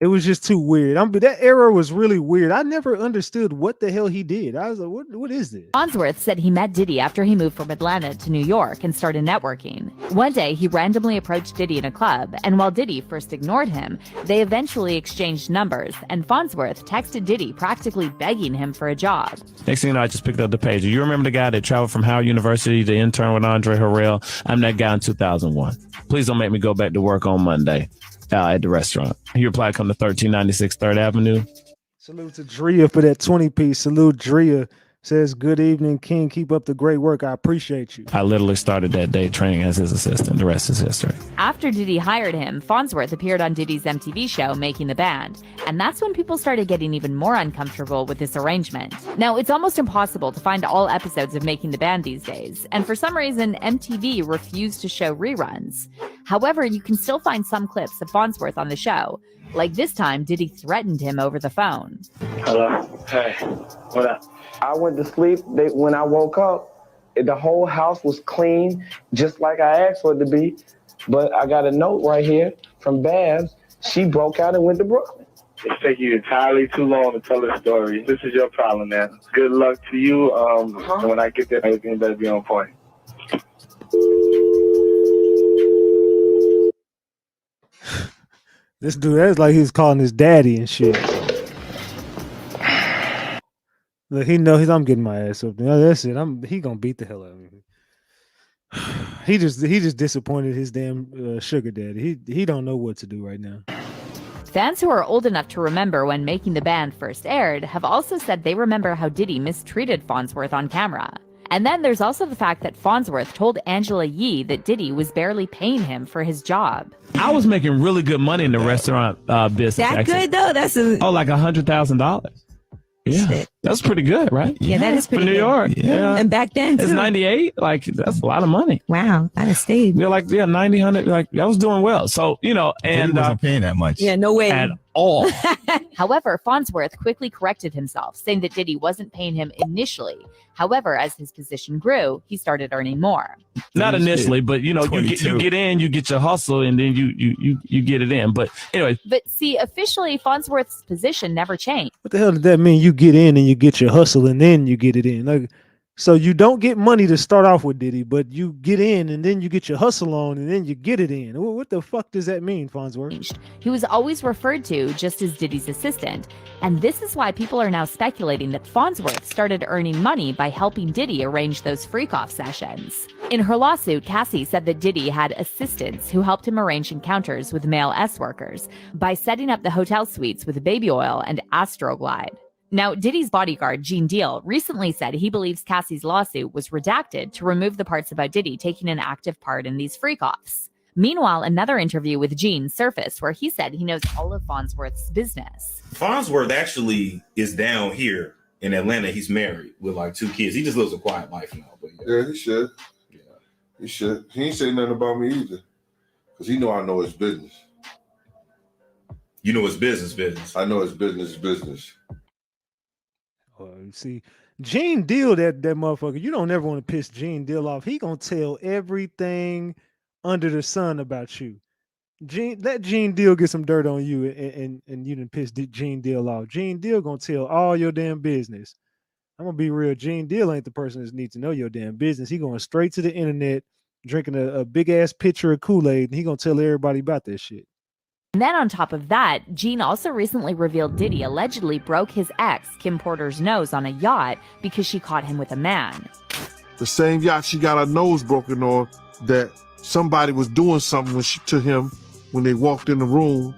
It was just too weird. That era was really weird. I never understood what the hell he did. I was like, what is this? Farnsworth said he met Diddy after he moved from Atlanta to New York and started networking. One day, he randomly approached Diddy in a club, and while Diddy first ignored him, they eventually exchanged numbers, and Farnsworth texted Diddy practically begging him for a job. Next thing you know, I just picked up the page. You remember the guy that traveled from Howard University to intern with Andre Harrell? I'm that guy in 2001. Please don't make me go back to work on Monday. At the restaurant. He replied, come to 1396 3rd Avenue. Salute to Drea for that 20-piece. Salute Drea says, good evening, King. Keep up the great work. I appreciate you. I literally started that day training as his assistant. The rest is history. After Diddy hired him, Farnsworth appeared on Diddy's MTV show, Making the Band, and that's when people started getting even more uncomfortable with this arrangement. Now, it's almost impossible to find all episodes of Making the Band these days, and for some reason, MTV refused to show reruns. However, you can still find some clips of Farnsworth on the show. Like this time, Diddy threatened him over the phone. Hello. Hey. What up? I went to sleep. When I woke up, the whole house was clean, just like I asked for it to be. But I got a note right here from Babs. She broke out and went to Brooklyn. It's taking you entirely too long to tell this story. This is your problem, man. Good luck to you. And when I get there, everything better be on point. This dude, that's like he was calling his daddy and shit. Look, he knows I'm getting my ass up. That's it. He gonna beat the hell out of me. He just disappointed his damn sugar daddy. He don't know what to do right now. Fans who are old enough to remember when Making the Band first aired have also said they remember how Diddy mistreated Farnsworth on camera. And then there's also the fact that Farnsworth told Angela Yee that Diddy was barely paying him for his job. I was making really good money in the restaurant business. That actually. good though? That's a like $100,000. Yeah, Shit. that's pretty good, right? Yeah, that is pretty for New good. York. Yeah, And back then, it's too. 98. Like that's a lot of money. Wow, I stayed. You're like 90, 100. Like I was doing well. So and he wasn't paying that much. Yeah, no way. At all. However, Farnsworth quickly corrected himself, saying that Diddy wasn't paying him initially. However, as his position grew, he started earning more. Not initially, but you get in, you get your hustle, and then you get it in. But anyway. But see, officially, Farnsworth's position never changed. What the hell did that mean? You get in and you get your hustle and then you get it in. Like, so you don't get money to start off with, Diddy, but you get in and then you get your hustle on and then you get it in. What the fuck does that mean, Farnsworth? He was always referred to just as Diddy's assistant, and this is why people are now speculating that Farnsworth started earning money by helping Diddy arrange those freak-off sessions. In her lawsuit, Cassie said that Diddy had assistants who helped him arrange encounters with male S-workers by setting up the hotel suites with baby oil and Astroglide. Now, Diddy's bodyguard, Gene Deal, recently said he believes Cassie's lawsuit was redacted to remove the parts about Diddy taking an active part in these freak-offs. Meanwhile, another interview with Gene surfaced where he said he knows all of Farnsworth's business. Farnsworth actually is down here in Atlanta. He's married with like 2 kids. He just lives a quiet life now. But yeah, he should. Yeah, he should. He ain't say nothing about me either, because he know I know his business. You know his business. I know his business. See, Gene Deal, that motherfucker, you don't ever want to piss Gene Deal off. He gonna tell everything under the sun about you. Let Gene Deal get some dirt on you and you done piss Gene Deal off. Gene Deal gonna tell all your damn business. I'm gonna be real. Gene Deal ain't the person that needs to know your damn business. He going straight to the internet, drinking a big ass pitcher of Kool-Aid, and he gonna tell everybody about that shit. And then on top of that, Gene also recently revealed Diddy allegedly broke his ex, Kim Porter's, nose on a yacht because she caught him with a man. The same yacht she got her nose broken on, that somebody was doing something to him when they walked in the room,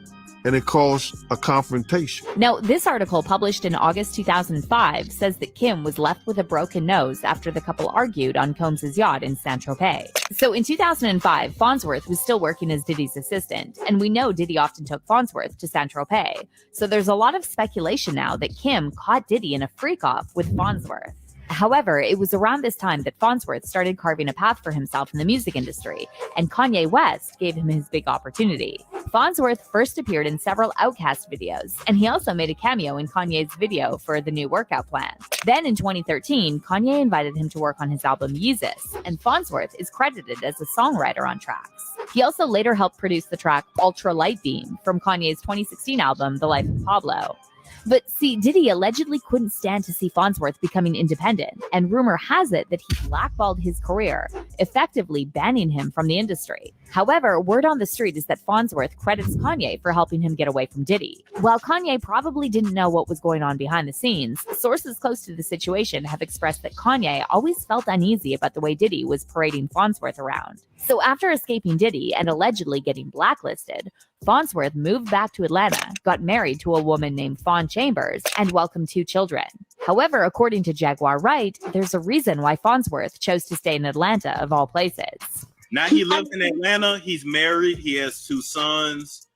and it caused a confrontation. Now, this article, published in August 2005, says that Kim was left with a broken nose after the couple argued on Combs' yacht in Saint-Tropez. So in 2005, Farnsworth was still working as Diddy's assistant, and we know Diddy often took Farnsworth to Saint-Tropez. So there's a lot of speculation now that Kim caught Diddy in a freak-off with Farnsworth. However, it was around this time that Farnsworth started carving a path for himself in the music industry, and Kanye West gave him his big opportunity. Farnsworth first appeared in several Outkast videos, and he also made a cameo in Kanye's video for the new workout plan. Then in 2013, Kanye invited him to work on his album Yeezus, and Farnsworth is credited as a songwriter on tracks. He also later helped produce the track Ultra Light Beam from Kanye's 2016 album The Life of Pablo. But see, Diddy allegedly couldn't stand to see Farnsworth becoming independent, and rumor has it that he blackballed his career, effectively banning him from the industry. However, word on the street is that Farnsworth credits Kanye for helping him get away from Diddy. While Kanye probably didn't know what was going on behind the scenes, sources close to the situation have expressed that Kanye always felt uneasy about the way Diddy was parading Farnsworth around. So after escaping Diddy and allegedly getting blacklisted, Farnsworth moved back to Atlanta, got married to a woman named Fawn Chambers, and welcomed 2 children. However, according to Jaguar Wright, there's a reason why Farnsworth chose to stay in Atlanta of all places. Now he lives in Atlanta. He's married. He has 2 sons.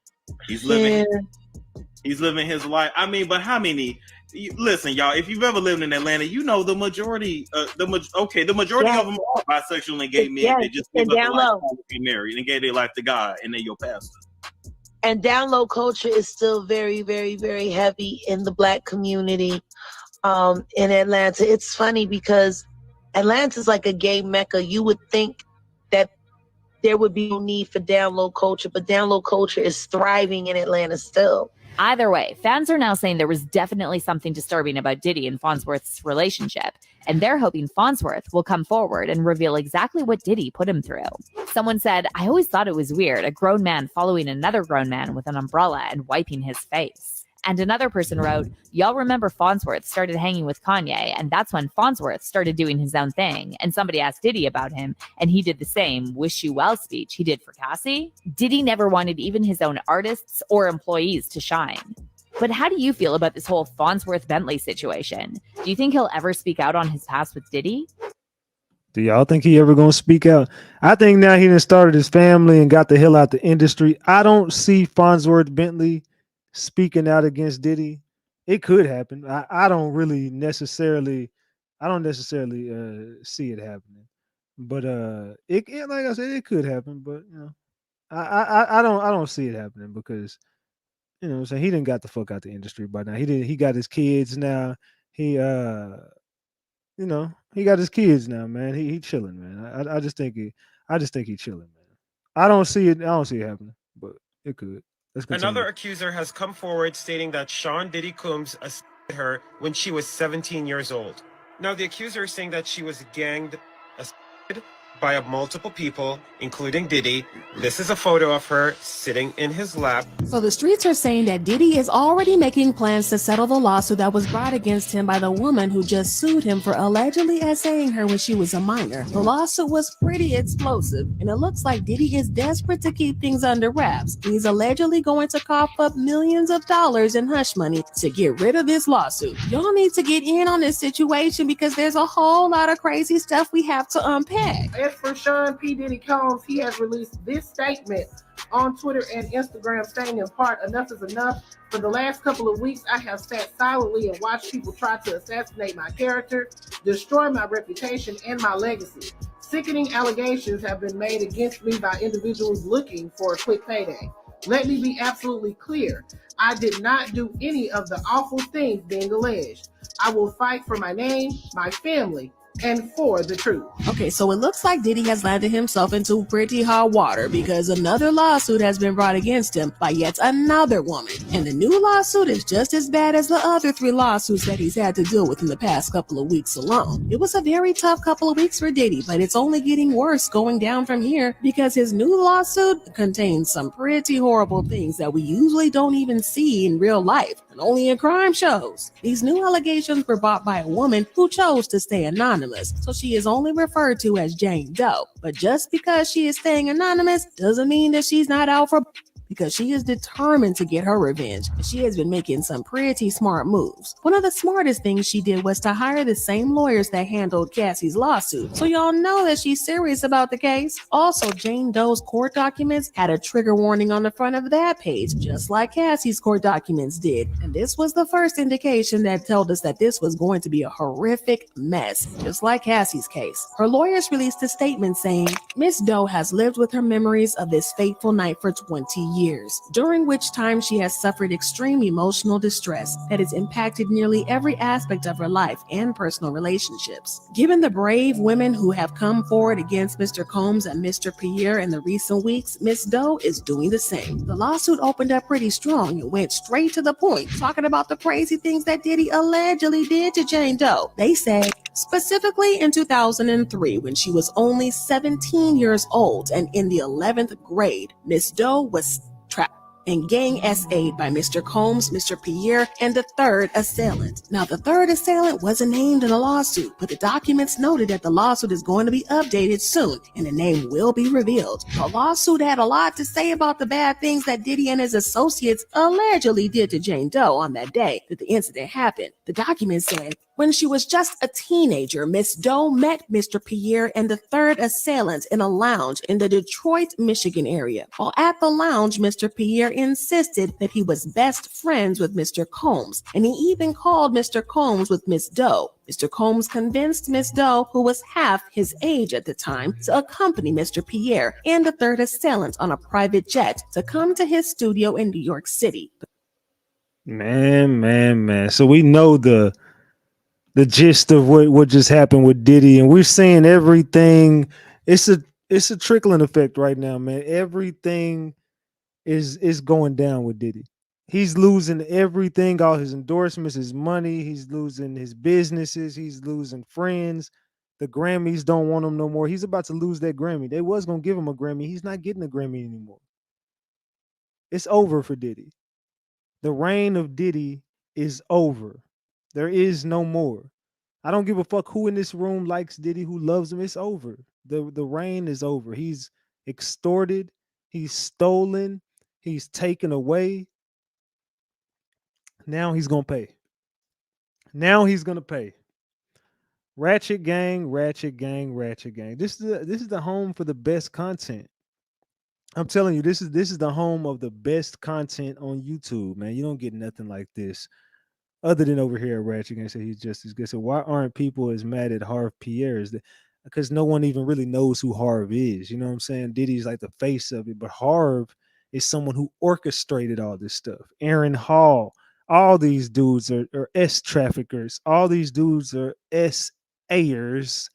He's living his life. I mean, but how many? Listen, y'all. If you've ever lived in Atlanta, you know the majority. The majority of them are bisexual and gay men. They just live their life to be married and gave their life to God, and they're your pastor. And down low culture is still very, very, very heavy in the Black community in Atlanta. It's funny because Atlanta's like a gay mecca. You would think that there would be no need for down low culture, but down low culture is thriving in Atlanta still. Either way, fans are now saying there was definitely something disturbing about Diddy and Farnsworth's relationship, and they're hoping Farnsworth will come forward and reveal exactly what Diddy put him through. Someone said, "I always thought it was weird, a grown man following another grown man with an umbrella and wiping his face." And another person wrote, "Y'all remember Farnsworth started hanging with Kanye, and that's when Farnsworth started doing his own thing. And somebody asked Diddy about him, and he did the same wish you well speech he did for Cassie." Diddy never wanted even his own artists or employees to shine. But how do you feel about this whole Farnsworth-Bentley situation? Do you think he'll ever speak out on his past with Diddy? Do y'all think he ever gonna speak out? I think now he done started his family and got the hell out the industry. I don't see Farnsworth Bentley speaking out against Diddy. It could happen. I don't necessarily see it happening. But it like I said, it could happen. But you know, I don't see it happening because you know what I'm saying, he didn't got the fuck out the industry by now. He got his kids now. He got his kids now, man. He chilling, man. I just think he chilling, man. I don't see it happening, but it could. Another accuser has come forward stating that Sean Diddy Combs assaulted her when she was 17 years old. Now, the accuser is saying that she was ganged, assaulted by multiple people, including Diddy. This is a photo of her sitting in his lap. So the streets are saying that Diddy is already making plans to settle the lawsuit that was brought against him by the woman who just sued him for allegedly essaying her when she was a minor. The lawsuit was pretty explosive, and it looks like Diddy is desperate to keep things under wraps. He's allegedly going to cough up millions of dollars in hush money to get rid of this lawsuit. Y'all need to get in on this situation because there's a whole lot of crazy stuff we have to unpack. As for Sean P. Diddy Combs, he has released this statement on Twitter and Instagram saying in part, "Enough is enough. For the last couple of weeks, I have sat silently and watched people try to assassinate my character, destroy my reputation and my legacy. Sickening allegations have been made against me by individuals looking for a quick payday. Let me be absolutely clear. I did not do any of the awful things being alleged. I will fight for my name, my family, and for the truth." Okay, so it looks like Diddy has landed himself into pretty hot water because another lawsuit has been brought against him by yet another woman. And the new lawsuit is just as bad as the other 3 lawsuits that he's had to deal with in the past couple of weeks alone. It was a very tough couple of weeks for Diddy, but it's only getting worse going down from here because his new lawsuit contains some pretty horrible things that we usually don't even see in real life and only in crime shows. These new allegations were brought by a woman who chose to stay anonymous, so she is only referred to as Jane Doe. But just because she is staying anonymous doesn't mean that she's not out for, because she is determined to get her revenge. She has been making some pretty smart moves. One of the smartest things she did was to hire the same lawyers that handled Cassie's lawsuit, so y'all know that she's serious about the case. Also, Jane Doe's court documents had a trigger warning on the front of that page, just like Cassie's court documents did. And this was the first indication that told us that this was going to be a horrific mess, just like Cassie's case. Her lawyers released a statement saying, "Miss Doe has lived with her memories of this fateful night for 20 years, during which time she has suffered extreme emotional distress that has impacted nearly every aspect of her life and personal relationships. Given the brave women who have come forward against Mr. Combs and Mr. Pierre in the recent weeks, Miss Doe is doing the same." The lawsuit opened up pretty strong and went straight to the point, talking about the crazy things that Diddy allegedly did to Jane Doe. They said, specifically in 2003, when she was only 17 years old and in the 11th grade, Miss Doe was trapped and gang SA'd by Mr. Combs, Mr. Pierre, and the third assailant. Now, the third assailant wasn't named in the lawsuit, but the documents noted that the lawsuit is going to be updated soon, and the name will be revealed. The lawsuit had a lot to say about the bad things that Diddy and his associates allegedly did to Jane Doe on that day that the incident happened. The document said, When she was just a teenager, Miss Doe met Mr. Pierre and the third assailant in a lounge in the Detroit, Michigan area. While at the lounge, Mr. Pierre insisted that he was best friends with Mr. Combs, and he even called Mr. Combs with Miss Doe. Mr. Combs convinced Miss Doe, who was half his age at the time, to accompany Mr. Pierre and the third assailant on a private jet to come to his studio in New York City. Man. So we know the gist of what just happened with Diddy, and we're seeing everything. It's a trickling effect right now, man. Everything is going down with Diddy. He's losing everything, all his endorsements, his money. He's losing his businesses. He's losing friends. The Grammys don't want him no more. He's about to lose that Grammy. They was gonna give him a Grammy. He's not getting a Grammy anymore. It's over for Diddy. The reign of Diddy is over. There is no more. I don't give a fuck who in this room likes Diddy, who loves him. It's over. The reign is over. He's extorted. He's stolen. He's taken away. Now he's gonna pay. Now he's gonna pay. Ratchet Gang. This is the home for the best content. I'm telling you, this is the home of the best content on YouTube, man. You don't get nothing like this other than over here at Ratchet Gang. Say he's just as good. So why aren't people as mad at Harv Pierre? Because no one even really knows who Harv is. You know what I'm saying? Diddy's like the face of it, but Harv is someone who orchestrated all this stuff. Aaron Hall, all these dudes are S traffickers. All these dudes are S-ayers.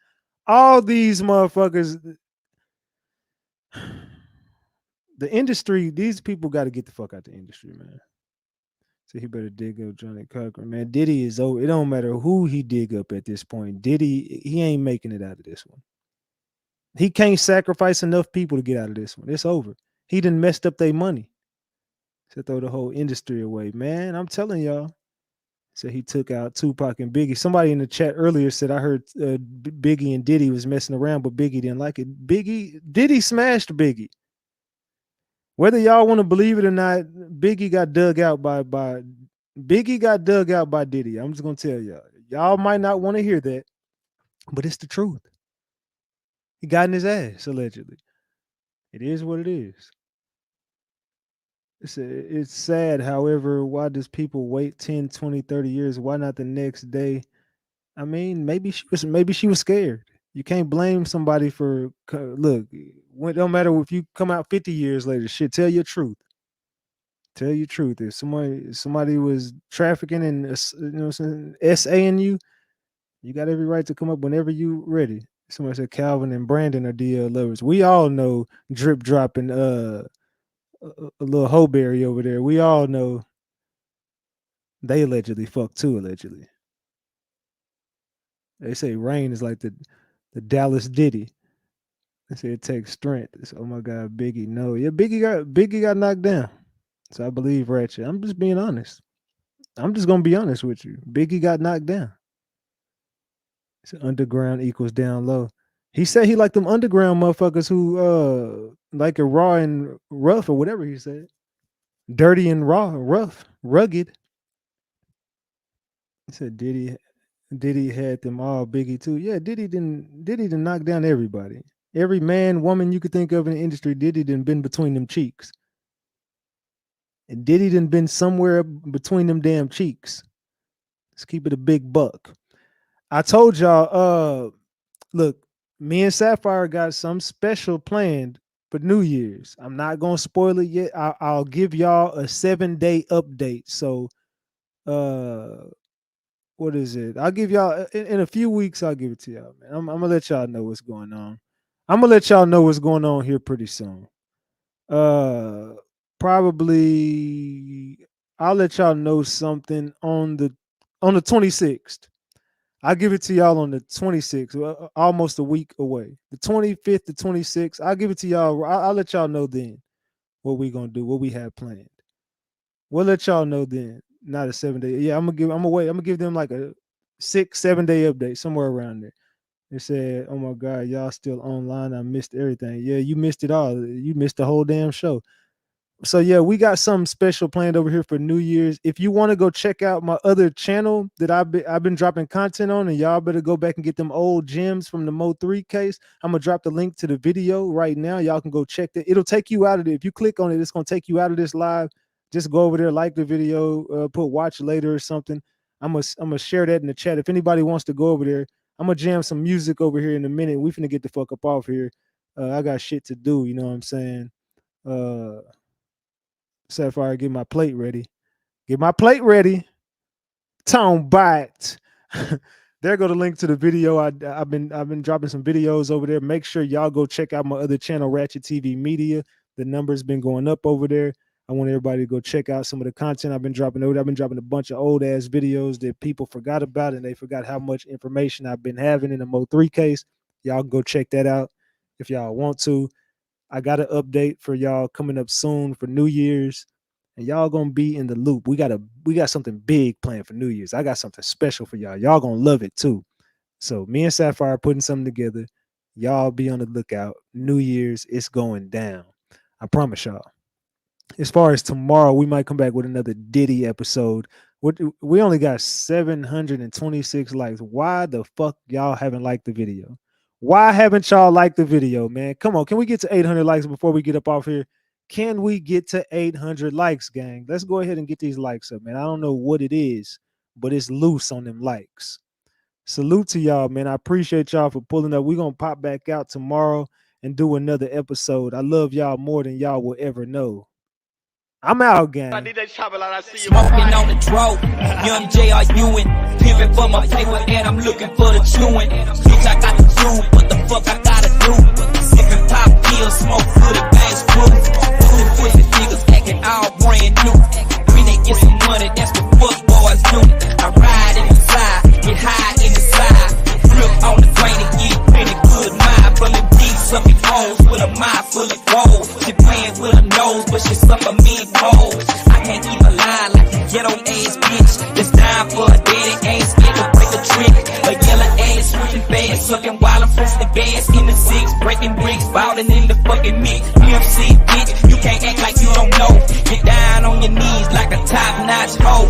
All these motherfuckers. The industry, these people got to get the fuck out the industry, man. So he better dig up Johnny Cochran, man. Diddy is over. It don't matter who he dig up at this point. Diddy, he ain't making it out of this one. He can't sacrifice enough people to get out of this one. It's over. He done messed up their money to throw the whole industry away, man. I'm telling y'all. So he took out Tupac and Biggie. Somebody in the chat earlier said I heard Biggie and Diddy was messing around, but Biggie didn't like it. Diddy smashed Biggie. Whether y'all want to believe it or not, Biggie got dug out by Diddy. I'm just gonna tell y'all. Y'all might not want to hear that, but it's the truth. He got in his ass, allegedly. It is what it is. It's sad, however, why does people wait 10, 20, 30 years? Why not the next day? I mean, maybe she was scared. You can't blame somebody for look, it don't matter if you come out 50 years later, shit, tell your truth. Tell your truth. If somebody was trafficking and SA-ing you, you got every right to come up whenever you ready. Somebody said Calvin and Brandon are DL lovers. We all know drip dropping a little Hoberry over there. We all know they allegedly fucked too, allegedly. They say Rain is like the Dallas Diddy. They say it takes strength. It's, oh my God, Biggie. No. Yeah, Biggie got knocked down. So I believe Ratchet. I'm just being honest. I'm just gonna be honest with you. Biggie got knocked down. So underground equals down low. He said he liked them underground motherfuckers who like a raw and rough or whatever he said. Dirty and raw, rough, rugged. He said Diddy had them all. Biggie too. Yeah, Diddy didn't knock down everybody. Every man, woman you could think of in the industry, Diddy done been between them cheeks. And Diddy done been somewhere between them damn cheeks. Let's keep it a big buck. I told y'all, look, me and Sapphire got some special planned for New Year's. I'm not gonna spoil it yet. I'll give y'all a 7-day update. So what is it? I'll give y'all in a few weeks, I'll give it to y'all, man. I'm gonna let y'all know what's going on. I'm gonna let y'all know what's going on here pretty soon. Probably I'll let y'all know something on the 26th. I'll give it to y'all on the 26th, almost a week away. The 25th to 26th, I'll give it to y'all. I'll let y'all know then what we gonna do, what we have planned. We'll let y'all know then. Not a 7-day. Yeah, I'm gonna give them like a 6-7 day update, somewhere around there. They said, oh my God, y'all still online. I missed everything. Yeah, you missed it all. You missed the whole damn show. So yeah, we got something special planned over here for New Year's. If you want to go check out my other channel that I've been dropping content on, and y'all better go back and get them old gems from the Mo 3 case. I'm gonna drop the link to the video right now. Y'all can go check that. It'll take you out of it. If you click on it, it's gonna take you out of this live. Just go over there, like the video, put watch later or something. I'm gonna share that in the chat. If anybody wants to go over there, I'm gonna jam some music over here in a minute. We finna get the fuck up off here. I got shit to do. You know what I'm saying? Sapphire, get my plate ready. Get my plate ready. Tone bite. There go the link to the video. I've been dropping some videos over there. Make sure y'all go check out my other channel, RatchetTV Media. The number's been going up over there. I want everybody to go check out some of the content I've been dropping over there. I've been dropping a bunch of old ass videos that people forgot about, and they forgot how much information I've been having in the Mo 3 case. Y'all go check that out if y'all want to. I got an update for y'all coming up soon for New Year's, and y'all gonna be in the loop. We got something big planned for New Year's. I got something special for y'all. Y'all gonna love it too. So me and Sapphire putting something together. Y'all be on the lookout. New Year's, it's going down. I promise y'all. As far as tomorrow, we might come back with another Diddy episode. We only got 726 likes. Why the fuck y'all haven't liked the video? Why haven't y'all liked the video, man? Come on, can we get to 800 likes before we get up off here? Can we get to 800 likes, gang? Let's go ahead and get these likes up, man. I don't know what it is, but it's loose on them likes. Salute to y'all, man. I appreciate y'all for pulling up. We're going to pop back out tomorrow and do another episode. I love y'all more than y'all will ever know. I'm out, gang. Smoking on the dro, young J.R. Ewing, pimping for my paper and I'm looking for the chewing. Bitch, I got the tube, what the fuck I gotta do? Sipping pop pills, smoke for the bags crew. Two pussy niggas acting all brand new. When they get some money, that's what fuck boys do. I ride in the slide, get high in the slide, flip on the drain and get pretty good mind. From the deep, some holes with a mind full of gold. She playing with her nose, but she suck a mean cold. I can't even lie like a ghetto ass bitch. This time for a daddy, ain't scared to break a trick. A yellow ass switching fast, sucking while I'm frisking bass in the six, breaking bricks, ballin' in the fucking mix. PMC bitch, you can't act like you don't know. Get down on your knees like a top-notch hoe.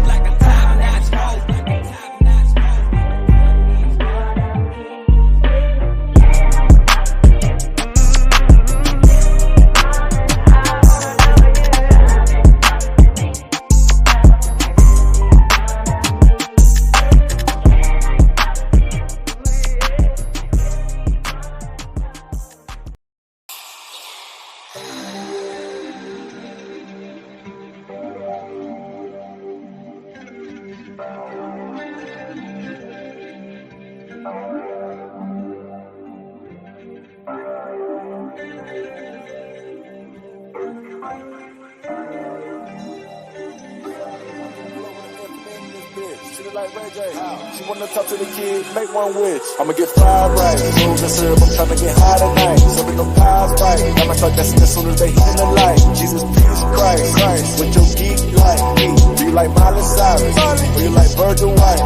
She wanna talk to the kid, make one wish. I'ma get fried right. Rules and syrup, I'm tryna get high tonight. Serving them pies right. I'ma start dancing as soon as they hit in the light. Jesus, peace, Christ. With your geek like me. Do you like Miley Cyrus? Or you like Virgil White?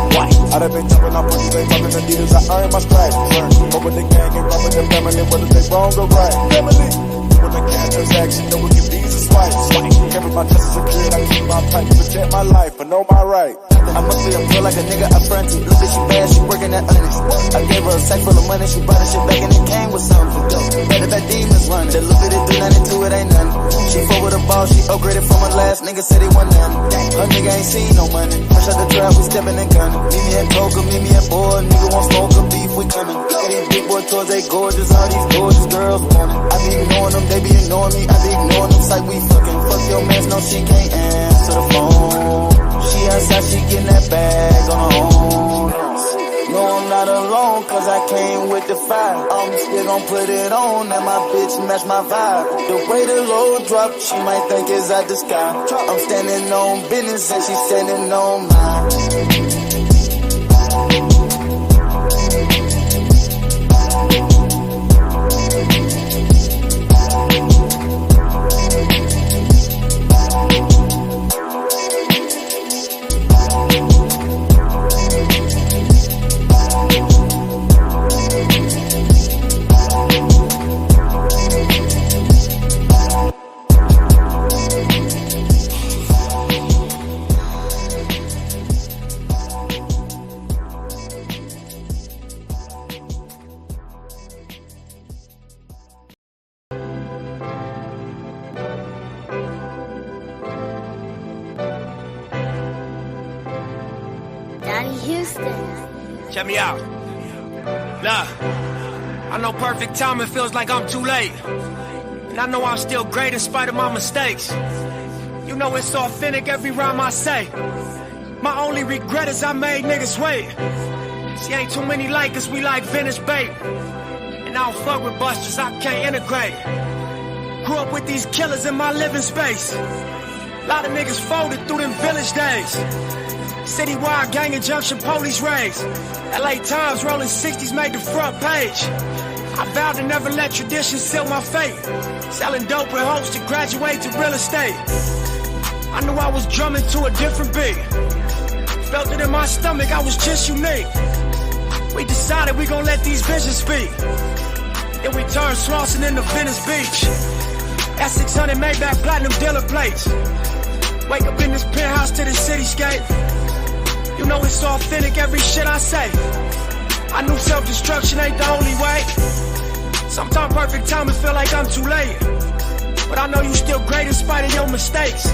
I done been jumping on pussies, ain't talking Adidas. I earned my stripes. Over the gang and run with the family, whether they wrong or right. Family. When the cash transaction, know we can visa swipe. Carry my trust as a kid, I keep my pipe to protect my life, but know my right. I must be a feel like a nigga up front. Look at she bad, she working at honest. I gave her a sack full of money, she brought her shit back and it came with something. Better that demons running. That look at it, do nothing to it, ain't nothing. She full with a ball, she upgraded from her last nigga, said he want nothing. Her nigga ain't seen no money. Fresh out the trap, we stepping and gunning. Meet me at Coca, meet me at Boy. Nigga want smoke or beef, we coming. Look at these big boy toys, they gorgeous. All these gorgeous girls wanting. I be ignoring them, they be ignoring me. I be ignoring them, like we fucking. Fuck your man, no, she can't answer the phone. She outside, she getting that bag on her own. No, I'm not alone, cause I came with the fire. I'm still gon' put it on, and my bitch match my vibe. The way the load drop, she might think it's out the sky. I'm standing on business, and she's standing on mine. Houston. Check me out. Look, I know perfect timing feels like I'm too late. And I know I'm still great in spite of my mistakes. You know it's authentic every rhyme I say. My only regret is I made niggas wait. See, ain't too many like us, we like vintage bait. And I don't fuck with busters, I can't integrate. Grew up with these killers in my living space. A lot of niggas folded through them village days. Citywide gang and junction police raids. LA Times rolling 60s made the front page. I vowed to never let tradition seal my fate. Selling dope with hopes to graduate to real estate. I knew I was drumming to a different beat. Felt it in my stomach, I was just unique. We decided we gon' let these visions speak. Then we turned Slauson into Venice Beach. S600 Maybach platinum dealer plates. Wake up in this penthouse to the cityscape. You know it's authentic every shit I say. I knew self-destruction ain't the only way. Sometimes perfect timing feel like I'm too late. But I know you still great in spite of your mistakes.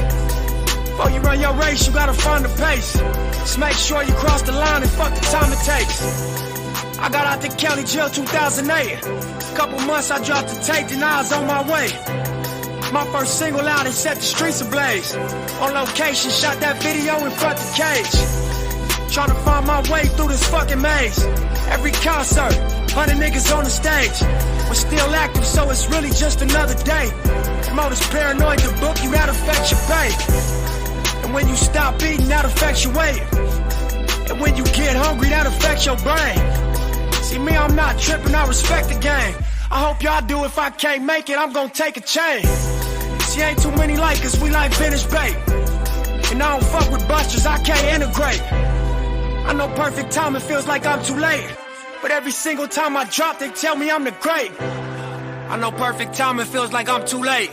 Before you run your race, you gotta find the pace. Just make sure you cross the line and fuck the time it takes. I got out the county jail 2008. Couple months I dropped the tape, then I was on my way. My first single out and set the streets ablaze. On location, shot that video in front of the cage. Trying to find my way through this fucking maze. Every concert, 100 niggas on the stage. We're still active, so it's really just another day. Promoters paranoid, the book you, that affects your pay. And when you stop eating, that affects your weight. And when you get hungry, that affects your brain. See me, I'm not tripping, I respect the game. I hope y'all do. If I can't make it, I'm gonna take a chain. See, ain't too many like us, we like vintage bait. And I don't fuck with busters, I can't integrate. I know perfect timing feels like I'm too late. But every single time I drop, they tell me I'm the great. I know perfect timing feels like I'm too late.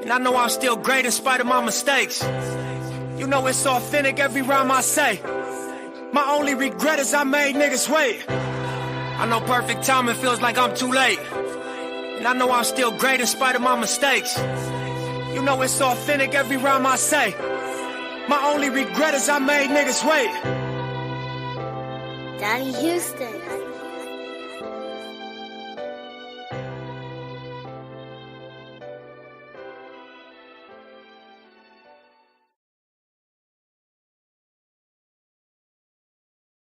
And I know I'm still great in spite of my mistakes. You know it's authentic every rhyme I say. My only regret is I made niggas wait. I know perfect timing feels like I'm too late. And I know I'm still great in spite of my mistakes. You know it's authentic every rhyme I say. My only regret is I made niggas wait. Daddy Houston.